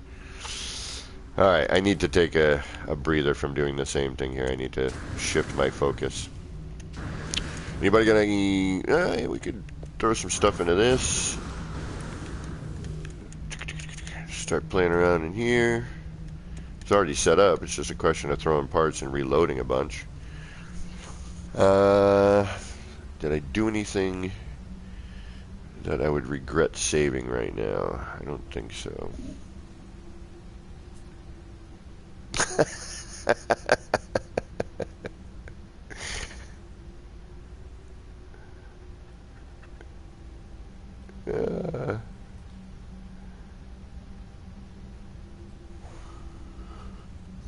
Alright, I need to take a breather from doing the same thing here. I need to shift my focus. Anybody got any... we could throw some stuff into this. Start playing around in here. It's already set up. It's just a question of throwing parts and reloading a bunch. Did I do anything that I would regret saving right now? I don't think so.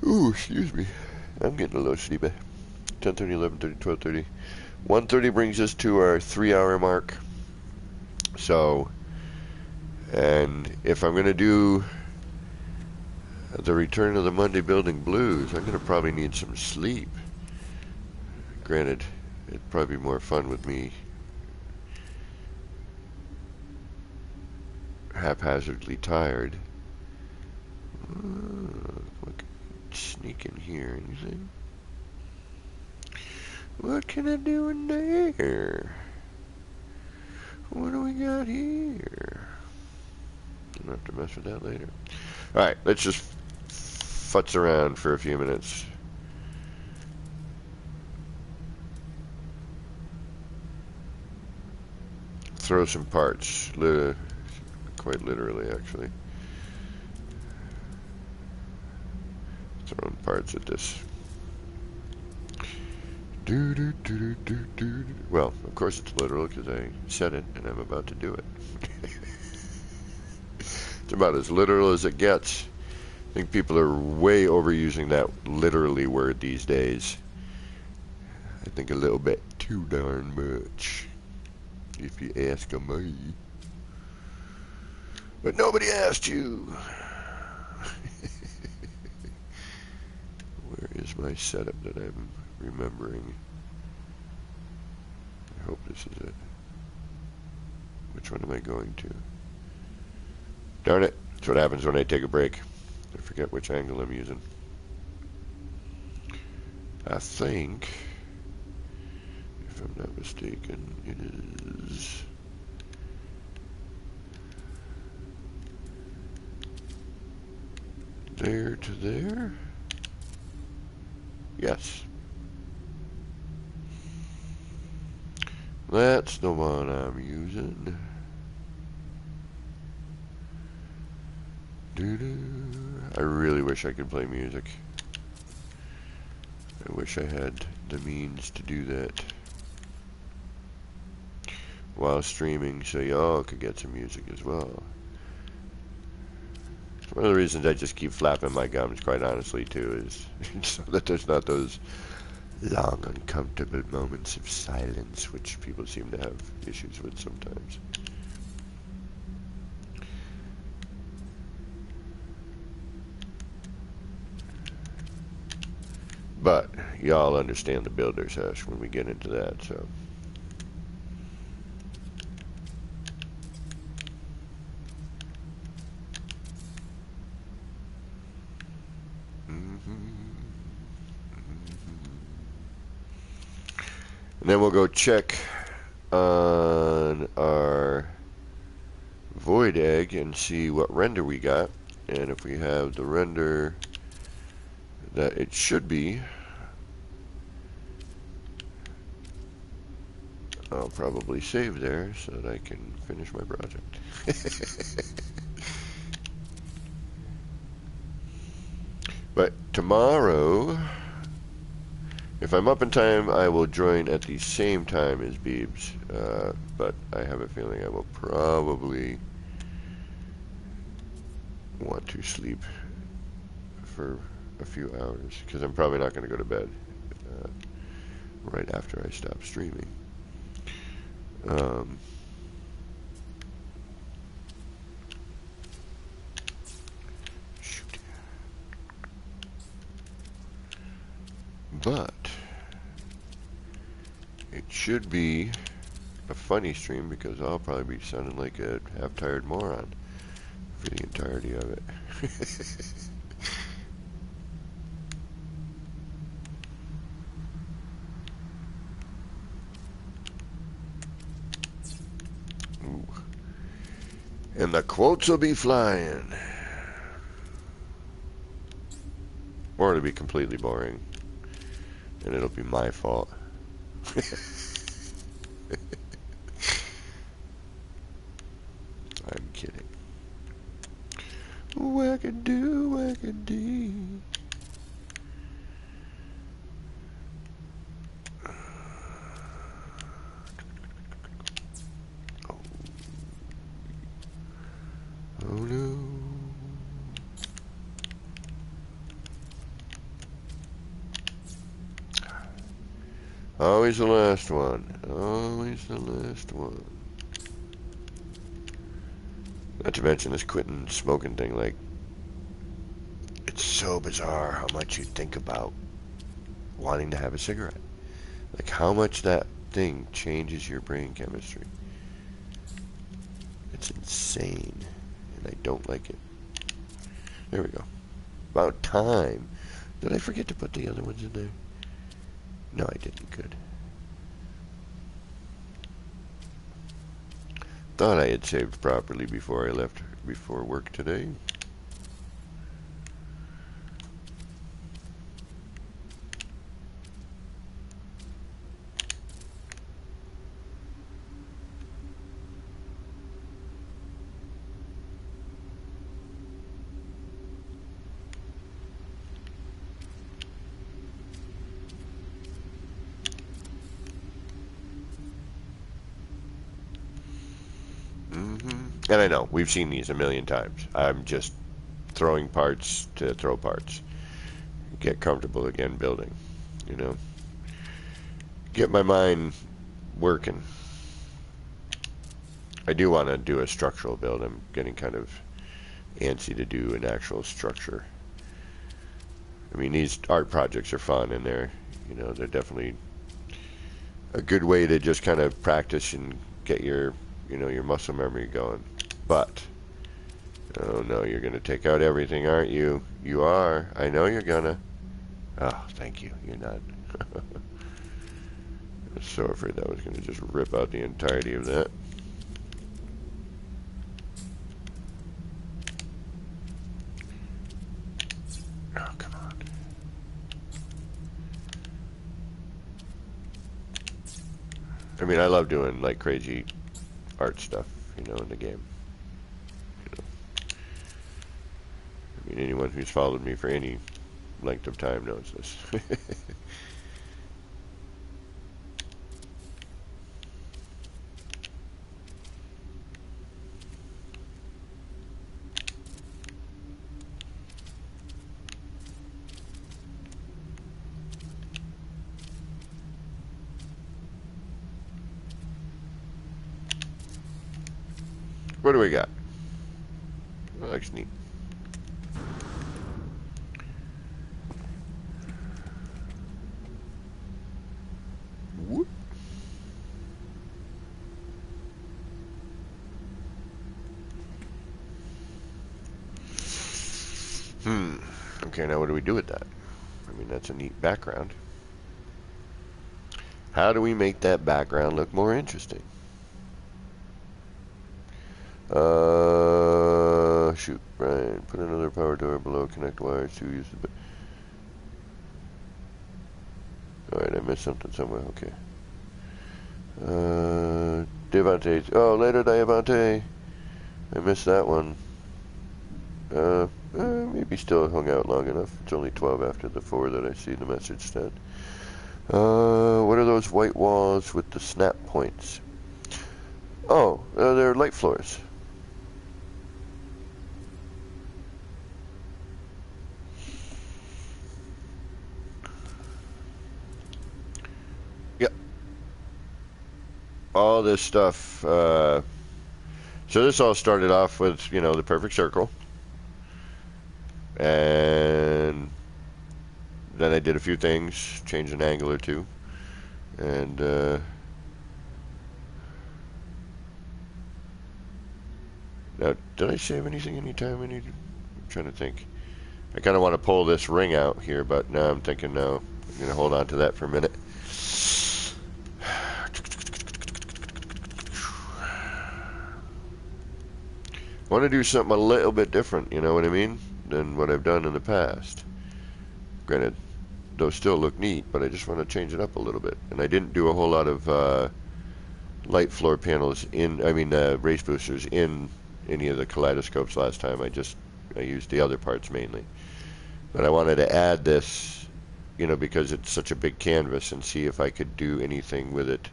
Ooh, excuse me. I'm getting a little sleepy. 10:30, 11:30, 12:30. 1:30 brings us to our 3-hour mark. So, and if I'm going to do the Return of the Monday Building Blues, I'm going to probably need some sleep. Granted, it'd probably be more fun with me haphazardly tired. Look, sneak in here. Anything? What can I do in there? What do we got here? I'll have to mess with that later. Alright, let's just futz around for a few minutes. Throw some parts. Quite literally, actually. Throwing parts at this. Well, of course it's literal because I said it and I'm about to do it. It's about as literal as it gets. I think people are way overusing that literally word these days. I think a little bit too darn much, if you ask me. But nobody asked you. Where is my setup that I'm remembering? I hope this is it. Which one am I going to? Darn it. That's what happens when I take a break. I forget which angle I'm using. I think, if I'm not mistaken, it is... there to there? Yes. That's the one I'm using. I really wish I could play music. I wish I had the means to do that while streaming so y'all could get some music as well. It's one of the reasons I just keep flapping my gums, quite honestly, too, is so that there's not those long, uncomfortable moments of silence which people seem to have issues with sometimes. But y'all understand the builder's hush when we get into that, so. And then we'll go check on our void egg and see what render we got. And if we have the render that it should be, I'll probably save there so that I can finish my project. But tomorrow, if I'm up in time, I will join at the same time as Beebs. But I have a feeling I will probably want to sleep for a few hours, because I'm probably not going to go to bed right after I stop streaming. Shoot. But it should be a funny stream because I'll probably be sounding like a half-tired moron for the entirety of it. Ooh. And the quotes will be flying. Or it'll be completely boring. And it'll be my fault. I'm kidding. Wackadoo, wackadee. Oh no. Always the last one. Always the last one. Not to mention this quitting smoking thing, like, it's so bizarre how much you think about wanting to have a cigarette. Like how much that thing changes your brain chemistry. It's insane. And I don't like it. There we go. About time. Did I forget to put the other ones in there? No, I didn't. Good. Thought I had saved properly before I left before work today. And I know, we've seen these a million times. I'm just throwing parts to throw parts. Get comfortable again building, you know. Get my mind working. I do want to do a structural build. I'm getting kind of antsy to do an actual structure. I mean, these art projects are fun and they're definitely a good way to just kind of practice and get your, your muscle memory going. But, oh no, you're going to take out everything, aren't you? You are. I know you're going to. Oh, thank you. You're not. I was so afraid that was going to just rip out the entirety of that. Oh, come on. I mean, I love doing, like, crazy art stuff, in the game. I mean, anyone who's followed me for any length of time knows this. What do we got? That looks neat. Whoop. Okay, now what do we do with that? I mean, that's a neat background. How do we make that background look more interesting? Shoot, Brian, put another power door below, connect wires to use the... Alright, I missed something somewhere, okay. Devante, oh, later, Devante. I missed that one. Maybe still hung out long enough. It's only 12 after the 4 that I see the message said. What are those white walls with the snap points? Oh, they're light floors. Yep. All this stuff. So this all started off with, the perfect circle. And then I I did a few things, changed an angle or two, and now, did I save anything anytime I need? I'm trying to think. I kind of want to pull this ring out here, but now I'm thinking no. I'm going to hold on to that for a minute. I want to do something a little bit different, you know what I mean, than what I've done in the past. Granted, those still look neat, but I just want to change it up a little bit. And I didn't do a whole lot of light floor panels race boosters in any of the kaleidoscopes last time. I used the other parts mainly. But I wanted to add this, you know, because it's such a big canvas, and see if I could do anything with it.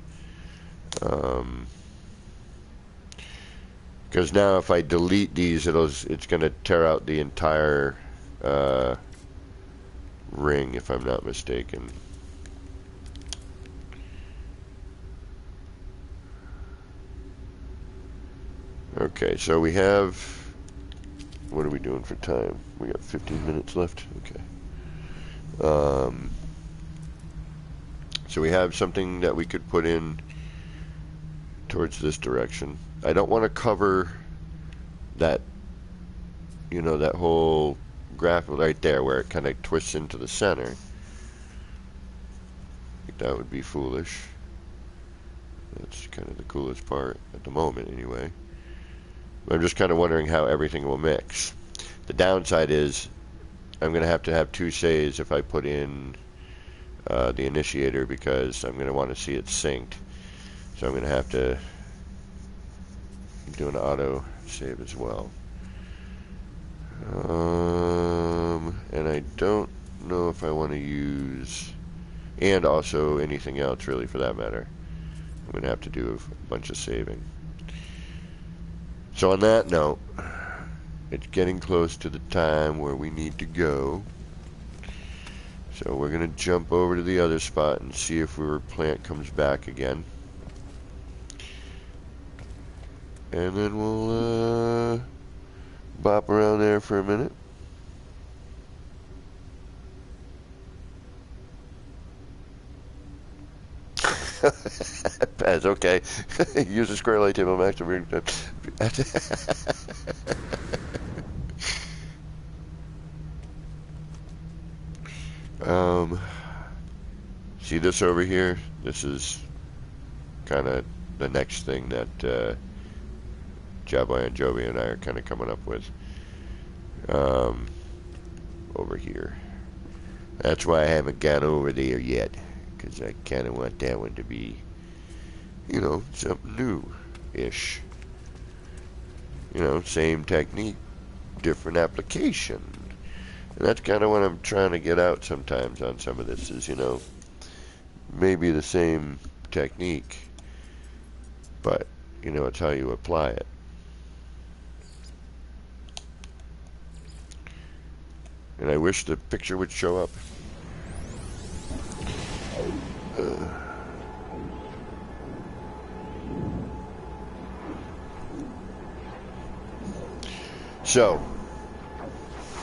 Because now if I delete these, it's going to tear out the entire ring, if I'm not mistaken. Okay, so we have, what are we doing for time? We got 15 minutes left. Okay. So we have something that we could put in towards this direction. I don't want to cover that, you know, that whole graph right there where it kind of twists into the center. I think that would be foolish. That's kind of the coolest part at the moment anyway. I'm just kind of wondering how everything will mix. The downside is I'm going to have two saves if I put in the initiator, because I'm going to want to see it synced. So I'm going to have to do an auto save as well. And I don't know if I want to use, and also anything else really for that matter. I'm going to have to do a bunch of saving. So on that note, it's getting close to the time where we need to go. So we're going to jump over to the other spot and see if our plant comes back again. And then we'll bop around there for a minute. Pass, okay. Use a square light table max. See this over here? This is kind of the next thing that Jabba and Joby and I are kind of coming up with. Over here. That's why I haven't gone over there yet, because I kind of want that one to be, you know, something new-ish. You know, same technique, different application. And that's kind of what I'm trying to get out sometimes on some of this is, you know, maybe the same technique, but, you know, it's how you apply it. And I wish the picture would show up. So,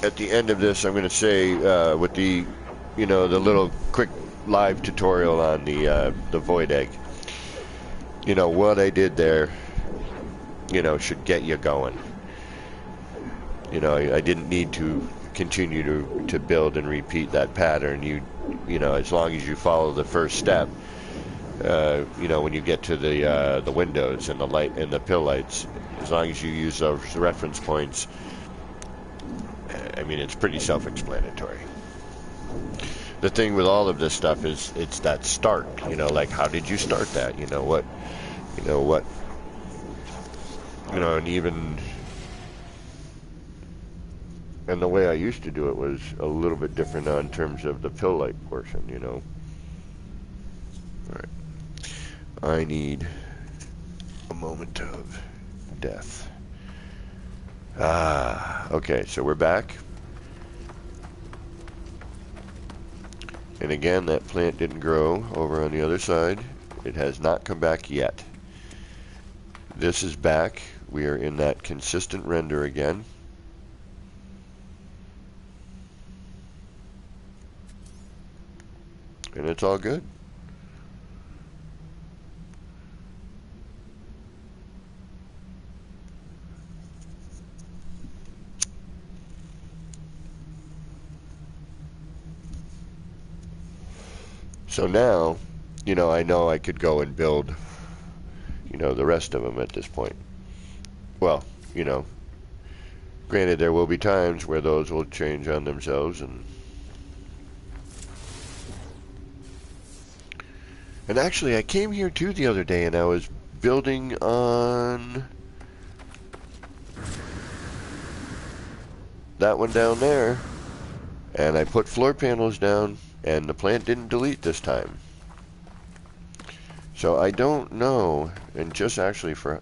at the end of this, I'm going to say, with the, you know, the little quick live tutorial on the void egg, you know, what I did there, you know, should get you going. You know, I didn't need to continue to build and repeat that pattern. You know, as long as you follow the first step, you know, when you get to the windows and the light and the pill lights, as long as you use those reference points, I mean, it's pretty self-explanatory. The thing with all of this stuff is it's that start, you know, like how did you start that? You know, and even, and the way I used to do it was a little bit different in terms of the pill light portion, you know. Alright. I need a moment of death. Okay, so we're back. And again, that plant didn't grow over on the other side. It has not come back yet. This is back. We are in that consistent render again. And it's all good. So now, I know I could go and build, the rest of them at this point. Well, granted, there will be times where those will change on themselves, and actually, I came here too the other day, and I was building on that one down there, and I put floor panels down, and the plant didn't delete this time. So I don't know, and just actually for,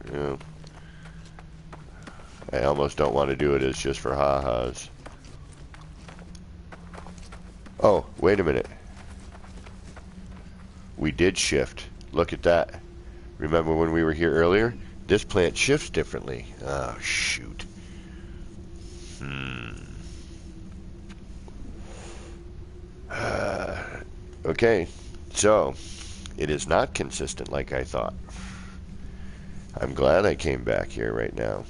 I almost don't want to do it as just for ha-has. Oh, wait a minute. We did shift. Look at that. Remember when we were here earlier? This plant shifts differently. Oh, shoot. Okay, so it is not consistent like I thought. I'm glad I came back here right now.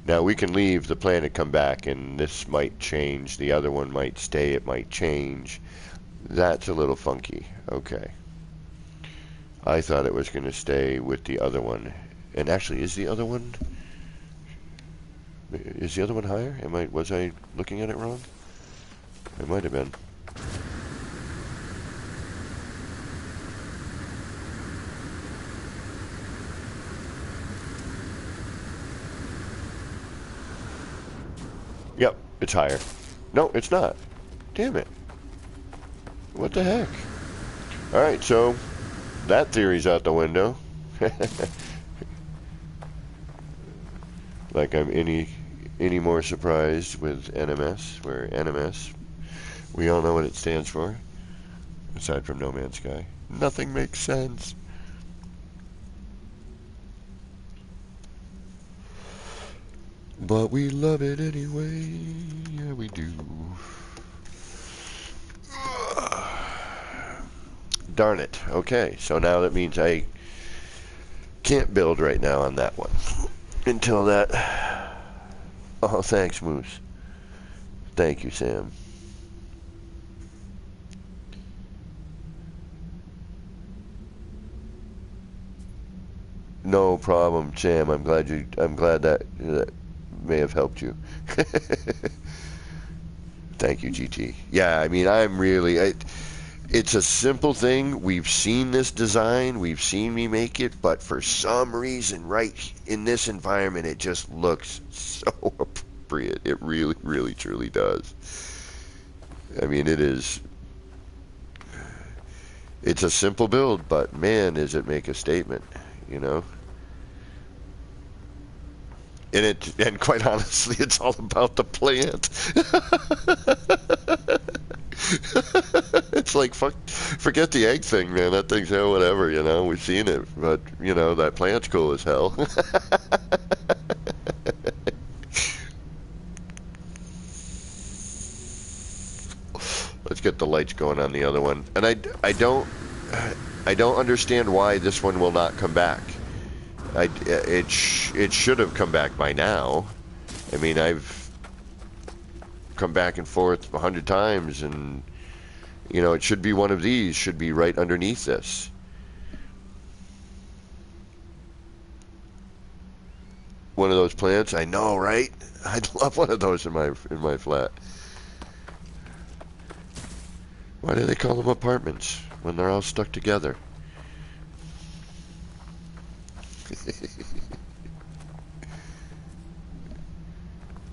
Now we can leave the plant and come back, and this might change. The other one might stay. It might change. That's a little funky. Okay. I thought it was going to stay with the other one. And actually, is the other one higher? Was I looking at it wrong? It might have been. Yep, it's higher. No, it's not. Damn it. What the heck? Alright, so that theory's out the window. Like I'm any more surprised with NMS, where NMS, we all know what it stands for, aside from No Man's Sky. Nothing makes sense. But we love it anyway. Yeah, we do. Darn it. Okay, so now that means I can't build right now on that one. Until that... Oh, thanks, Moose. Thank you, Sam. No problem, Sam. I'm glad that may have helped you. Thank you, GT. Yeah, I mean, it's a simple thing. We've seen this design. We've seen me make it, but for some reason, right in this environment, it just looks so appropriate. It really, really, truly does. I mean, it's a simple build, but man, does it make a statement, And quite honestly, it's all about the plant. It's like, forget the egg thing, man. That thing's, whatever, we've seen it. But, that plant's cool as hell. Let's get the lights going on the other one. And I don't understand why this one will not come back. It should have come back by now. I mean, I've come back and forth 100 times, and it should be one of these. Should be right underneath this. One of those plants. I know, right? I'd love one of those in my flat. Why do they call them apartments when they're all stuck together?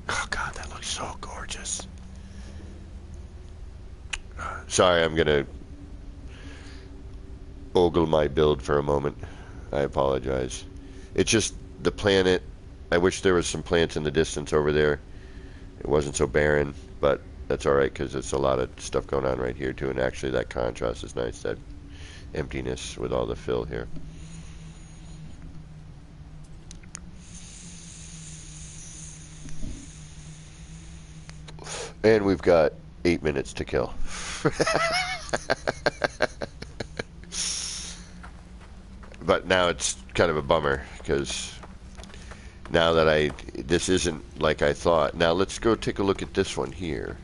Oh God, that looks so gorgeous. Sorry, I'm gonna ogle my build for a moment. I apologize. It's just the planet. I wish there was some plants in the distance over there. It wasn't so barren, but that's all right because it's a lot of stuff going on right here too. And actually, that contrast is nice. That emptiness with all the fill here. And we've got 8 minutes to kill. But now it's kind of a bummer because now that this isn't like I thought. Now let's go take a look at this one here.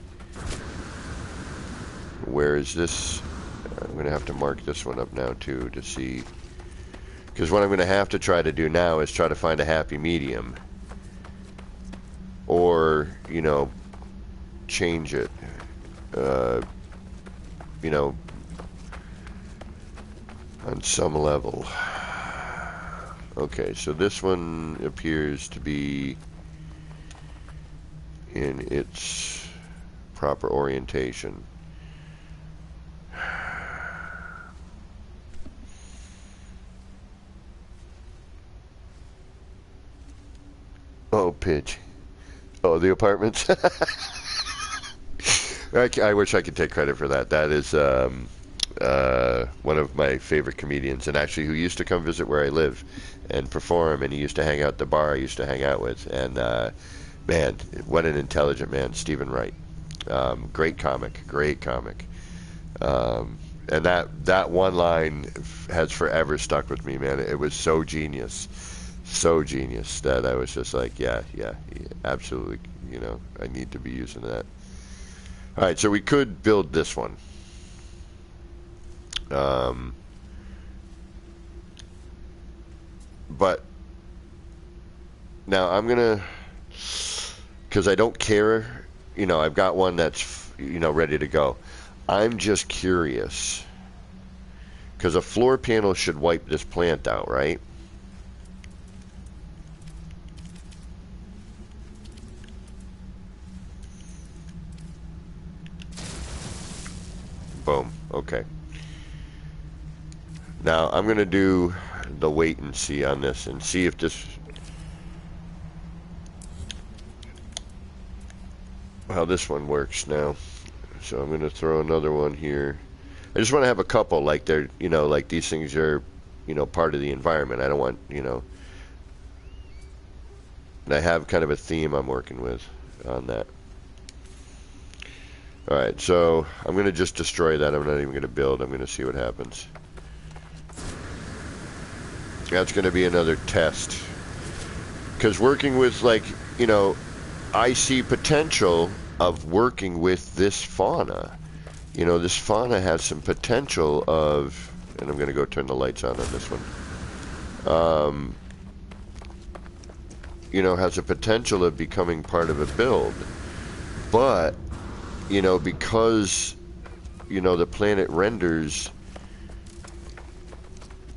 Where is this? I'm going to have to mark this one up now too to see. Because what I'm going to have to try to do now is try to find a happy medium. Or, you know, change it. You know, on some level. Okay, so this one appears to be in its proper orientation. Oh, pitch. Oh, the apartments? I wish I could take credit for that. That is one of my favorite comedians, and actually who used to come visit where I live and perform, and he used to hang out at the bar I used to hang out with. And man, what an intelligent man, Stephen Wright. Great comic, great comic. And that one line has forever stuck with me, man. It was so genius that I was just like, yeah, absolutely. You know, I need to be using that. All right, so we could build this one. But now I'm gonna, because I don't care, you know, I've got one that's, you know, ready to go. I'm just curious, because a floor panel should wipe this plant out, right? Boom. Okay. Now I'm going to do the wait and see on this and see if this, how this one works now. So I'm going to throw another one here. I just want to have a couple, like they're, you know, like these things are, you know, part of the environment. I don't want, you know, and I have kind of a theme I'm working with on that. Alright, so I'm going to just destroy that. I'm not even going to build. I'm going to see what happens. That's going to be another test. Because working with, like, you know, I see potential of working with this fauna. You know, this fauna has some potential of, and I'm going to go turn the lights on this one. You know, has a potential of becoming part of a build. But, you know, because, you know, the planet renders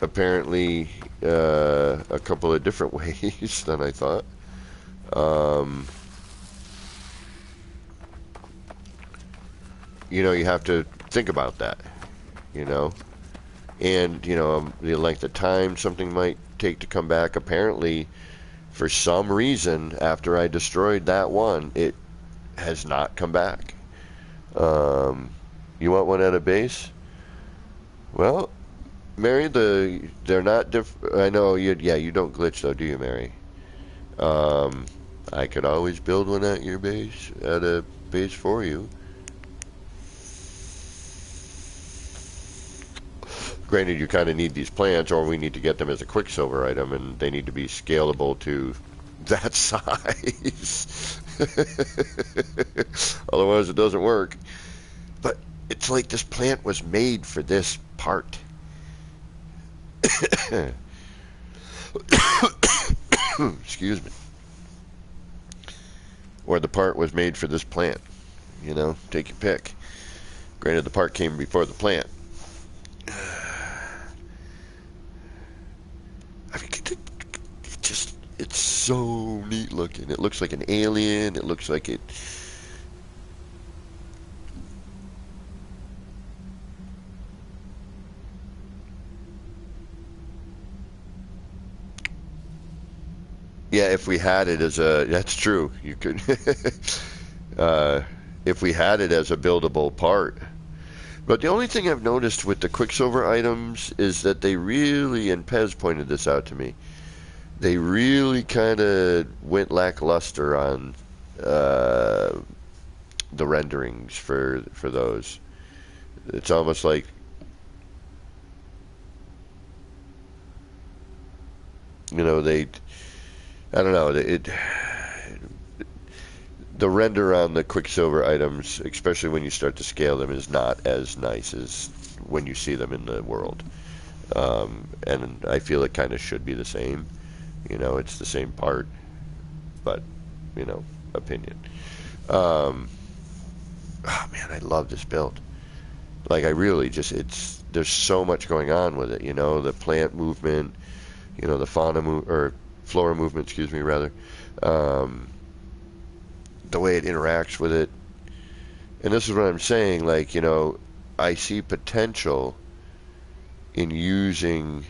apparently a couple of different ways than I thought. You know, you have to think about that, you know, and, you know, the length of time something might take to come back. Apparently, for some reason, after I destroyed that one, it has not come back. You want one at a base? Well, Mary, they're not I know you. Yeah, you don't glitch though, do you, Mary? I could always build one at your base, at a base for you. Granted, you kind of need these plants, or we need to get them as a Quicksilver item, and they need to be scalable to that size. Otherwise, it doesn't work. But it's like this plant was made for this part. Excuse me. Or the part was made for this plant. You know, take your pick. Granted, the part came before the plant. I mean, it's so neat looking. It looks like an alien. It looks like it. Yeah, if we had it as a, that's true. You could, if we had it as a buildable part. But the only thing I've noticed with the Quicksilver items is that they really, and Pez pointed this out to me, they really kind of went lackluster on the renderings for those. It's almost like, you know, I don't know, the render on the Quicksilver items, especially when you start to scale them, is not as nice as when you see them in the world. And I feel it kind of should be the same. You know, it's the same part, but, you know, opinion. Oh man, I love this build. Like, I really just, there's so much going on with it, you know, the plant movement, you know, the flora movement, excuse me, rather. The way it interacts with it. And this is what I'm saying, like, you know, I see potential in using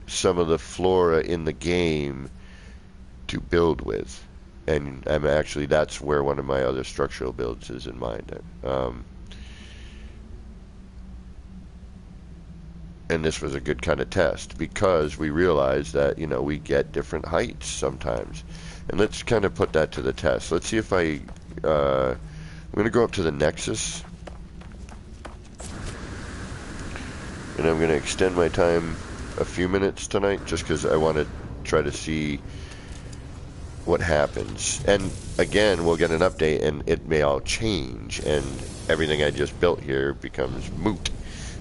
some of the flora in the game to build with. And that's where one of my other structural builds is in mind. And this was a good kind of test because we realized that, you know, we get different heights sometimes. And let's kind of put that to the test. Let's see if I'm going to go up to the Nexus. And I'm going to extend my time a few minutes tonight just because I want to try to see what happens. And again, we'll get an update and it may all change and everything I just built here becomes moot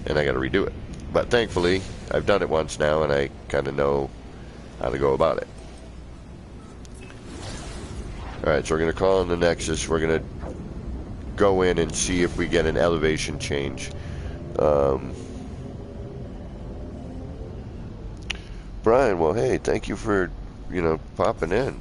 and I got to redo it. But thankfully, I've done it once now and I kind of know how to go about it. Alright, so we're going to call on the Nexus. We're going to go in and see if we get an elevation change. Brian, well, hey, thank you for, you know, popping in.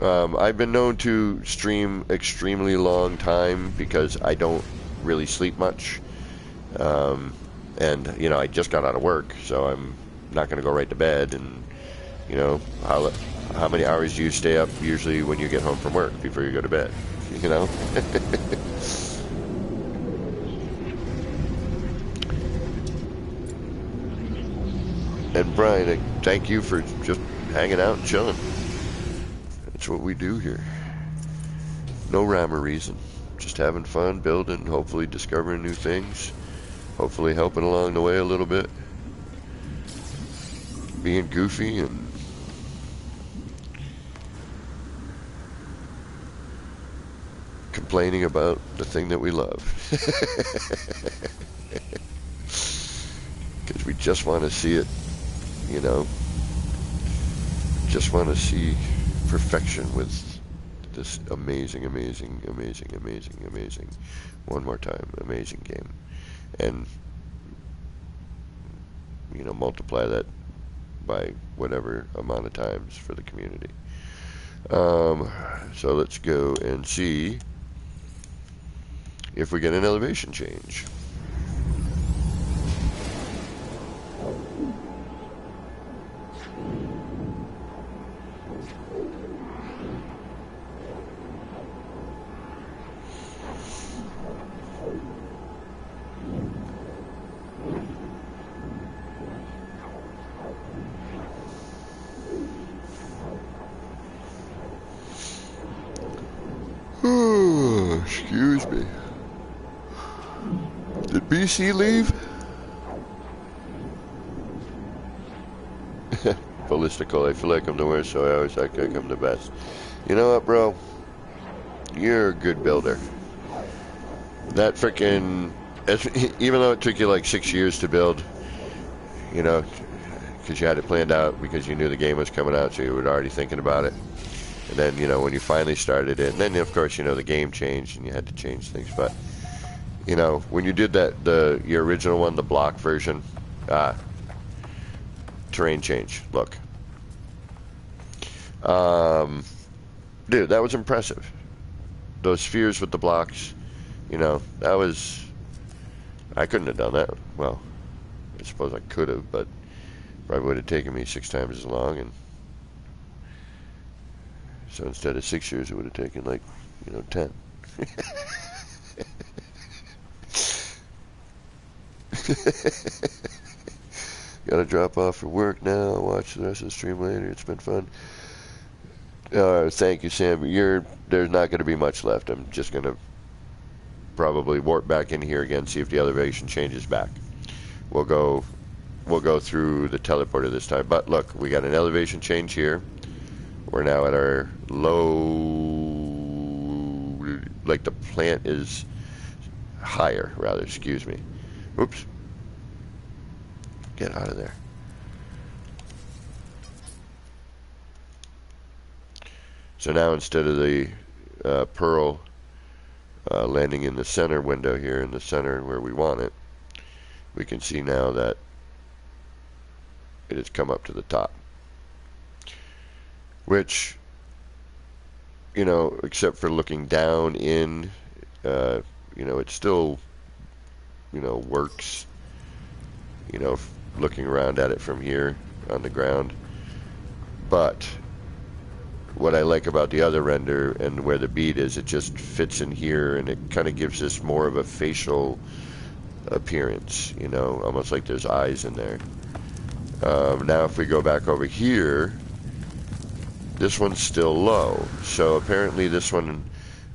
I've been known to stream extremely long time because I don't really sleep much. And, you know, I just got out of work, so I'm not going to go right to bed. And, you know, how many hours do you stay up usually when you get home from work before you go to bed? You know? And Brian, thank you for just hanging out and chilling. That's what we do here. No rhyme or reason. Just having fun, building, hopefully discovering new things. Hopefully helping along the way a little bit. Being goofy and complaining about the thing that we love. Because we just want to see it, you know. Just want to see perfection with this amazing, amazing, amazing, amazing, amazing, one more time, amazing game. And, you know, multiply that by whatever amount of times for the community. So let's go and see if we get an elevation change. Excuse me. Did BC leave? Ballistical, I feel like I'm the worst, so I always act like I'm the best. You know what, bro? You're a good builder. That frickin'... Even though it took you like 6 years to build, you know, because you had it planned out, because you knew the game was coming out, so you were already thinking about it. And then, you know, when you finally started it, and then, of course, you know, the game changed and you had to change things. But, you know, when you did that, your original one, the block version, terrain change, look. Dude, that was impressive. Those spheres with the blocks, you know, that was... I couldn't have done that. Well, I suppose I could have, but probably would have taken me 6 times as long, and... So instead of 6 years, it would have taken, like, you know, 10. Gotta drop off for work now. Watch the rest of the stream later. It's been fun. Thank you, Sam. There's not going to be much left. I'm just going to probably warp back in here again, see if the elevation changes back. We'll go through the teleporter this time. But look, we got an elevation change here. We're now at our low, like the plant is higher, rather, excuse me. Oops. Get out of there. So now instead of the pearl landing in the center window here, in the center where we want it, we can see now that it has come up to the top. Which, you know, except for looking down in, you know, it still, you know, works, you know, looking around at it from here on the ground. But what I like about the other render and where the bead is, it just fits in here and it kind of gives this more of a facial appearance, you know, almost like there's eyes in there. Now if we go back over here, this one's still low, so apparently this one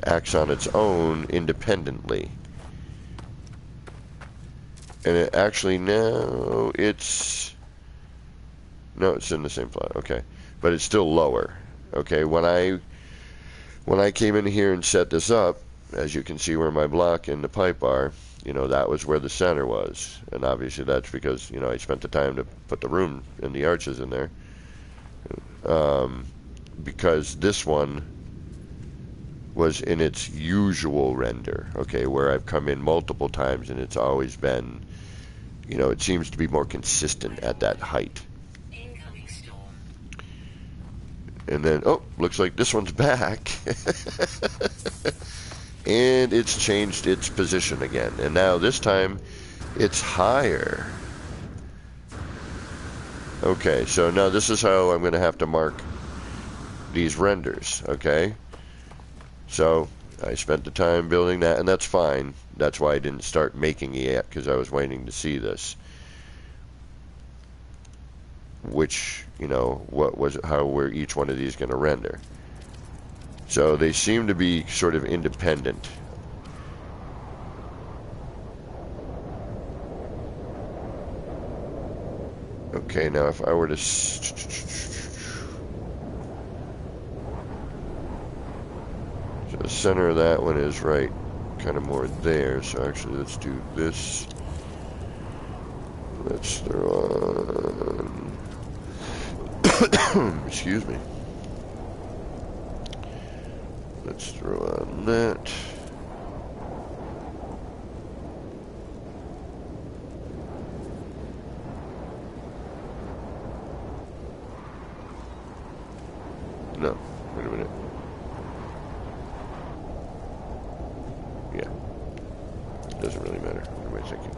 acts on its own independently. And it actually, no, it's in the same plot, okay. But it's still lower, okay. When I came in here and set this up, as you can see where my block and the pipe are, you know, that was where the center was. And obviously that's because, you know, I spent the time to put the room and the arches in there. Because this one was in its usual render, okay, where I've come in multiple times and it's always been, you know, it seems to be more consistent at that height. Incoming storm. And then, oh, looks like this one's back. And it's changed its position again. And now this time, it's higher. Okay, so now this is how I'm going to have to mark these renders, okay? So I spent the time building that, and that's fine. That's why I didn't start making it yet, because I was waiting to see this. Which, you know, how were each one of these going to render. So they seem to be sort of independent. Okay, now if I were to... So the center of that one is right, kind of more there. So actually, let's do this. Let's throw on... Excuse me. Let's throw on that. No, wait a minute. Yeah. Doesn't really matter. What am I thinking?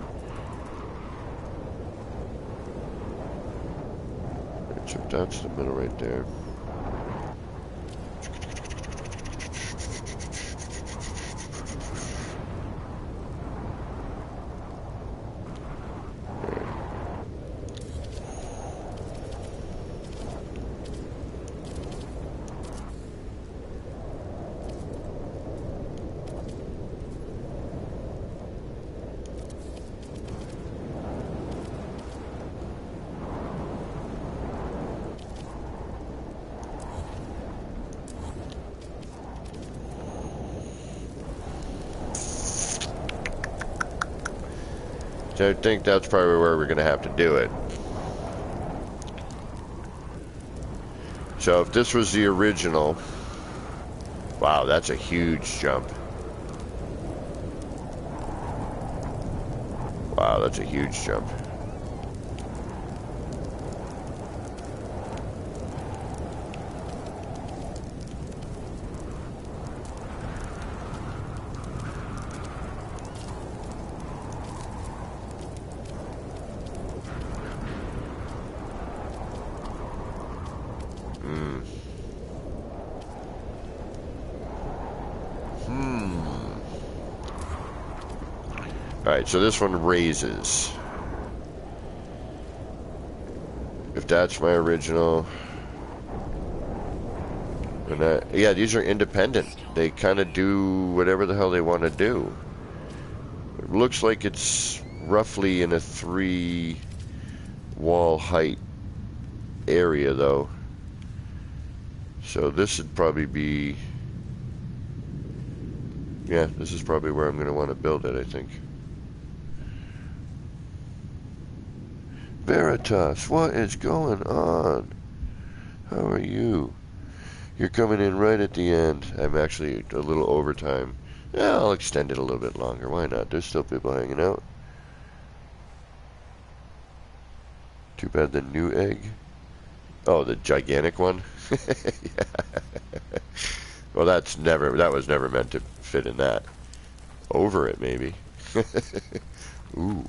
Right, so that's the middle right there. So I think that's probably where we're going to have to do it. So if this was the original, wow, that's a huge jump. Wow, that's a huge jump. Alright, so this one raises. If that's my original. And yeah, these are independent. They kind of do whatever the hell they want to do. It looks like it's roughly in a 3 wall height area though. So this would probably be, yeah, this is probably where I'm going to want to build it, I think. Veritas, what is going on? How are you? You're coming in right at the end. I'm actually a little overtime. Yeah, I'll extend it a little bit longer. Why not? There's still people hanging out. Too bad the new egg. Oh, the gigantic one? Yeah. Well, that was never meant to fit in that. Over it, maybe. Ooh.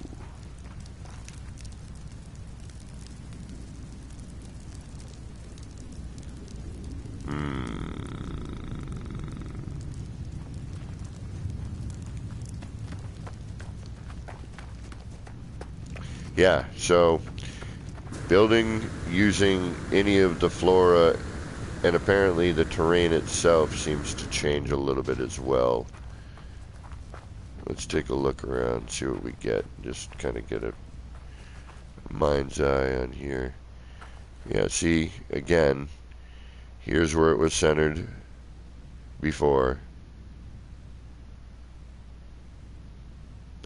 Yeah, so building using any of the flora, and apparently the terrain itself seems to change a little bit as well. Let's take a look around, see what we get. Just kind of get a mind's eye on here. Yeah, see, again, here's where it was centered before.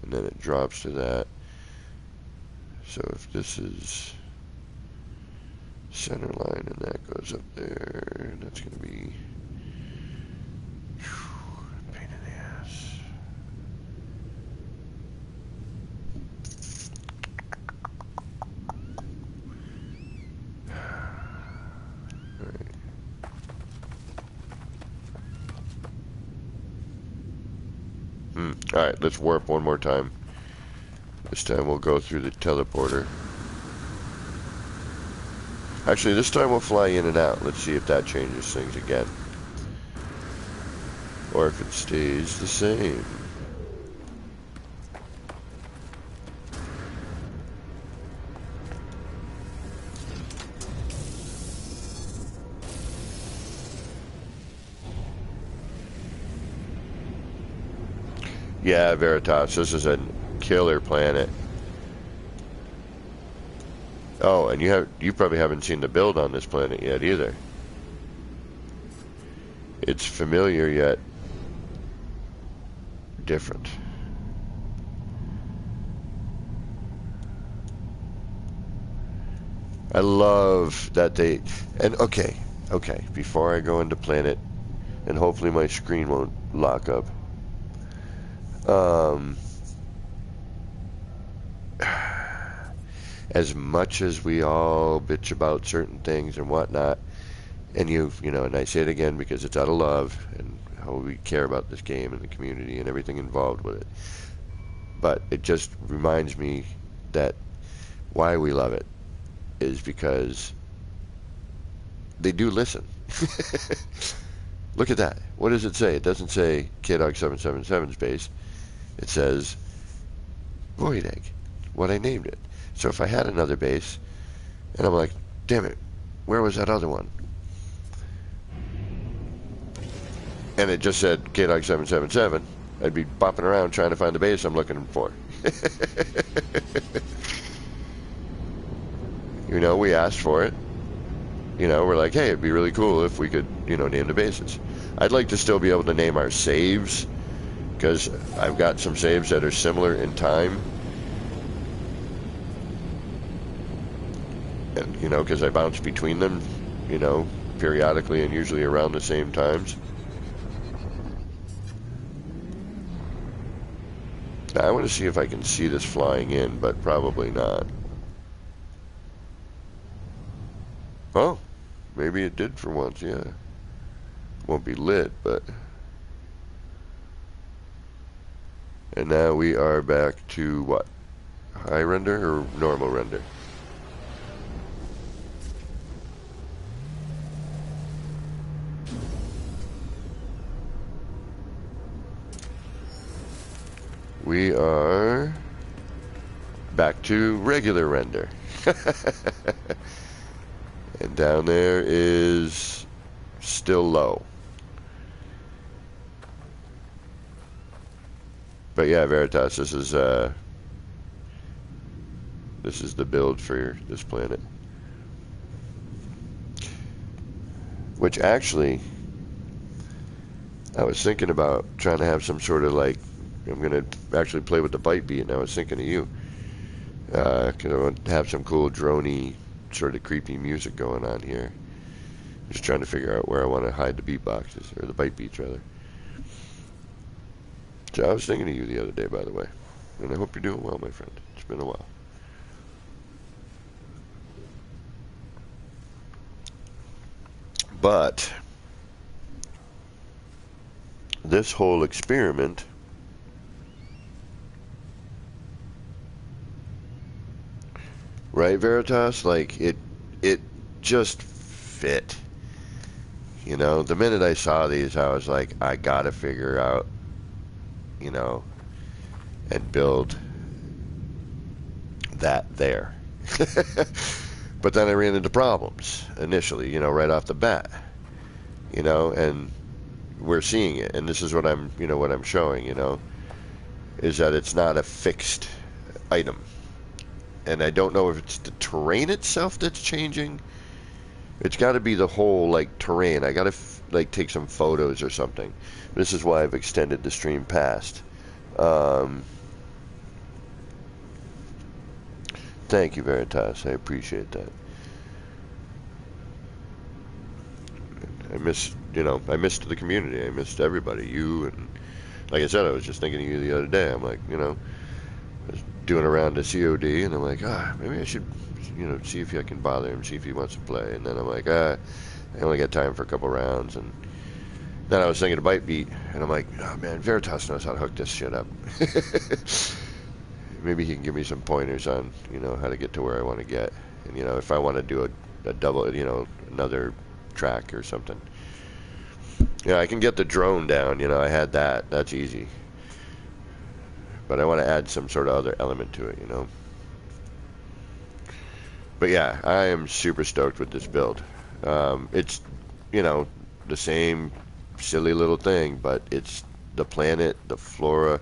And then it drops to that. So if this is center line and that goes up there, that's going to be pain in the ass. Alright, let's warp one more time. This time we'll go through the teleporter. Actually, this time we'll fly in and out. Let's see if that changes things again. Or if it stays the same. Yeah, Veritas, this is a killer planet. Oh, and you probably haven't seen the build on this planet yet either. It's familiar yet different. I love that they, and okay, before I go into planet, and hopefully my screen won't lock up. As much as we all bitch about certain things and whatnot, and you know, and I say it again because it's out of love and how we care about this game and the community and everything involved with it. But it just reminds me that why we love it is because they do listen. Look at that. What does it say? It doesn't say KDog777's base. It says Void Egg, what I named it. So if I had another base, and I'm like, damn it, where was that other one? And it just said KDog777, I'd be bopping around trying to find the base I'm looking for. You know, we asked for it. You know, we're like, hey, it'd be really cool if we could, you know, name the bases. I'd like to still be able to name our saves, because I've got some saves that are similar in time. And, you know, because I bounce between them, you know, periodically and usually around the same times. Now, I want to see if I can see this flying in, but probably not. Oh, maybe it did for once, yeah. Won't be lit, but... And now we are back to what? High render or normal render? We are back to regular render. And down there is still low. But yeah, Veritas, this is the build for this planet. Which actually, I was thinking about trying to have some sort of like, I'm going to actually play with the bite beat, and I was thinking of you. Because I want to have some cool droney, sort of creepy music going on here. Just trying to figure out where I want to hide the beatboxes, or the bite beats rather. So I was thinking of you the other day, by the way. And I hope you're doing well, my friend. It's been a while. But this whole experiment right, Veritas, like it just fit. You know, the minute I saw these, I was like, I gotta figure out, you know, and build that there. But then I ran into problems initially, you know, right off the bat, you know, and we're seeing it, and this is what I'm showing, you know, is that it's not a fixed item. And I don't know if it's the terrain itself that's changing. It's got to be the whole, like, terrain. I got to, like, take some photos or something. This is why I've extended the stream past. Thank you, Veritas. I appreciate that. I missed the community. I missed everybody. You, and like I said, I was just thinking of you the other day. I'm like, you know, I was doing around the COD, and I'm like, maybe I should, you know, see if I can bother him, see if he wants to play. And then I'm like, I only got time for a couple rounds. And then I was thinking of Bite Beat, and I'm like, oh man, Veritas knows how to hook this shit up. Maybe he can give me some pointers on, you know, how to get to where I want to get. And, you know, if I want to do a double, you know, another track or something. Yeah, I can get the drone down, you know, I had that. That's easy. But I want to add some sort of other element to it, you know. But yeah, I am super stoked with this build. It's, you know, the same silly little thing, but it's the planet, the flora,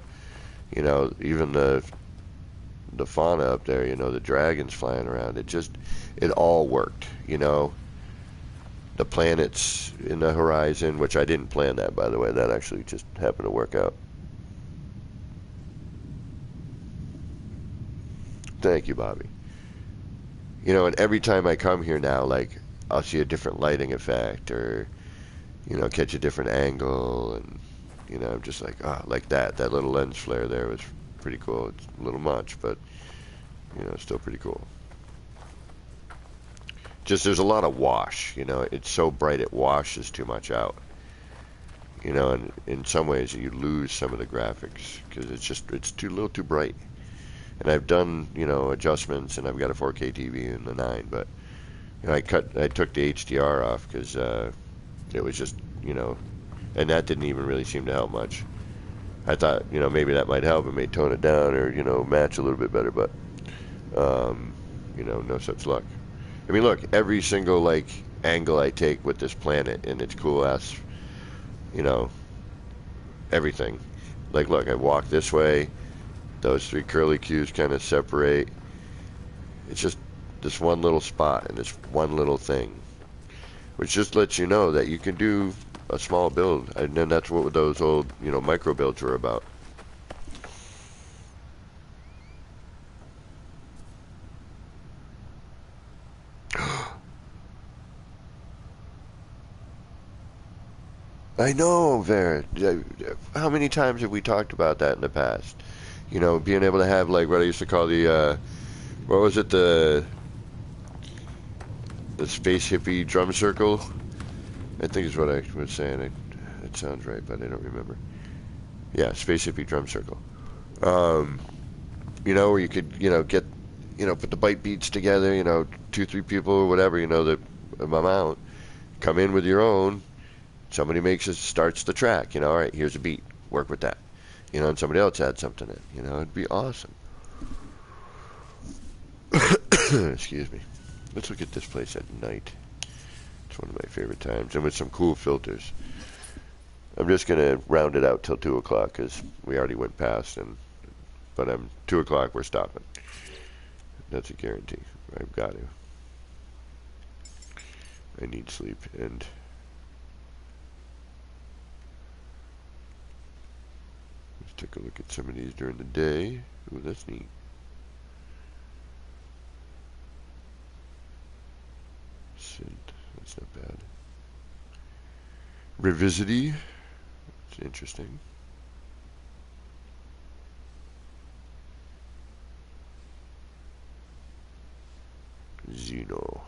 you know, even the fauna up there, you know, the dragons flying around. It all worked, you know. The planets in the horizon, which I didn't plan that, by the way. That actually just happened to work out. Thank you, Bobby. You know, and every time I come here now, like, I'll see a different lighting effect, or, you know, catch a different angle, and, you know, I'm just like, like that little lens flare there was pretty cool. It's a little much, but, you know, still pretty cool. Just there's a lot of wash, you know. It's so bright it washes too much out, you know, and in some ways you lose some of the graphics because it's too little too bright. And I've done, you know, adjustments, and I've got a 4K TV in the 9, but, you know, I took the HDR off because it was just, you know, and that didn't even really seem to help much. I thought, you know, maybe that might help. It may tone it down or, you know, match a little bit better, but, you know, no such luck. I mean, look, every single, like, angle I take with this planet and its cool ass, you know, everything. Like, look, I walk this way, those three curly cues kind of separate. It's just this one little spot and this one little thing, which just lets you know that you can do a small build. And then that's what those old, you know, micro builds were about. I know, Ver. How many times have we talked about that in the past? You know, being able to have, like, what I used to call the, what was it, the space hippie drum circle? I think is what I was saying. It sounds right, but I don't remember. Yeah, space hippie drum circle. You know, where you could, you know, get, you know, put the bite beats together, you know, 2, 3 people or whatever, you know, the amount. Come in with your own. Somebody starts the track, you know, all right, here's a beat. Work with that. You know, and somebody else adds something in. You know, it'd be awesome. Excuse me. Let's look at this place at night. It's one of my favorite times, and with some cool filters. I'm just gonna round it out till 2 o'clock because we already went past, but 2 o'clock we're stopping. That's a guarantee. I've got to. I need sleep, and let's take a look at some of these during the day. Ooh, that's neat. That's not bad. Revisity. It's interesting. Xeno.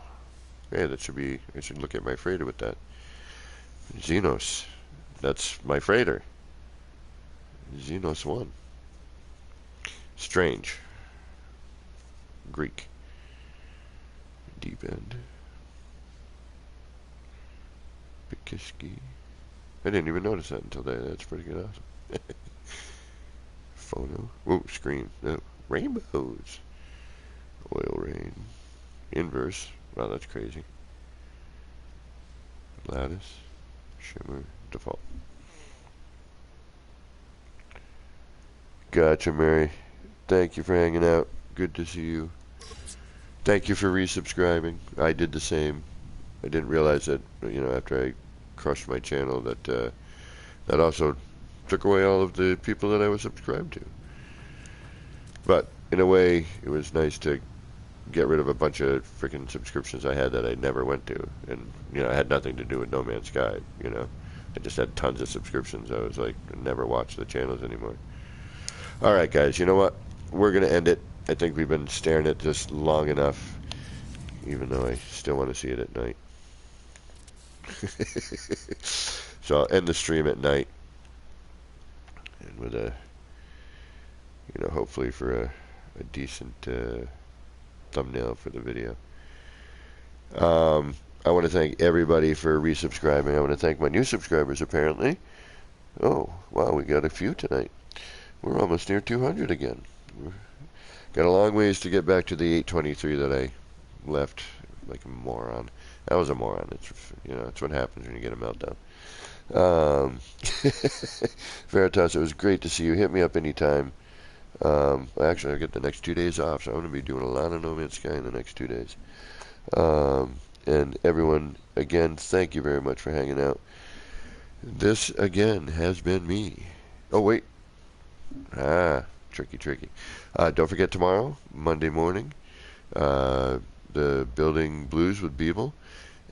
Hey, that should be. I should look at my freighter with that. Xenos. That's my freighter. Xenos 1. Strange. Greek. Deep end. Bikiski. I didn't even notice that until today. That's pretty good. Awesome. Phono. Ooh, screen. Oh, rainbows. Oil rain. Inverse. Wow, that's crazy. Lattice. Shimmer. Default. Gotcha, Mary. Thank you for hanging out. Good to see you. Thank you for resubscribing. I did the same. I didn't realize that, after I crushed my channel, that that also took away all of the people that I was subscribed to. But in a way, it was nice to get rid of a bunch of freaking subscriptions I had that I never went to, and I had nothing to do with No Man's Sky. I just had tons of subscriptions. I was like, never watched the channels anymore. All right, guys. You know what? We're gonna end it. I think we've been staring at this long enough, even though I still want to see it at night. So I'll end the stream at night, and with a, hopefully for a decent thumbnail for the video. I want to thank everybody for resubscribing. I want to thank my new subscribers, apparently. Oh, wow, we got a few tonight. We're almost near 200 again. Got a long ways to get back to the 823 that I left like a moron. That was a moron. It's what happens when you get a meltdown. Veritas, it was great to see you. Hit me up anytime. Actually, I get the next 2 days off, so I'm going to be doing a lot of No Man's Sky in the next 2 days. And everyone, again, thank you very much for hanging out. This, again, has been me. Oh, wait. Tricky. Don't forget tomorrow, Monday morning, the Building Blues with Beeble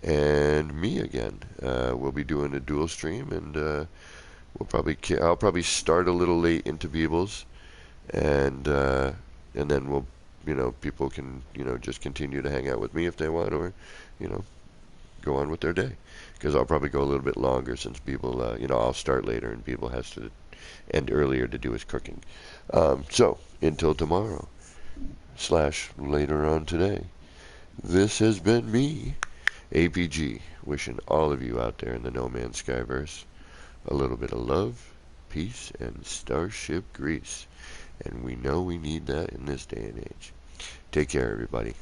and me again. We'll be doing a dual stream, and I'll probably start a little late into Beeble's, and then we'll, people can, just continue to hang out with me if they want, or, go on with their day. Because I'll probably go a little bit longer since Beeble, I'll start later and Beeble has to end earlier to do his cooking. So, until tomorrow, / later on today, this has been me, APG, wishing all of you out there in the No Man's Skyverse a little bit of love, peace, and starship grease. And we know we need that in this day and age. Take care, everybody.